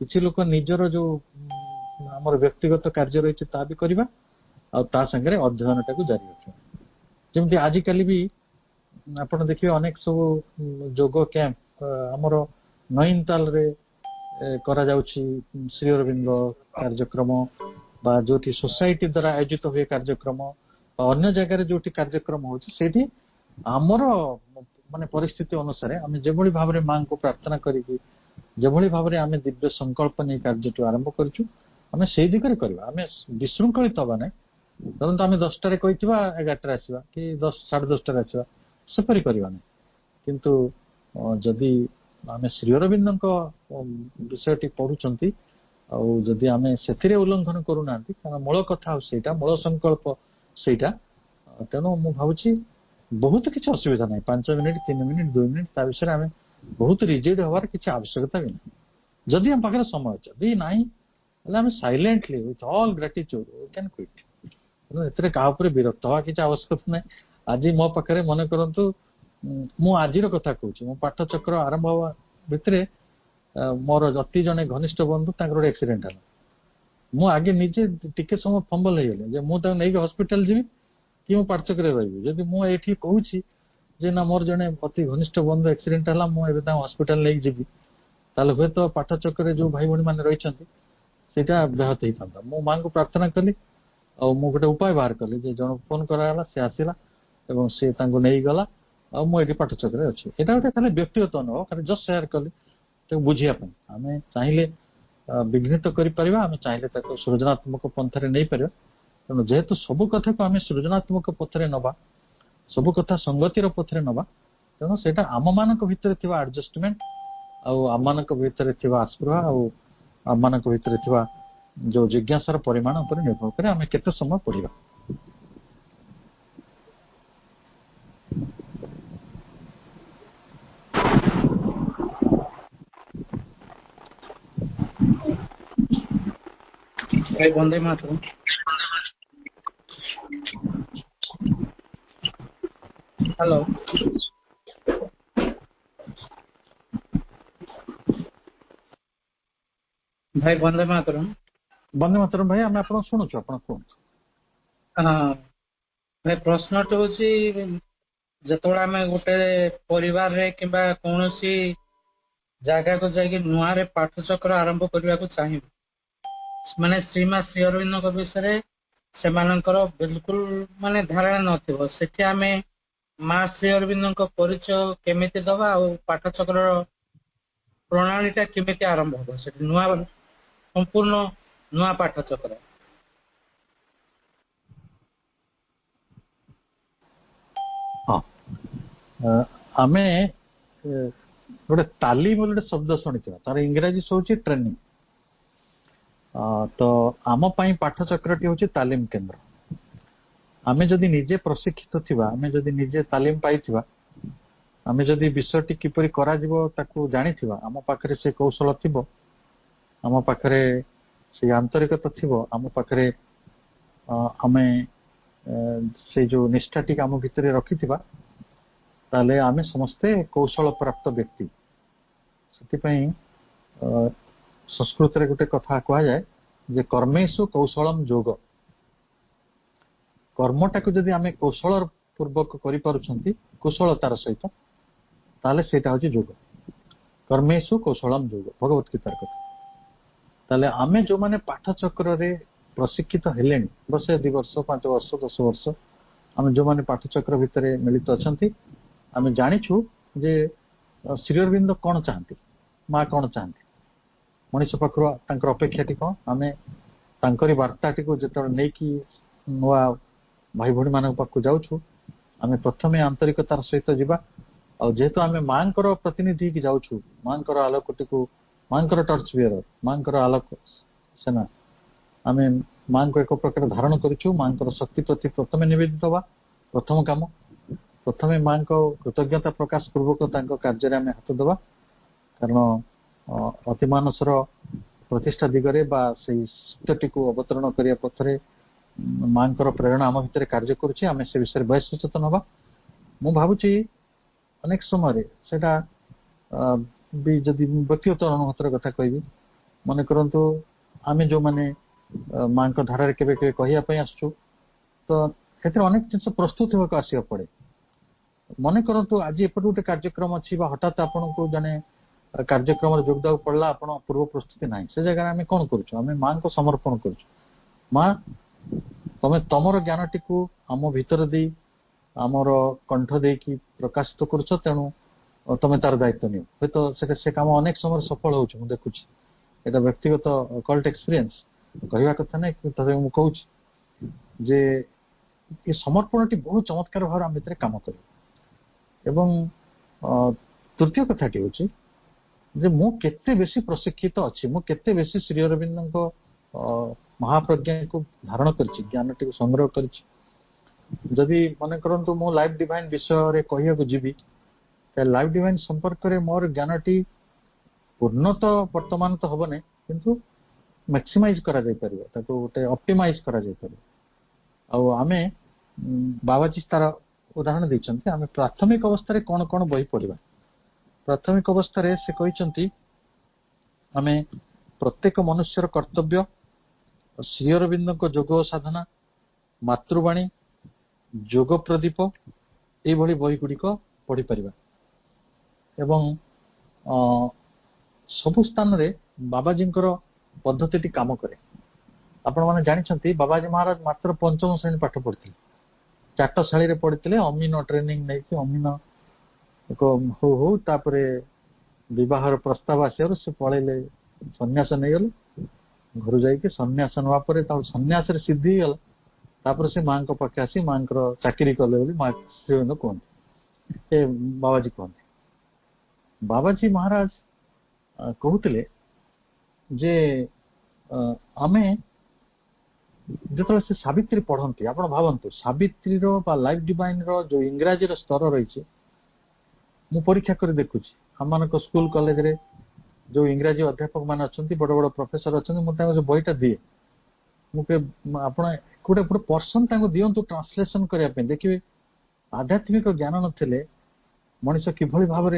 କିଛି ଲୋକ ନିଜର ଯୋଉ ଆମର ବ୍ୟକ୍ତିଗତ କାର୍ଯ୍ୟ ରହିଛି ତା ବି କରିବା, ଆଉ ତା ସାଙ୍ଗରେ ଅଧ୍ୟୟନଟାକୁ ଜାରି ରଖିବା। ଯେମିତି ଆଜିକାଲି ବି ଆପଣ ଦେଖିବେ ଅନେକ ସବୁ ଯୋଗ କ୍ୟାମ୍ପ ଆମର ନଇନତାଲରେ କରାଯାଉଛି, ଶ୍ରୀ ଅରବିନ୍ଦ କାର୍ଯ୍ୟକ୍ରମ ବା ଯୋଉଠି ସୋସାଇଟି ଦ୍ୱାରା ଆୟୋଜିତ ହୁଏ କାର୍ଯ୍ୟକ୍ରମ ବା ଅନ୍ୟ ଜାଗାରେ ଯୋଉଠି କାର୍ଯ୍ୟକ୍ରମ ହଉଛି, ସେଇଠି ଆମର ମାନେ ପରିସ୍ଥିତି ଅନୁସାରେ ଆମେ ଯେଭଳି ଭାବରେ ମାଙ୍କୁ ପ୍ରାର୍ଥନା କରିକି ଯେଭଳି ଭାବରେ ଆମେ ଦିବ୍ୟ ସଂକଳ୍ପ ନେଇ କାର୍ଯ୍ୟଟି ଆରମ୍ଭ କରିଛୁ, ଆମେ ସେଇ ଦିଗରେ କରିବା। ଆମେ ବିଶୃଙ୍ଖଳିତ ହବା ନାହିଁ। ଧରନ୍ତୁ ଆମେ 10ଟାରେ କହିଥିବା 11ଟାରେ ଆସିବା କି 10:30 ଆସିବା, ସେପରି କରିବା ନାହିଁ। କିନ୍ତୁ ଯଦି ଆମେ ଶ୍ରୀ ଅରବିନ୍ଦଙ୍କ ବିଷୟଟି ପଢୁଛନ୍ତି ଆଉ ଯଦି ଆମେ ସେଥିରେ ଉଲ୍ଲଂଘନ କରୁନାହାନ୍ତି, କାରଣ ମୂଳ କଥା ଆଉ ସେଇଟା, ମୂଳ ସଂକଳ୍ପ ସେଇଟା, ତେଣୁ ମୁଁ ଭାବୁଛି ବହୁତ କିଛି ଅସୁବିଧା ନାହିଁ। 5 ମିନିଟ୍, 3 ମିନିଟ୍, 2 ମିନିଟ୍ ତା ବିଷୟରେ ଆମେ ବହୁତ ରିଜିଡ୍ ହବାର କିଛି ଆବଶ୍ୟକତା ବି ନାହିଁ। ଯଦି ଆମ ପାଖରେ ସମୟ ଅଛି, ଯଦି ନାହିଁ ହେଲେ ଆମେ silently with all gratitude we can quit. ଏଥିରେ କାହା ଉପରେ ବିରକ୍ତ ହବା କିଛି ଆବଶ୍ୟକତା ନାହିଁ। ଆଜି ମୋ ପାଖରେ ମନେ କରନ୍ତୁ, ମୁଁ ଆଜିର କଥା କହୁଛି, ମୋ ପାଠ ଚକ୍ର ଆରମ୍ଭ ହବା ଭିତରେ ମୋର ଅତି ଜଣେ ଘନିଷ୍ଠ ବନ୍ଧୁ ତାଙ୍କର ଗୋଟେ ଆକ୍ସିଡେଣ୍ଟ ହେଲା। ମୁଁ ଆଗେ ନିଜେ ଟିକେ ସମୟ ଫମ୍ବଲ ହେଇଗଲେ ଯେ ମୁଁ ତାକୁ ନେଇକି ହସ୍ପିଟାଲ ଯିବି କି ମୁଁ ପାଠ ଚକ୍ରରେ ରହିବି। ଯଦି ମୁଁ ଏଇଠି କହୁଛି ଯେ ନା ମୋର ଜଣେ ଅତି ଘନିଷ୍ଠ ବନ୍ଧୁ ଆକ୍ସିଡେଣ୍ଟ ହେଲା, ମୁଁ ଏବେ ତାଙ୍କୁ ହସ୍ପିଟାଲ ନେଇକି ଯିବି, ତାହେଲେ ହୁଏତ ପାଠ ଚକ୍ରରେ ଯୋଉ ଭାଇ ଭଉଣୀ ମାନେ ରହିଛନ୍ତି ସେଇଟା ବ୍ୟାହତ ହେଇଥାନ୍ତା। ମୁଁ ମାଙ୍କୁ ପ୍ରାର୍ଥନା କଲି ଆଉ ମୁଁ ଗୋଟେ ଉପାୟ ବାହାର କଲି ଯେ ଜଣକୁ ଫୋନ କରାଗଲା, ସେ ଆସିଲା ଏବଂ ସେ ତାଙ୍କୁ ନେଇଗଲା ଆଉ ମୁଁ ଏଠି ପାଠ ଚକ୍ରରେ ଅଛି। ଏଇଟା ଗୋଟେ ଖାଲି ବ୍ୟକ୍ତିଗତ ଅନୁଭବ, ଖାଲି ଜଷ୍ଟ ସେୟାର କଲି ତାକୁ ବୁଝିବା ପାଇଁ। ଆମେ ଚାହିଁଲେ ବିଘ୍ନିତ କରିପାରିବା, ଆମେ ଚାହିଁଲେ ତାକୁ ସୃଜନାତ୍ମକ ପନ୍ଥାରେ ନେଇପାରିବା। ତେଣୁ ଯେହେତୁ ସବୁ କଥାକୁ ଆମେ ସୃଜନାତ୍ମକ ପଥରେ ନବା, ସବୁ କଥା ସଂଗତିର ପଥରେ ନବା, ତେଣୁ ସେଇଟା ଆମମାନଙ୍କ ଭିତରେ ଥିବା ଆଡଜଷ୍ଟମେଣ୍ଟ ଆଉ ଆମମାନଙ୍କ ଭିତରେ ଥିବା ଆସ୍ପୃହା ଆଉ ଆମମାନଙ୍କ ଭିତରେ ଥିବା ଯୋଉ ଜିଜ୍ଞାସାର ପରିମାଣ ଉପରେ ନିର୍ଭର କରେ ଆମେ କେତେ ସମୟ ପଢିବା। ବନ୍ଦେ ମାତରମ୍। ହ୍ୟାଲୋ, ଭାଇ ବନ୍ଦେ ମାତରମ୍। ବନ୍ଦେ ମାତରମ୍ ଭାଇ, ଆମେ ଆପଣଙ୍କୁ ଶୁଣୁଛୁ, ଆପଣ କୁହନ୍ତୁ। ହଁ ଭାଇ, ପ୍ରଶ୍ନଟି ହଉଛି ଯେତେବେଳେ ଆମେ ଗୋଟେ ପରିବାରରେ କିମ୍ବା କୌଣସି ଜାଗାକୁ ଯାଇକି ନୂଆରେ ପାଠ ଚକ୍ର ଆରମ୍ଭ କରିବାକୁ ଚାହିଁବୁ, ମାନେ ଶ୍ରୀମା ଶ୍ରୀ ଅରବିନ୍ଦଙ୍କ ବିଷୟରେ ସେମାନଙ୍କର ବିଲକୁଲ ମାନେ ଧାରଣା ନଥିବ, ସେଠି ଆମେ ମା ଶ୍ରୀ ଅରବିନ୍ଦଙ୍କ ପରିଚୟ କେମିତି ଦବା ଆଉ ପାଠ ଚକ୍ରର ପ୍ରଣାଳୀ ଟା କେମିତି ଆରମ୍ଭ ହବ, ସେଠି ନୂଆ ସମ୍ପୂର୍ଣ୍ଣ ନୂଆ ପାଠ ଚକ୍ର। ହଁ, ଆମେ ଗୋଟେ ତାଲିମ ବୋଲି ଗୋଟେ ଶବ୍ଦ ଶୁଣିଥିବା, ତାର ଇଂରାଜୀ ହଉଛି ଟ୍ରେନିଂ। ତ ଆମ ପାଇଁ ପାଠ ଚକ୍ରଟି ହଉଛି ତାଲିମ କେନ୍ଦ୍ର। ଆମେ ଯଦି ନିଜେ ପ୍ରଶିକ୍ଷିତ ଥିବା, ଆମେ ଯଦି ନିଜେ ତାଲିମ ପାଇଥିବା, ଆମେ ଯଦି ବିଷୟଟି କିପରି କରାଯିବ ତାକୁ ଜାଣିଥିବା, ଆମ ପାଖରେ ସେ କୌଶଳ ଥିବ, ଆମ ପାଖରେ ସେ ଆନ୍ତରିକତା ଥିବ, ଆମ ପାଖରେ आमे से जो निष्ठाटी आम भितर रखिथिबा ताले आमे समस्ते कौशल प्राप्त व्यक्ति सेतिपई संस्कृत रे गोटे कथा कहा जाए जे कर्मेषु कौशलम योग कर्मटा को जदि आमे कौशल पूर्वक करि पारुछंती कुशलतार सहित ताले सेटा होची योग कर्मेषु कौशलम योग भगवत गीतार कथा ताले आमे जो माने पाठ चक्र रे प्रशिक्षित हेलेनी वर्ष 2 वर्ष 5 वर्ष 10 वर्ष आमे जो माने पाठ चक्र भितरे मिलित अछंती आमे जानिछु जे श्री अरविंद कोन चाहंती मां कोन चाहंती मनीष पाखर तांकर अपेक्षाटी कौन आम तांकरी वार्ताटी को जो नहीं कि नुआ भाई भौणी मान पाक जाऊँ आम प्रथमे आंतरिकतार सहित जावा और जेहेतु आम माँ प्रतिनिधि की जाऊँ माँ आलोकटी को माँ टर्च बियर माँ आलोक सेना आम माँ को एक प्रकार धारण करूँ माँ शक्ति प्रति प्रथमे निवेदित हवा प्रथम काम प्रथमे माँ को कृतज्ञता प्रकाश पूर्वक कार्य आम हाथ देवा कारण अतिमानसर प्रतिष्ठा दिगरे बा से सत्यटी को अवतरण करिया पथरे माँ प्रेरणा आम भितर कार्य करुचे आम से विषय बय सचेतन हवा मु भावुची अनेक समय सेटा भी जदि व्यक्तिगत अनुभूतर कथा कहबी मन करंतु आम जो माने माँ धारा केबे केबे कहिया पई आसछु तो क्षेत्र अनेक जिनस प्रस्तुत होगा आसिया पड़े मन करंतु आज एपट गोटे कार्यक्रम अच्छी हठात आपन को जने कार्यक्रम जोगदा पड़ला आप पूर्व प्रस्तुति ना से जगह आम कौन करें माँ को समर्पण कर माँ तमें तमर ज्ञानटी को आम भीतर दे आमर कंठ दे कि प्रकाशित कर तेणु तमें तार दायित्व नियो हे तो से काम अनेक समय सफल हो देखुची एटा व्यक्तिगत कल्ट एक्सपीरियंस कहवा कथा ना तथे मुझे कहूँ जे ये समर्पणटी बहुत चमत्कार भाव आम भीतर काम कर तृतीय कथाटी हूँ जे मु केते बेसी प्रशिक्षित अच्छी मु केते बेसी श्री अरविंद महाप्रज्ञा को धारण करछि ज्ञानटी को संग्रह करछि जदि मन करंतु मो लाइफ डिवाइन विषय रे कहिया को जीवी ते लाइफ डिवाइन संपर्क रे मोर ज्ञानटी पूर्ण तो वर्तमान तो हबने किंतु मैक्सिमाइज करा जाय परिबो ताको गोटे ऑप्टिमाइज करा जाय परिबो आ आमे बाबाजी तार उदाहरण दैछन्ते आमे प्राथमिक अवस्था रे कोन कोन बही पढिबा प्राथमिक अवस्था रे से कहिसंती आमे प्रत्येक मनुष्यर कर्तव्य श्री अरविंद को जोग साधना मातृवाणी जोग प्रदीप ये भली बही गुड़िक पढ़ी परिबा एवं सबु स्थान रे बाबाजी पद्धति काम करे आपण माने जानिछंती बाबाजी महाराज मात्र पंचम श्रेणी पाठ पढ़िथिले चाटशाली रे पढ़िथिले अमीन ट्रेनिंग नै कि अमीन हो हो तापरे विवाहर प्रस्ताव आसियार से पळेले सन्यास नहीं गले घर जाइए सन्यास नवा पर सन्यास रे सिद्धि गला तापर से माँ को पाखे आसी माँ चाकरी कले बोली माँ श्रीअरविंद कहते ए बाबाजी कहते बाबाजी महाराज कहते जे आमे जो से सावित्री पढ़ती आप भावतु सावित्री लाइफ डिवाइन जो इंग्राजी स्तर रही मु परीक्षा कर देखुची हम स्कूल कॉलेज रे जो इंग्राजी अध्यापक मान अच्छा बड़ बड़ प्रोफेसर अच्छा मुझे बहीटा दिए मुझे गोटे गोटे पर्सन दिंतु ट्रांसलेसन करने देखिए आध्यात्मिक ज्ञान नथिले मनीष किभली भाव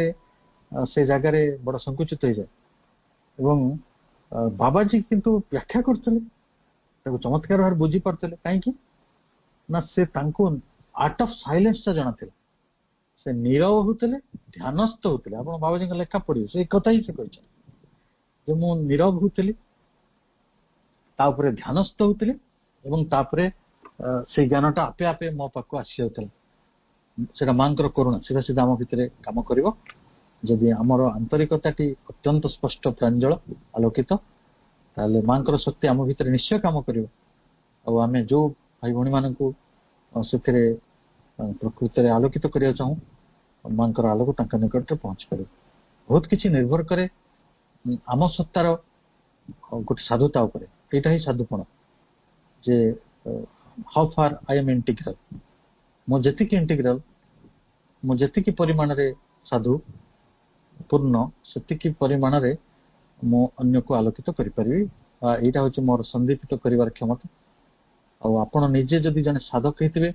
से जगार बड़ संकुचित हो जाए एवं बाबाजी किंतु व्याख्या करते चमत्कार भाव बुझी पार्थे कहीं ना से आर्ट ऑफ साइलेंस जना से नीरव होते ध्यानस्थ होते आप बाबाजी लेखा पढ़े से कथा ही से कही मु नीरव होती ध्यानस्थ होते से ज्ञानटा आपे आपे मो पाक आसी जाता माँ करुणा सीधा सीधा आम भितर कम कर जदि आमर आंतरिकताटी अत्यंत स्पष्ट प्रांजल आलोकित ताले माँ शक्ति आम भितर निश्चय कम कर आम जो भाई भाई मान से प्रकृत आलोकित करने चाहूँ माँ आलोक निकट पहुँच पार बहुत किसी निर्भर करे आम सत्तार गोटे साधुता उपर यहाँ ही साधुपण जे how far I am integral मुझे इंटीग्रल मुझे परिमाण रे साधु पूर्ण से परिमाण रे मो अन्य को आलोकित करि परिबी यहाँ हूँ मोर संदीपित करिवार क्षमता ଆଉ ଆପଣ ନିଜେ ଯଦି ଜଣେ ସାଧକ ହେଇଥିବେ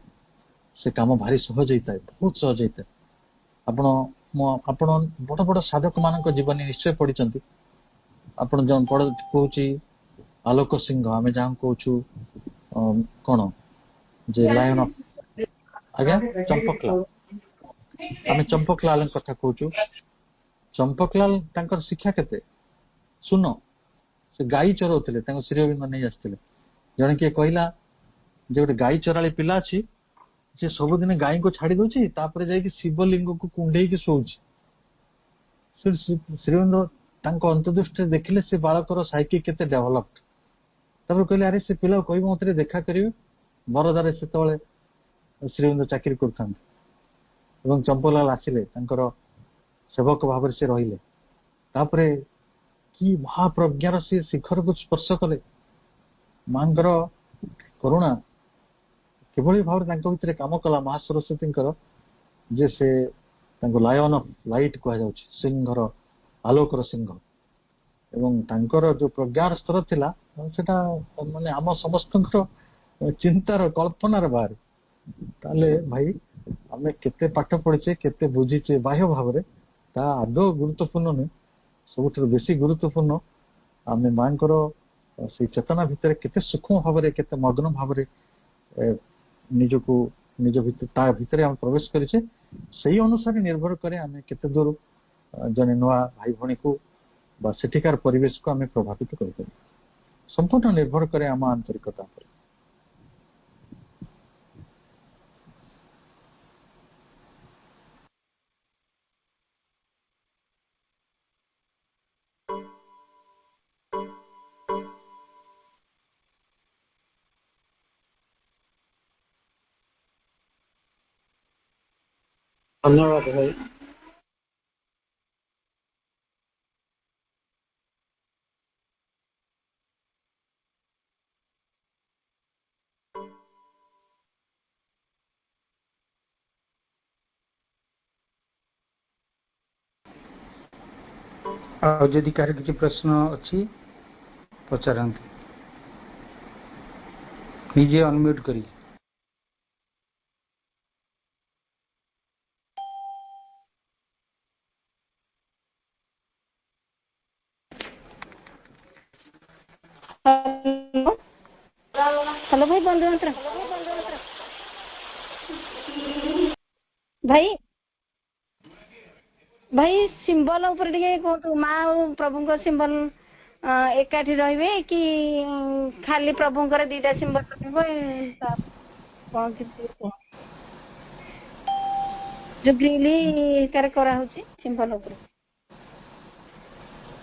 ସେ କାମ ଭାରି ସହଜ ହେଇଥାଏ, ବହୁତ ସହଜ ହେଇଥାଏ। ଆପଣ ବଡ ବଡ ସାଧକ ମାନଙ୍କ ଜୀବନୀ ନିଶ୍ଚୟ ପଢିଛନ୍ତି। ଆପଣ କହୁଛି ଆଲୋକ ସିଂହ, ଆମେ ଯାହାକୁ କହୁଛୁ କଣ ଯେ ଲାୟନ ଅଫ, ଆଜ୍ଞା ଚମ୍ପକଲାଲ, ଆମେ ଚମ୍ପକଲାଲଙ୍କ କଥା କହୁଛୁ। ଚମ୍ପକଲାଲ ତାଙ୍କର ଶିକ୍ଷା କେତେ ଶୁଣ, ସେ ଗାଈ ଚରାଉଥିଲେ, ତାଙ୍କ ଶ୍ରୀଅରବିନ୍ଦ ନେଇ ଆସିଥିଲେ। ଜଣେ କିଏ କହିଲା ଯେ ଗୋଟେ ଗାଈ ଚରାଳି ପିଲା ଅଛି, ସେ ସବୁଦିନ ଗାଈଙ୍କୁ ଛାଡି ଦଉଛି, ତାପରେ ଯାଇକି ଶିବଲିଙ୍ଗକୁ କୁଣ୍ଢେଇକି ଶୋଉଛି। ଶ୍ରୀଅରବିନ୍ଦ ତାଙ୍କ ଅନ୍ତର୍ଦୃଷ୍ଟିରେ ଦେଖିଲେ ସେ ବାଳକର ସାଇକି କେତେ ଡେଭଲପଡ। ତାପରେ କହିଲେ ଆରେ ସେ ପିଲାକୁ କହିବ ମତେ ଦେଖା କରିବେ। ବରୋଦାରେ ସେତେବେଳେ ଶ୍ରୀଅରବିନ୍ଦ ଚାକିରି କରୁଥାନ୍ତି ଏବଂ ଚମ୍ପକଲାଲ ଆସିଲେ, ତାଙ୍କର ସେବକ ଭାବରେ ସେ ରହିଲେ। ତାପରେ କି ମହାପ୍ରଜ୍ଞାର ସେ ଶିଖରକୁ ସ୍ପର୍ଶ କଲେ। ମାଙ୍କର କରୁଣା କିଭଳି ଭାବରେ ତାଙ୍କ ଭିତରେ କାମ କଲା ମା ସରସ୍ୱତୀଙ୍କର, ଯେ ସେ ତାଙ୍କୁ ଲାୟନ ଅଫ ଲାଇଟ କୁହାଯାଉଛି, ସିଂହର ଆଲୋକର ସିଂହ। ଏବଂ ତାଙ୍କର ଯୋଉ ପ୍ରଜ୍ଞାର ସ୍ତର ଥିଲା ସେଟା ମାନେ ଆମ ସମସ୍ତଙ୍କର ଚିନ୍ତାର କଳ୍ପନାର ବାହାରେ। ତାହେଲେ ଭାଇ ଆମେ କେତେ ପାଠ ପଢିଛେ, କେତେ ବୁଝିଛେ ବାହ୍ୟ ଭାବରେ, ତାହା ଆଦୌ ଗୁରୁତ୍ୱପୂର୍ଣ୍ଣ ନୁହେଁ। ସବୁଠାରୁ ବେଶୀ ଗୁରୁତ୍ୱପୂର୍ଣ୍ଣ ଆମେ ମାଙ୍କର ସେଇ ଚେତନା ଭିତରେ କେତେ ସୂକ୍ଷ୍ମ ଭାବରେ, କେତେ ମଗ୍ନ ଭାବରେ ନିଜକୁ ନିଜ ଭିତରେ, ତା ଭିତରେ ଆମେ ପ୍ରବେଶ କରିଛେ। ସେଇ ଅନୁସାରେ ନିର୍ଭର କରେ ଆମେ କେତେ ଦୂର ଜଣେ ନୂଆ ଭାଇ ଭଉଣୀକୁ ବା ସେଠିକାର ପରିବେଶକୁ ଆମେ ପ୍ରଭାବିତ କରିପାରିବା। ସମ୍ପୂର୍ଣ୍ଣ ନିର୍ଭର କରେ ଆମ ଆନ୍ତରିକତା ଉପରେ। ଧନ୍ୟବାଦ ଭାଇ। ଆଉ ଯଦି କାହାର କିଛି ପ୍ରଶ୍ନ ଅଛି ପଚାରନ୍ତୁ, ନିଜେ ଅନମ୍ୟୁଟ୍ କରି। ହ୍ୟାଲୋ ଭାଇ, ବନ୍ଦେ ମାତରମ୍। ଭାଇ ଭାଇ ସିମ୍ବଲ ଉପରେ ଟିକେ କୁହନ୍ତୁ। ମା ଆଉ ପ୍ରଭୁଙ୍କ ସିମ୍ବଲ ଏକାଠି ରହିବେ କି ଖାଲି ପ୍ରଭୁଙ୍କର ଦିଟା ସିମ୍ବଲ ରହିବ? କଣ କିଛି କୁହ, ଯୋଉ ଗ୍ରିଲି କରାହଉଛି ସିମ୍ବଲ ଉପରେ।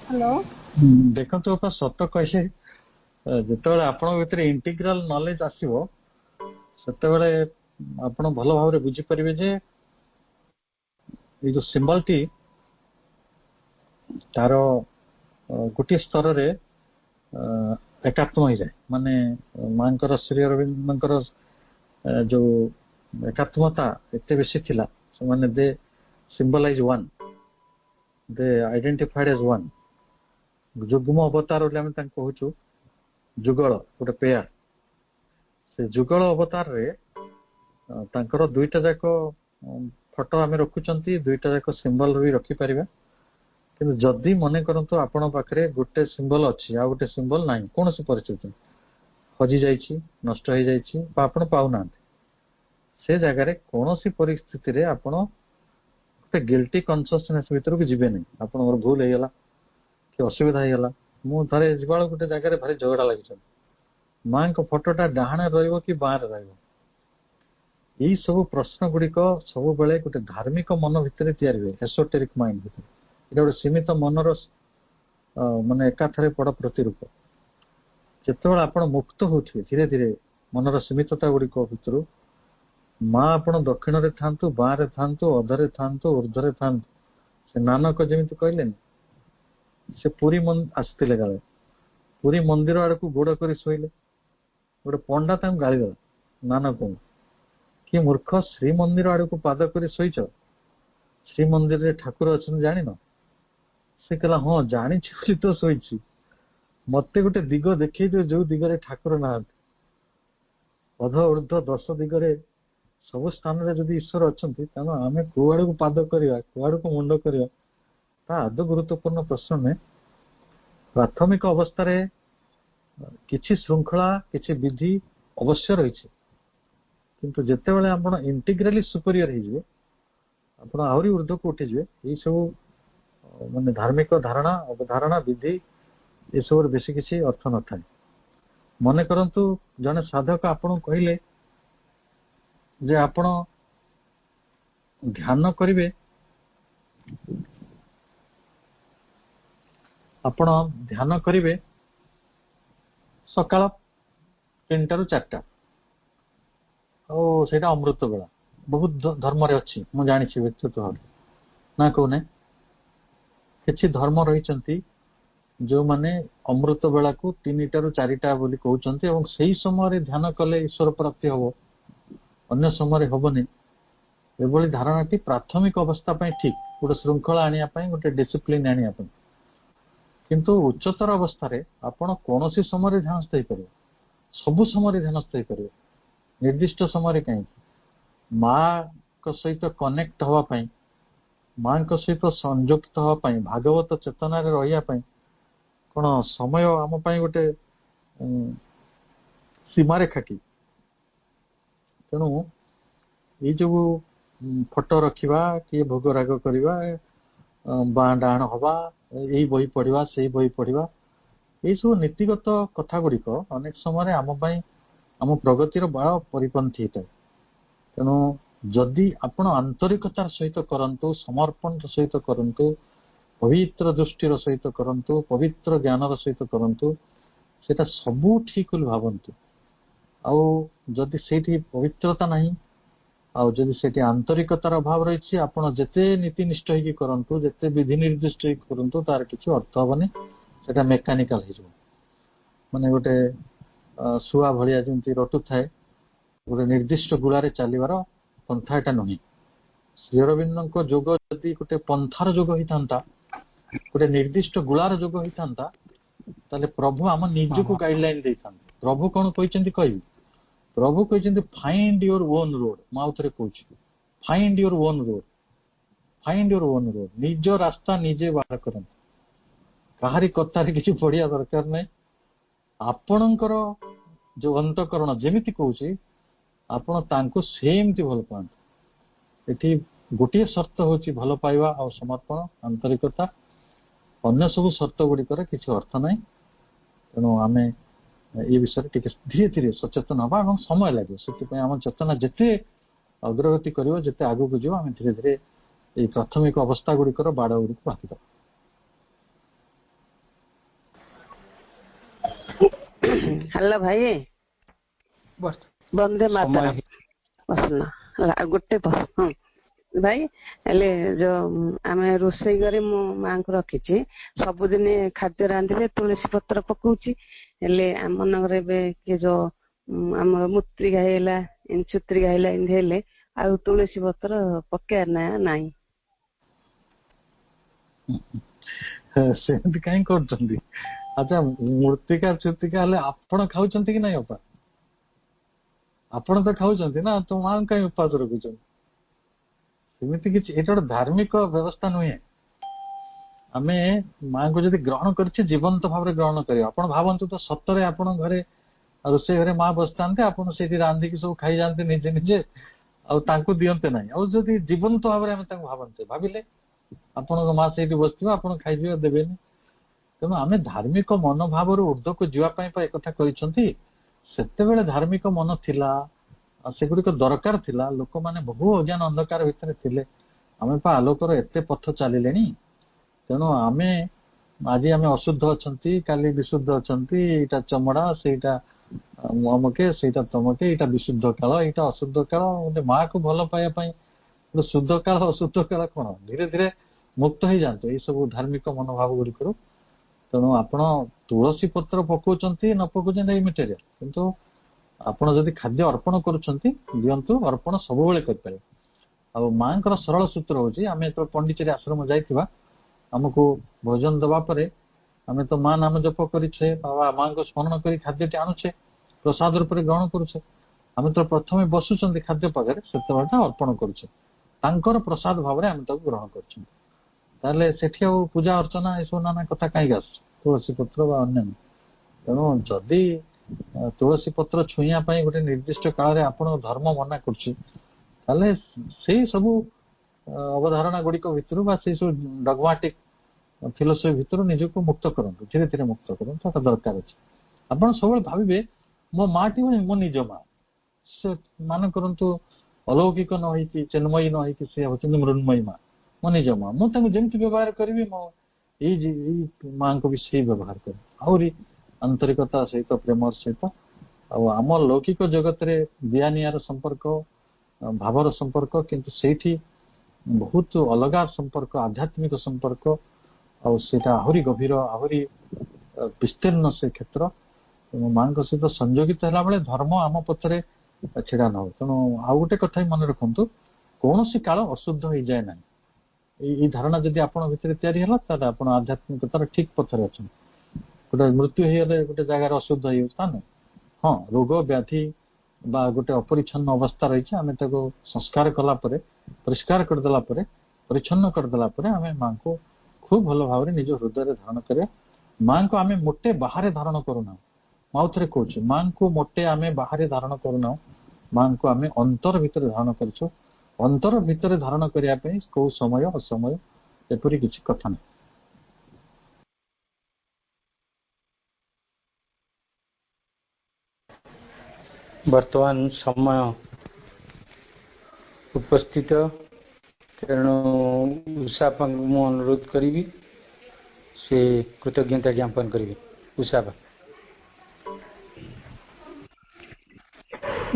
ହ୍ୟାଲୋ। ଦେଖନ୍ତୁ ସତ କହିଲେ, ଯେତେବେଳେ ଆପଣଙ୍କ ଭିତରେ ଇଣ୍ଟିଗ୍ରାଲ ନଲେଜ ଆସିବ ସେତେବେଳେ ଆପଣ ଭଲ ଭାବରେ ବୁଝିପାରିବେ ଯେ ଏଇ ଯୋଉ ସିମ୍ବଲଟି ତାର ଗୋଟିଏ ସ୍ତରରେ ଏକାତ୍ମ ହେଇଯାଏ। ମାନେ ମାଙ୍କର ଶ୍ରୀଅରବିନ୍ଦଙ୍କର ଯୋଉ ଏକାତ୍ମତା ଏତେ ବେଶୀ ଥିଲା, ସେମାନେ ଦେ ସିମ୍ବଲାଇଜ ୱାନ୍, ଦେ ଆଇଡେଣ୍ଟିଫାଇଡ ଏଜ ୱାନ୍। ଯୁଗ୍ମ ଅବତାର ବୋଲି ଆମେ ତାଙ୍କୁ କହୁଛୁ, ଯୁଗଳ ଗୋଟେ ପେୟାର। ସେ ଯୁଗଳ ଅବତାରରେ ତାଙ୍କର ଦୁଇଟା ଯାକ ଫଟୋ ଆମେ ରଖୁଛନ୍ତି, ଦୁଇଟା ଯାକ ସିମ୍ବଲ ବି ରଖିପାରିବା। କିନ୍ତୁ ଯଦି ମନେ କରନ୍ତୁ ଆପଣଙ୍କ ପାଖରେ ଗୋଟେ ସିମ୍ବଲ ଅଛି ଆଉ ଗୋଟେ ସିମ୍ବଲ ନାହିଁ, କୌଣସି ପରିସ୍ଥିତି ହଜି ଯାଇଛି, ନଷ୍ଟ ହେଇଯାଇଛି ବା ଆପଣ ପାଉନାହାନ୍ତି, ସେ ଜାଗାରେ କୌଣସି ପରିସ୍ଥିତିରେ ଆପଣ ଗୋଟେ ଗିଲ୍ଟି କନସିୟସନେସ ଭିତରକୁ ଯିବେନି। ଆପଣଙ୍କର ଭୁଲ ହେଇଗଲା କି ଅସୁବିଧା ହେଇଗଲା। ମୁଁ ଥରେ ଯିବାବେଳେ ଗୋଟେ ଜାଗାରେ ଭାରି ଝଗଡା ଲାଗିଛନ୍ତି, ମାଙ୍କ ଫଟୋଟା ଡାହାଣରେ ରହିବ କି ବାଁରେ ରହିବ? ଏଇ ସବୁ ପ୍ରଶ୍ନ ଗୁଡିକ ସବୁବେଳେ ଗୋଟେ ଧାର୍ମିକ ମନ ଭିତରେ ତିଆରି ହୁଏ, ଏସୋଟେରିକ ମାଇଣ୍ଡ ଭିତରେ। ଏଇଟା ଗୋଟେ ସୀମିତ ମନର ମାନେ ଏକାଥରେ ବଡ ପ୍ରତିରୂପ। ଯେତେବେଳେ ଆପଣ ମୁକ୍ତ ହଉଥିବେ ଧୀରେ ଧୀରେ ମନର ସୀମିତତା ଗୁଡିକ ଭିତରୁ, ମା ଆପଣ ଦକ୍ଷିଣରେ ଥାନ୍ତୁ, ବାଁରେ ଥାନ୍ତୁ, ଅଧରେ ଥାନ୍ତୁ, ଉର୍ଦ୍ଧ୍ୱରେ ଥାନ୍ତୁ। ସେ ନାନକ ଯେମିତି କହିଲେନି, ସେ ପୁରୀ ଆସିଥିଲେ କାଳେ, ପୁରୀ ମନ୍ଦିର ଆଡକୁ ଗୋଡ କରି ଶୋଇଲେ। ଗୋଟେ ପଣ୍ଡା ତାଙ୍କୁ ଗାଳିଦେଲା ନାନକଙ୍କୁ, କି ମୂର୍ଖ, ଶ୍ରୀମନ୍ଦିର ଆଡକୁ ପାଦ କରି ଶୋଇଛ? ଶ୍ରୀମନ୍ଦିରରେ ଠାକୁର ଅଛନ୍ତି ଜାଣିନ? ସେ କହିଲା ହଁ ଜାଣିଛି ବୋଲି ତ ଶୋଇଛି, ମତେ ଗୋଟେ ଦିଗ ଦେଖେଇ ଦିଅ ଯୋଉ ଦିଗରେ ଠାକୁର ନାହାନ୍ତି। ଅଧ ଉର୍ଦ୍ଧ୍ୱ 10 ଦିଗରେ ସବୁ ସ୍ଥାନରେ ଯଦି ଈଶ୍ୱର ଅଛନ୍ତି ତେଣୁ ଆମେ କୁଆଡକୁ ପାଦ କରିବା, କୁଆଡକୁ ମୁଣ୍ଡ କରିବା, ତାହା ଆଦୌ ଗୁରୁତ୍ୱପୂର୍ଣ୍ଣ ପ୍ରଶ୍ନ ନୁହେଁ। ପ୍ରାଥମିକ ଅବସ୍ଥାରେ କିଛି ଶୃଙ୍ଖଳା, କିଛି ବିଧି ଅବଶ୍ୟ ରହିଛି, କିନ୍ତୁ ଯେତେବେଳେ ଆପଣ ଇଣ୍ଟିଗ୍ରାଲି ସୁପରିୟର ହେଇଯିବେ, ଆପଣ ଆହୁରି ଉର୍ଦ୍ଧ୍ୱକୁ ଉଠିଯିବେ, ଏଇ ସବୁ ମାନେ ଧାର୍ମିକ ଧାରଣା, ଅବଧାରଣା, ବିଧି ଏସବୁର ବେଶୀ କିଛି ଅର୍ଥ ନଥାଏ। ମନେ କରନ୍ତୁ ଜଣେ ସାଧକ ଆପଣଙ୍କୁ କହିଲେ ଯେ ଆପଣ ଧ୍ୟାନ କରିବେ, ସକାଳ 3ଟାରୁ 4ଟା, ଆଉ ସେଇଟା ଅମୃତ ବେଳା। ବହୁତ ଧର୍ମରେ ଅଛି, ମୁଁ ଜାଣିଛି ବ୍ୟକ୍ତିଗତ ଭାବରେ, ନା କହୁନେ କିଛି ଧର୍ମ ରହିଛନ୍ତି ଯୋଉମାନେ ଅମୃତ ବେଳାକୁ 3ଟାରୁ 4ଟା ବୋଲି କହୁଛନ୍ତି ଏବଂ ସେଇ ସମୟରେ ଧ୍ୟାନ କଲେ ଈଶ୍ୱର ପ୍ରାପ୍ତି ହବ, ଅନ୍ୟ ସମୟରେ ହବନି। ଏଭଳି ଧାରଣାଟି ପ୍ରାଥମିକ ଅବସ୍ଥା ପାଇଁ ଠିକ, ଗୋଟେ ଶୃଙ୍ଖଳା ଆଣିବା ପାଇଁ, ଗୋଟେ ଡିସିପ୍ଲିନ ଆଣିବା ପାଇଁ। କିନ୍ତୁ ଉଚ୍ଚତର ଅବସ୍ଥାରେ ଆପଣ କୌଣସି ସମୟରେ ଧ୍ୟାନସ୍ଥ ହେଇପାରିବେ, ସବୁ ସମୟରେ ଧ୍ୟାନସ୍ଥ ହେଇପାରିବେ, ନିର୍ଦ୍ଦିଷ୍ଟ ସମୟରେ କାହିଁକି? ମାଙ୍କ ସହିତ କନେକ୍ଟ ହବା ପାଇଁ, ମାଙ୍କ ସହିତ ସଂଯୁକ୍ତ ହବା ପାଇଁ, ଭାଗବତ ଚେତନାରେ ରହିବା ପାଇଁ କଣ ସମୟ ଆମ ପାଇଁ ଗୋଟେ ସୀମାରେଖା କି? ତେଣୁ ଏଇ ଯୋଉ ଫଟୋ ରଖିବା, କିଏ ଭୋଗ ରାଗ କରିବା, ବାଁ ଡାହାଣ ହବା, ଏଇ ବହି ପଢିବା, ସେଇ ବହି ପଢିବା, ଏଇ ସବୁ ନୀତିଗତ କଥା ଗୁଡିକ ଅନେକ ସମୟରେ ଆମ ପାଇଁ ଆମ ପ୍ରଗତିର ବଡ଼ ପରିପନ୍ଥୀ ହେଇଥାଏ। ତେଣୁ ଯଦି ଆପଣ ଆନ୍ତରିକତାର ସହିତ କରନ୍ତୁ, ସମର୍ପଣର ସହିତ କରନ୍ତୁ, ପବିତ୍ର ଦୃଷ୍ଟିର ସହିତ କରନ୍ତୁ, ପବିତ୍ର ଜ୍ଞାନର ସହିତ କରନ୍ତୁ, ସେଟା ସବୁ ଠିକ ବୋଲି ଭାବନ୍ତୁ। ଆଉ ଯଦି ସେଇଠି ପବିତ୍ରତା ନାହିଁ, ଆଉ ଯଦି ସେଠି ଆନ୍ତରିକତାର ଅଭାବ ରହିଛି, ଆପଣ ଯେତେ ନୀତିନିଷ୍ଠ ହେଇକି କରନ୍ତୁ, ଯେତେ ବିଧି ନିର୍ଦ୍ଦିଷ୍ଟ ହେଇକି କରନ୍ତୁ, ତାର କିଛି ଅର୍ଥ ହବନି, ସେଟା ମେକାନିକାଲ ହେଇଯିବ। ମାନେ ଗୋଟେ ଶୁଆ ଭଳିଆ ଯେମିତି ରଟୁଥାଏ, ଗୋଟେ ନିର୍ଦ୍ଦିଷ୍ଟ ଗୁଳାରେ ଚାଲିବାର ପନ୍ଥା ଏଟା ନୁହେଁ। ଶ୍ରୀ ଅରବିନ୍ଦଙ୍କ ଯୋଗ ଯଦି ଗୋଟେ ପନ୍ଥାର ଯୋଗ ହେଇଥାନ୍ତା, ଗୋଟେ ନିର୍ଦ୍ଦିଷ୍ଟ ଗୁଳାର ଯୋଗ ହେଇଥାନ୍ତା, ତାହେଲେ ପ୍ରଭୁ ଆମ ନିଜକୁ ଗାଇଡଲାଇନ ଦେଇଥାନ୍ତେ। ପ୍ରଭୁ କଣ କହିଛନ୍ତି କହିବି? ପ୍ରଭୁ କହିଛନ୍ତି ଫାଇଣ୍ଡ ୟୁର ଓନ୍ ରୋଡ। ମୁଁ ଆଉ ଥରେ କହୁଛି, find your own road, find your own road. ନିଜ ରାସ୍ତା ନିଜେ ବାହାର କରନ୍ତୁ, କାହାରି କଥାରେ କିଛି ପଢିବା ଦରକାର ନାହିଁ। ଆପଣଙ୍କର ଯୋଉ ଅନ୍ତଃକରଣ ଯେମିତି କହୁଛି, ଆପଣ ତାଙ୍କୁ ସେମିତି ଭଲ ପାଆନ୍ତୁ। ଏଠି ଗୋଟିଏ ସର୍ତ୍ତ ହଉଛି ଭଲ ପାଇବା ଆଉ ସମର୍ପଣ, ଆନ୍ତରିକତା। ଅନ୍ୟ ସବୁ ସର୍ତ୍ତ ଗୁଡିକର କିଛି ଅର୍ଥ ନାହିଁ। ତେଣୁ ଆମେ এই ବିଷୟରେ ଟିକେ ଧୀରେ ଧୀରେ ସଚେତନ ହବା ଏବଂ ସମୟ ଲାଗିବ। ସେଥିପାଇଁ ଆମ ଚେତନା ଯେତେ ଅଗ୍ରଗତି କରିବ, ଯେତେ ଆଗକୁ ଯିବ, ଆମେ ଧୀରେ ଧୀରେ এই ପ୍ରାଥମିକ ଅବସ୍ଥା ଗୁଡିକର ବାଡ ଗୁଡିକୁ ଭାଙ୍ଗିଦବା। ହ୍ୟାଲୋ ଭାଇ, ବନ୍ଦେ ମାତରମ୍। ଗୋଟେ ଭାଇ, ହେଲେ ଯୋଉ ଆମେ ରୋଷେଇ ଘରେ ମୋ ମାଙ୍କୁ ରଖିଛି, ସବୁଦିନ ଖାଦ୍ୟ ରାନ୍ଧିଲେ ତୁଳସୀ ପତ୍ର ପକଉଛି। ହେଲେ ଆମ ମାନଙ୍କର ଏବେ କିଏ ଯୋଉ ଆମର ମୂତ୍ରିକା ହେଇଗଲା, ଛୁତ୍ରିକା ହେଇଲା, ଏମିତି ହେଲେ ଆଉ ତୁଳସୀ ପତ୍ର ପକେଇବାର ନାହିଁ। ସେମିତି କାହିଁ କରୁଛନ୍ତି? ଆଚ୍ଛା, ମୂର୍ତ୍ତିକା ଛୁତିକା ହେଲେ ଆପଣ ଖାଉଛନ୍ତି କି ନାଇଁ? ଅପା ଆପଣ ତ ଖାଉଛନ୍ତି ନା, ତ ମାଙ୍କୁ କାହିଁ ଉପାସ ରଖୁଛନ୍ତି? ସେମିତି କିଛି, ଏଇଟା ଗୋଟେ ଧାର୍ମିକ ବ୍ୟବସ୍ଥା ନୁହେଁ। ଆମେ ମାଙ୍କୁ ଯଦି ଗ୍ରହଣ କରିଛେ, ଜୀବନ୍ତ ଭାବରେ ଗ୍ରହଣ କରିବା। ଆପଣ ଭାବନ୍ତୁ ତ, ସତରେ ଆପଣଙ୍କ ଘରେ ରୋଷେଇ ଘରେ ମା ବସିଥାନ୍ତେ, ଆପଣ ସେଇଠି ରାନ୍ଧିକି ସବୁ ଖାଇଯାଆନ୍ତେ ନିଜେ ନିଜେ, ଆଉ ତାଙ୍କୁ ଦିଅନ୍ତେ ନାହିଁ। ଆଉ ଯଦି ଜୀବନ୍ତ ଭାବରେ ଆମେ ତାଙ୍କୁ ଭାବିଲେ ଆପଣଙ୍କ ମା ସେଇଠି ବସିଥିବ, ଆପଣ ଖାଇଯିବେ, ଦେବେନି। ତେଣୁ ଆମେ ଧାର୍ମିକ ମନୋଭାବରୁ ଉର୍ଦ୍ଧ୍ୱକୁ ଯିବା ପାଇଁ ଏକଥା କରିଛନ୍ତି। ସେତେବେଳେ ଧାର୍ମିକ ମନ ଥିଲା, ସେଗୁଡିକ ଦରକାର ଥିଲା। ଲୋକମାନେ ବହୁ ଅଜ୍ଞାନ ଅନ୍ଧକାର ଭିତରେ ଥିଲେ, ଆମେ ଆଲୋକର ଏତେ ପଥ ଚାଲିଲେଣି। ତେଣୁ ଆଜି ଆମେ ଅଶୁଦ୍ଧ ଅଛନ୍ତି, କାଲି ବିଶୁଦ୍ଧ ଅଛନ୍ତି। ଏଇଟା ଚମଡା, ସେଇଟା ଅମକେ, ସେଇଟା ତମକେ, ଏଇଟା ବିଶୁଦ୍ଧ କାଳ, ଏଇଟା ଅଶୁଦ୍ଧ କାଳ। ଗୋଟେ ମା କୁ ଭଲ ପାଇବା ପାଇଁ ଗୋଟେ ଶୁଦ୍ଧ କାଳ ଅଶୁଦ୍ଧ କାଳ କଣ? ଧୀରେ ଧୀରେ ମୁକ୍ତ ହେଇଯାଆନ୍ତୁ ଏଇ ସବୁ ଧାର୍ମିକ ମନୋଭାବ ଗୁଡିକରୁ। ତେଣୁ ଆପଣ ତୁଳସୀ ପତ୍ର ପକଉଛନ୍ତି ନ ପକଉଛନ୍ତି ଏଇ ମ୍ୟାଟେରିଆଲ, କିନ୍ତୁ ଆପଣ ଯଦି ଖାଦ୍ୟ ଅର୍ପଣ କରୁଛନ୍ତି, ଦିଅନ୍ତୁ। ଅର୍ପଣ ସବୁବେଳେ କରିପାରିବେ। ଆଉ ମାଙ୍କର ସରଳ ସୂତ୍ର ହଉଛି, ଆମେ ଯେତେବେଳେ ପଣ୍ଡିଚେରୀ ଆଶ୍ରମ ଯାଇଥିବା, ଆମକୁ ଭୋଜନ ଦେବା ପରେ ଆମେ ତ ନାମ ଜପ କରିଛେ, ବାବା ମାଙ୍କୁ ସ୍ମରଣ କରି ଖାଦ୍ୟଟି ଆଣୁଛେ, ପ୍ରସାଦ ରୂପରେ ଗ୍ରହଣ କରୁଛେ। ଆମେ ତ ପ୍ରଥମେ ବସୁଛନ୍ତି ଖାଦ୍ୟ ପାଖରେ ସେତେବେଳେ ଅର୍ପଣ କରୁଛେ, ତାଙ୍କର ପ୍ରସାଦ ଭାବରେ ଆମେ ତାକୁ ଗ୍ରହଣ କରୁଛନ୍ତି। ତାହେଲେ ସେଠି ଆଉ ପୂଜା ଅର୍ଚ୍ଚନା ଏସବୁ ନାନା କଥା କାହିଁକି ଆସୁଛି ତୁଳସୀ ପତ୍ର ବା ଅନ୍ୟାନ୍ୟ। ତେଣୁ ଯଦି ତୁଳସୀ ପତ୍ର ଛୁଇଁବା ପାଇଁ ଗୋଟେ ନିର୍ଦ୍ଦିଷ୍ଟ କାଳରେ ଆପଣଙ୍କ ଧର୍ମ ମନା କରୁଛି, ତାହେଲେ ସେଇ ସବୁ ଅବଧାରଣା ଗୁଡିକ ଭିତରୁ ବା ସେଇ ସବୁ ଡଗମାଟିକ ଫିଲୋସଫି ଭିତରୁ ନିଜକୁ ମୁକ୍ତ କରନ୍ତୁ, ଧୀରେ ଧୀରେ ମୁକ୍ତ କରନ୍ତୁ। ସେଟା ଦରକାର ଅଛି। ଆପଣ ସବୁବେଳେ ଭାବିବେ ମୋ ମାଟି ମୋ ନିଜ ମା, ସେ ମାନେ କରନ୍ତୁ ଅଲୌକିକ ନ ହେଇକି ଚିନ୍ମୟୀ ନ ହେଇକି ସେ ହଉଛନ୍ତି ମୃନ୍ମୟୀ ମା, ମୋ ନିଜ ମା। ମୁଁ ତାଙ୍କୁ ଯେମିତି ବ୍ୟବହାର କରିବି ମୋ ଏଇ ମାଙ୍କୁ ବି ସେଇ ବ୍ୟବହାର କରିବି, ଆହୁରି ଆନ୍ତରିକତା ସହିତ ପ୍ରେମର ସହିତ। ଆଉ ଆମ ଲୌକିକ ଜଗତରେ ଦିଆ ନିଆର ସମ୍ପର୍କ, ଭାବର ସମ୍ପର୍କ, କିନ୍ତୁ ସେଇଠି ବହୁତ ଅଲଗା ସମ୍ପର୍କ, ଆଧ୍ୟାତ୍ମିକ ସମ୍ପର୍କ, ଆଉ ସେଇଟା ଆହୁରି ଗଭୀର, ଆହୁରି ବିସ୍ତୀର୍ଣ୍ଣ ସେ କ୍ଷେତ୍ର। ତେଣୁ ମାଙ୍କ ସହିତ ସଂଯୋଗିତ ହେଲା ବେଳେ ଧର୍ମ ଆମ ପଛରେ ଛିଡା ନ ହଉ। ତେଣୁ ଆଉ ଗୋଟେ କଥା ହିଁ ମନେ ରଖନ୍ତୁ, କୌଣସି କାଳ ଅଶୁଦ୍ଧ ହେଇଯାଏ ନାହିଁ। ଏଇ ଧାରଣା ଯଦି ଆପଣଙ୍କ ଭିତରେ ତିଆରି ହେଲା, ତାହେଲେ ଆପଣ ଆଧ୍ୟାତ୍ମିକତାର ଠିକ ପଥରେ ଅଛନ୍ତି। ଗୋଟେ ମୃତ୍ୟୁ ହେଇଗଲେ ଗୋଟେ ଜାଗାରେ ଅଶୁଦ୍ଧ ହେଇଯାଉଛି ତା ନୁହେଁ। ହଁ, ରୋଗ ବ୍ୟାଧି ବା ଗୋଟେ ଅପରିଚ୍ଛନ୍ନ ଅବସ୍ଥା ରହିଛି, ଆମେ ତାକୁ ସଂସ୍କାର କଲା ପରେ, ପରିଷ୍କାର କରିଦେଲା ପରେ, ପରିଚ୍ଛନ୍ନ କରିଦେଲା ପରେ ଆମେ ମାଙ୍କୁ ଖୁବ ଭଲ ଭାବରେ ନିଜ ହୃଦୟରେ ଧାରଣ କରିବା। ମାଙ୍କୁ ଆମେ ମୋଟେ ବାହାରେ ଧାରଣ କରୁନାହୁଁ। ମୁଁ ଆଉ ଥରେ କହୁଛି, ମାଙ୍କୁ ମୋଟେ ଆମେ ବାହାରେ ଧାରଣ କରୁନାହୁଁ, ମାଙ୍କୁ ଆମେ ଅନ୍ତର ଭିତରେ ଧାରଣ କରୁଛୁ। ଅନ୍ତର ଭିତରେ ଧାରଣ କରିବା ପାଇଁ କୋଉ ସମୟ ଅସମୟ ଏପରି କିଛି କଥା ନାହିଁ। ବର୍ତ୍ତମାନ ସମୟ ଉପସ୍ଥିତ, ତେଣୁ ଉଷାପାଙ୍କୁ ମୁଁ ଅନୁରୋଧ କରିବି ସେ କୃତଜ୍ଞତା ଜ୍ଞାପନ କରିବେ। ଉଷାପା।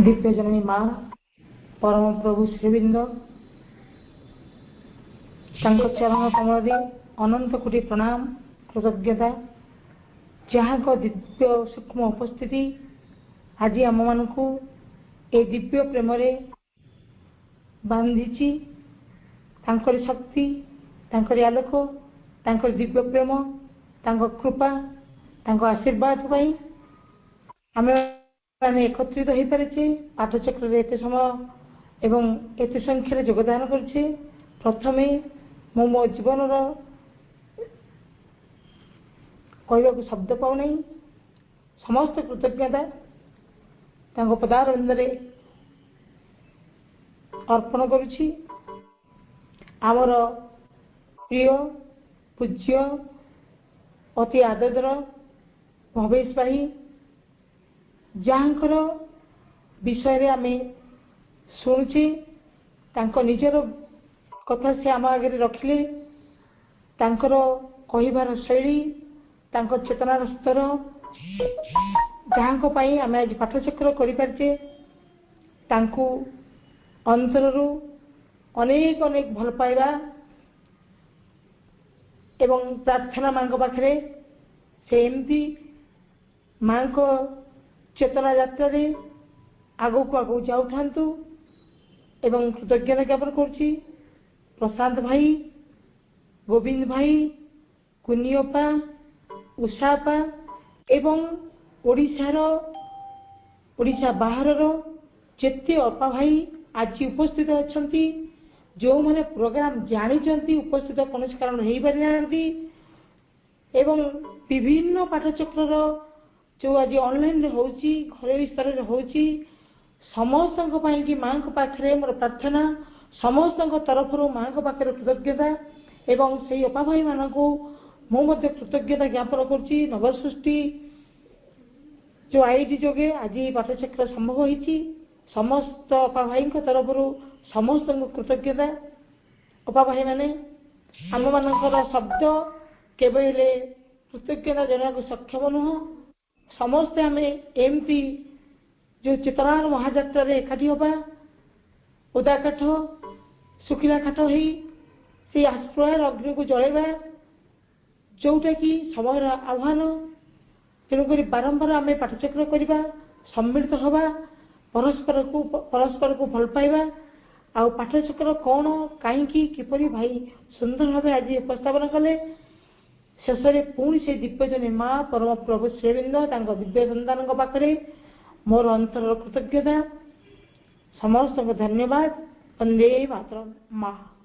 ଦିବ୍ୟ ଜନନୀ ମା, ପରମ ପ୍ରଭୁ ଶ୍ରୀବୃନ୍ଦ, ତାଙ୍କ ଚରଣ କମଳରେ ଅନନ୍ତ କୋଟି ପ୍ରଣାମ, କୃତଜ୍ଞତା। ଯାହାଙ୍କ ଦିବ୍ୟ ସୂକ୍ଷ୍ମ ଉପସ୍ଥିତି ଆଜି ଆମମାନଙ୍କୁ ଏ ଦିବ୍ୟ ପ୍ରେମରେ ବାନ୍ଧିଛି। ତାଙ୍କରି ଶକ୍ତି, ତାଙ୍କରି ଆଲୋକ, ତାଙ୍କର ଦିବ୍ୟ ପ୍ରେମ, ତାଙ୍କ କୃପା, ତାଙ୍କ ଆଶୀର୍ବାଦ ପାଇଁ ଆମେ ଏକତ୍ରିତ ହେଇପାରିଛେ। ପାଠଚକ୍ରରେ ଏତେ ସମୟ ଏବଂ ଏତେ ସଂଖ୍ୟାରେ ଯୋଗଦାନ କରିଛେ। ପ୍ରଥମେ ମୁଁ ମୋ ଜୀବନର କହିବାକୁ ଶବ୍ଦ ପାଉନାହିଁ। ସମସ୍ତ କୃତଜ୍ଞତା ତାଙ୍କ ପଦାରବିନ୍ଦରେ ଅର୍ପଣ କରୁଛି। ଆମର ପ୍ରିୟ ପୂଜ୍ୟ ଅତି ଆଦର ଭବେଶ ଭାଇ, ଯାହାଙ୍କର ବିଷୟରେ ଆମେ ଶୁଣୁଛେ, ତାଙ୍କ ନିଜର କଥା ସେ ଆମ ଆଗରେ ରଖିଲେ। ତାଙ୍କର କହିବାର ଶୈଳୀ, ତାଙ୍କ ଚେତନାର ସ୍ତର, ଯାହାଙ୍କ ପାଇଁ ଆମେ ଆଜି ପାଠଚକ୍ର କରିପାରିଛେ, ତାଙ୍କୁ ଅନ୍ତରରୁ ଅନେକ ଅନେକ ଭଲ ପାଇବା ଏବଂ ପ୍ରାର୍ଥନା ମାଙ୍କ ପାଖରେ ସେ ଏମିତି ମାଙ୍କ ଚେତନା ଯାତ୍ରାରେ ଆଗକୁ ଆଗକୁ ଯାଉଥାନ୍ତୁ ଏବଂ କୃତଜ୍ଞତା ଜ୍ଞାପନ କରୁଛି। ପ୍ରଶାନ୍ତ ଭାଇ, ଗୋବିନ୍ଦ ଭାଇ, କୁନିଅପା, ଉଷାପା ଏବଂ ଓଡ଼ିଶା ବାହାରର ଯେତେ ଅପା ଭାଇ ଆଜି ଉପସ୍ଥିତ ଅଛନ୍ତି, ଯେଉଁମାନେ ପ୍ରୋଗ୍ରାମ ଜାଣିଛନ୍ତି ଉପସ୍ଥିତ କୌଣସି କାରଣ ହେଇପାରିନାହାନ୍ତି ଏବଂ ବିଭିନ୍ନ ପାଠଚକ୍ରର ଯେଉଁ ଆଜି ଅନଲାଇନରେ ହେଉଛି, ଘରୋଇ ସ୍ତରରେ ହେଉଛି, ସମସ୍ତଙ୍କ ପାଇଁକି ମାଙ୍କ ପାଖରେ ମୋର ପ୍ରାର୍ଥନା, ସମସ୍ତଙ୍କ ତରଫରୁ ମାଙ୍କ ପାଖରେ କୃତଜ୍ଞତା ଏବଂ ସେହି ଅପା ଭାଇମାନଙ୍କୁ ମୁଁ ମଧ୍ୟ କୃତଜ୍ଞତା ଜ୍ଞାପନ କରୁଛି। ନବସୃଷ୍ଟି ଯେଉଁ ଆଇଡି ଯୋଗେ ଆଜି ପାଠଚକ୍ର ସମ୍ଭବ ହୋଇଛି, ସମସ୍ତ ଅପା ଭାଇଙ୍କ ତରଫରୁ ସମସ୍ତଙ୍କୁ କୃତଜ୍ଞତା। ଅପା ଭାଇମାନେ, ଆମମାନଙ୍କର ଶବ୍ଦ କେବେ ହେଲେ କୃତଜ୍ଞତା ଜଣାଇବାକୁ ସକ୍ଷମ ନୁହଁ। ସମସ୍ତେ ଆମେ ଏମିତି ଯେଉଁ ଚେତନାର ମହାଯାତ୍ରାରେ ଏକାଠି ହେବା, ଓଦା କାଠ ଶୁଖିଲା କାଠ ହେଇ ସେଇ ଆଶ୍ରୟର ଅଗ୍ନିକୁ ଜଳାଇବା, ଯେଉଁଟାକି ସମୟର ଆହ୍ୱାନ। ତେଣୁକରି ବାରମ୍ବାର ଆମେ ପାଠଚକ୍ର କରିବା, ସମ୍ମିଳିତ ହେବା, ପରସ୍ପରକୁ ଭଲ ପାଇବା। ଆଉ ପାଠଚକ୍ର କ'ଣ, କାହିଁକି, କିପରି ଭାଇ ସୁନ୍ଦର ଭାବେ ଆଜି ଉପସ୍ଥାପନ କଲେ। ଶେଷରେ ପୁଣି ସେ ଦିବ୍ୟଜନୀ ମା, ପରମ ପ୍ରଭୁ ଶ୍ରୀବୃନ୍ଦ, ତାଙ୍କ ଦିବ୍ୟ ସନ୍ତାନଙ୍କ ପାଖରେ ମୋର ଅନ୍ତରର କୃତଜ୍ଞତା समस्त को धन्यवाद। वंदे मातरम। माँ।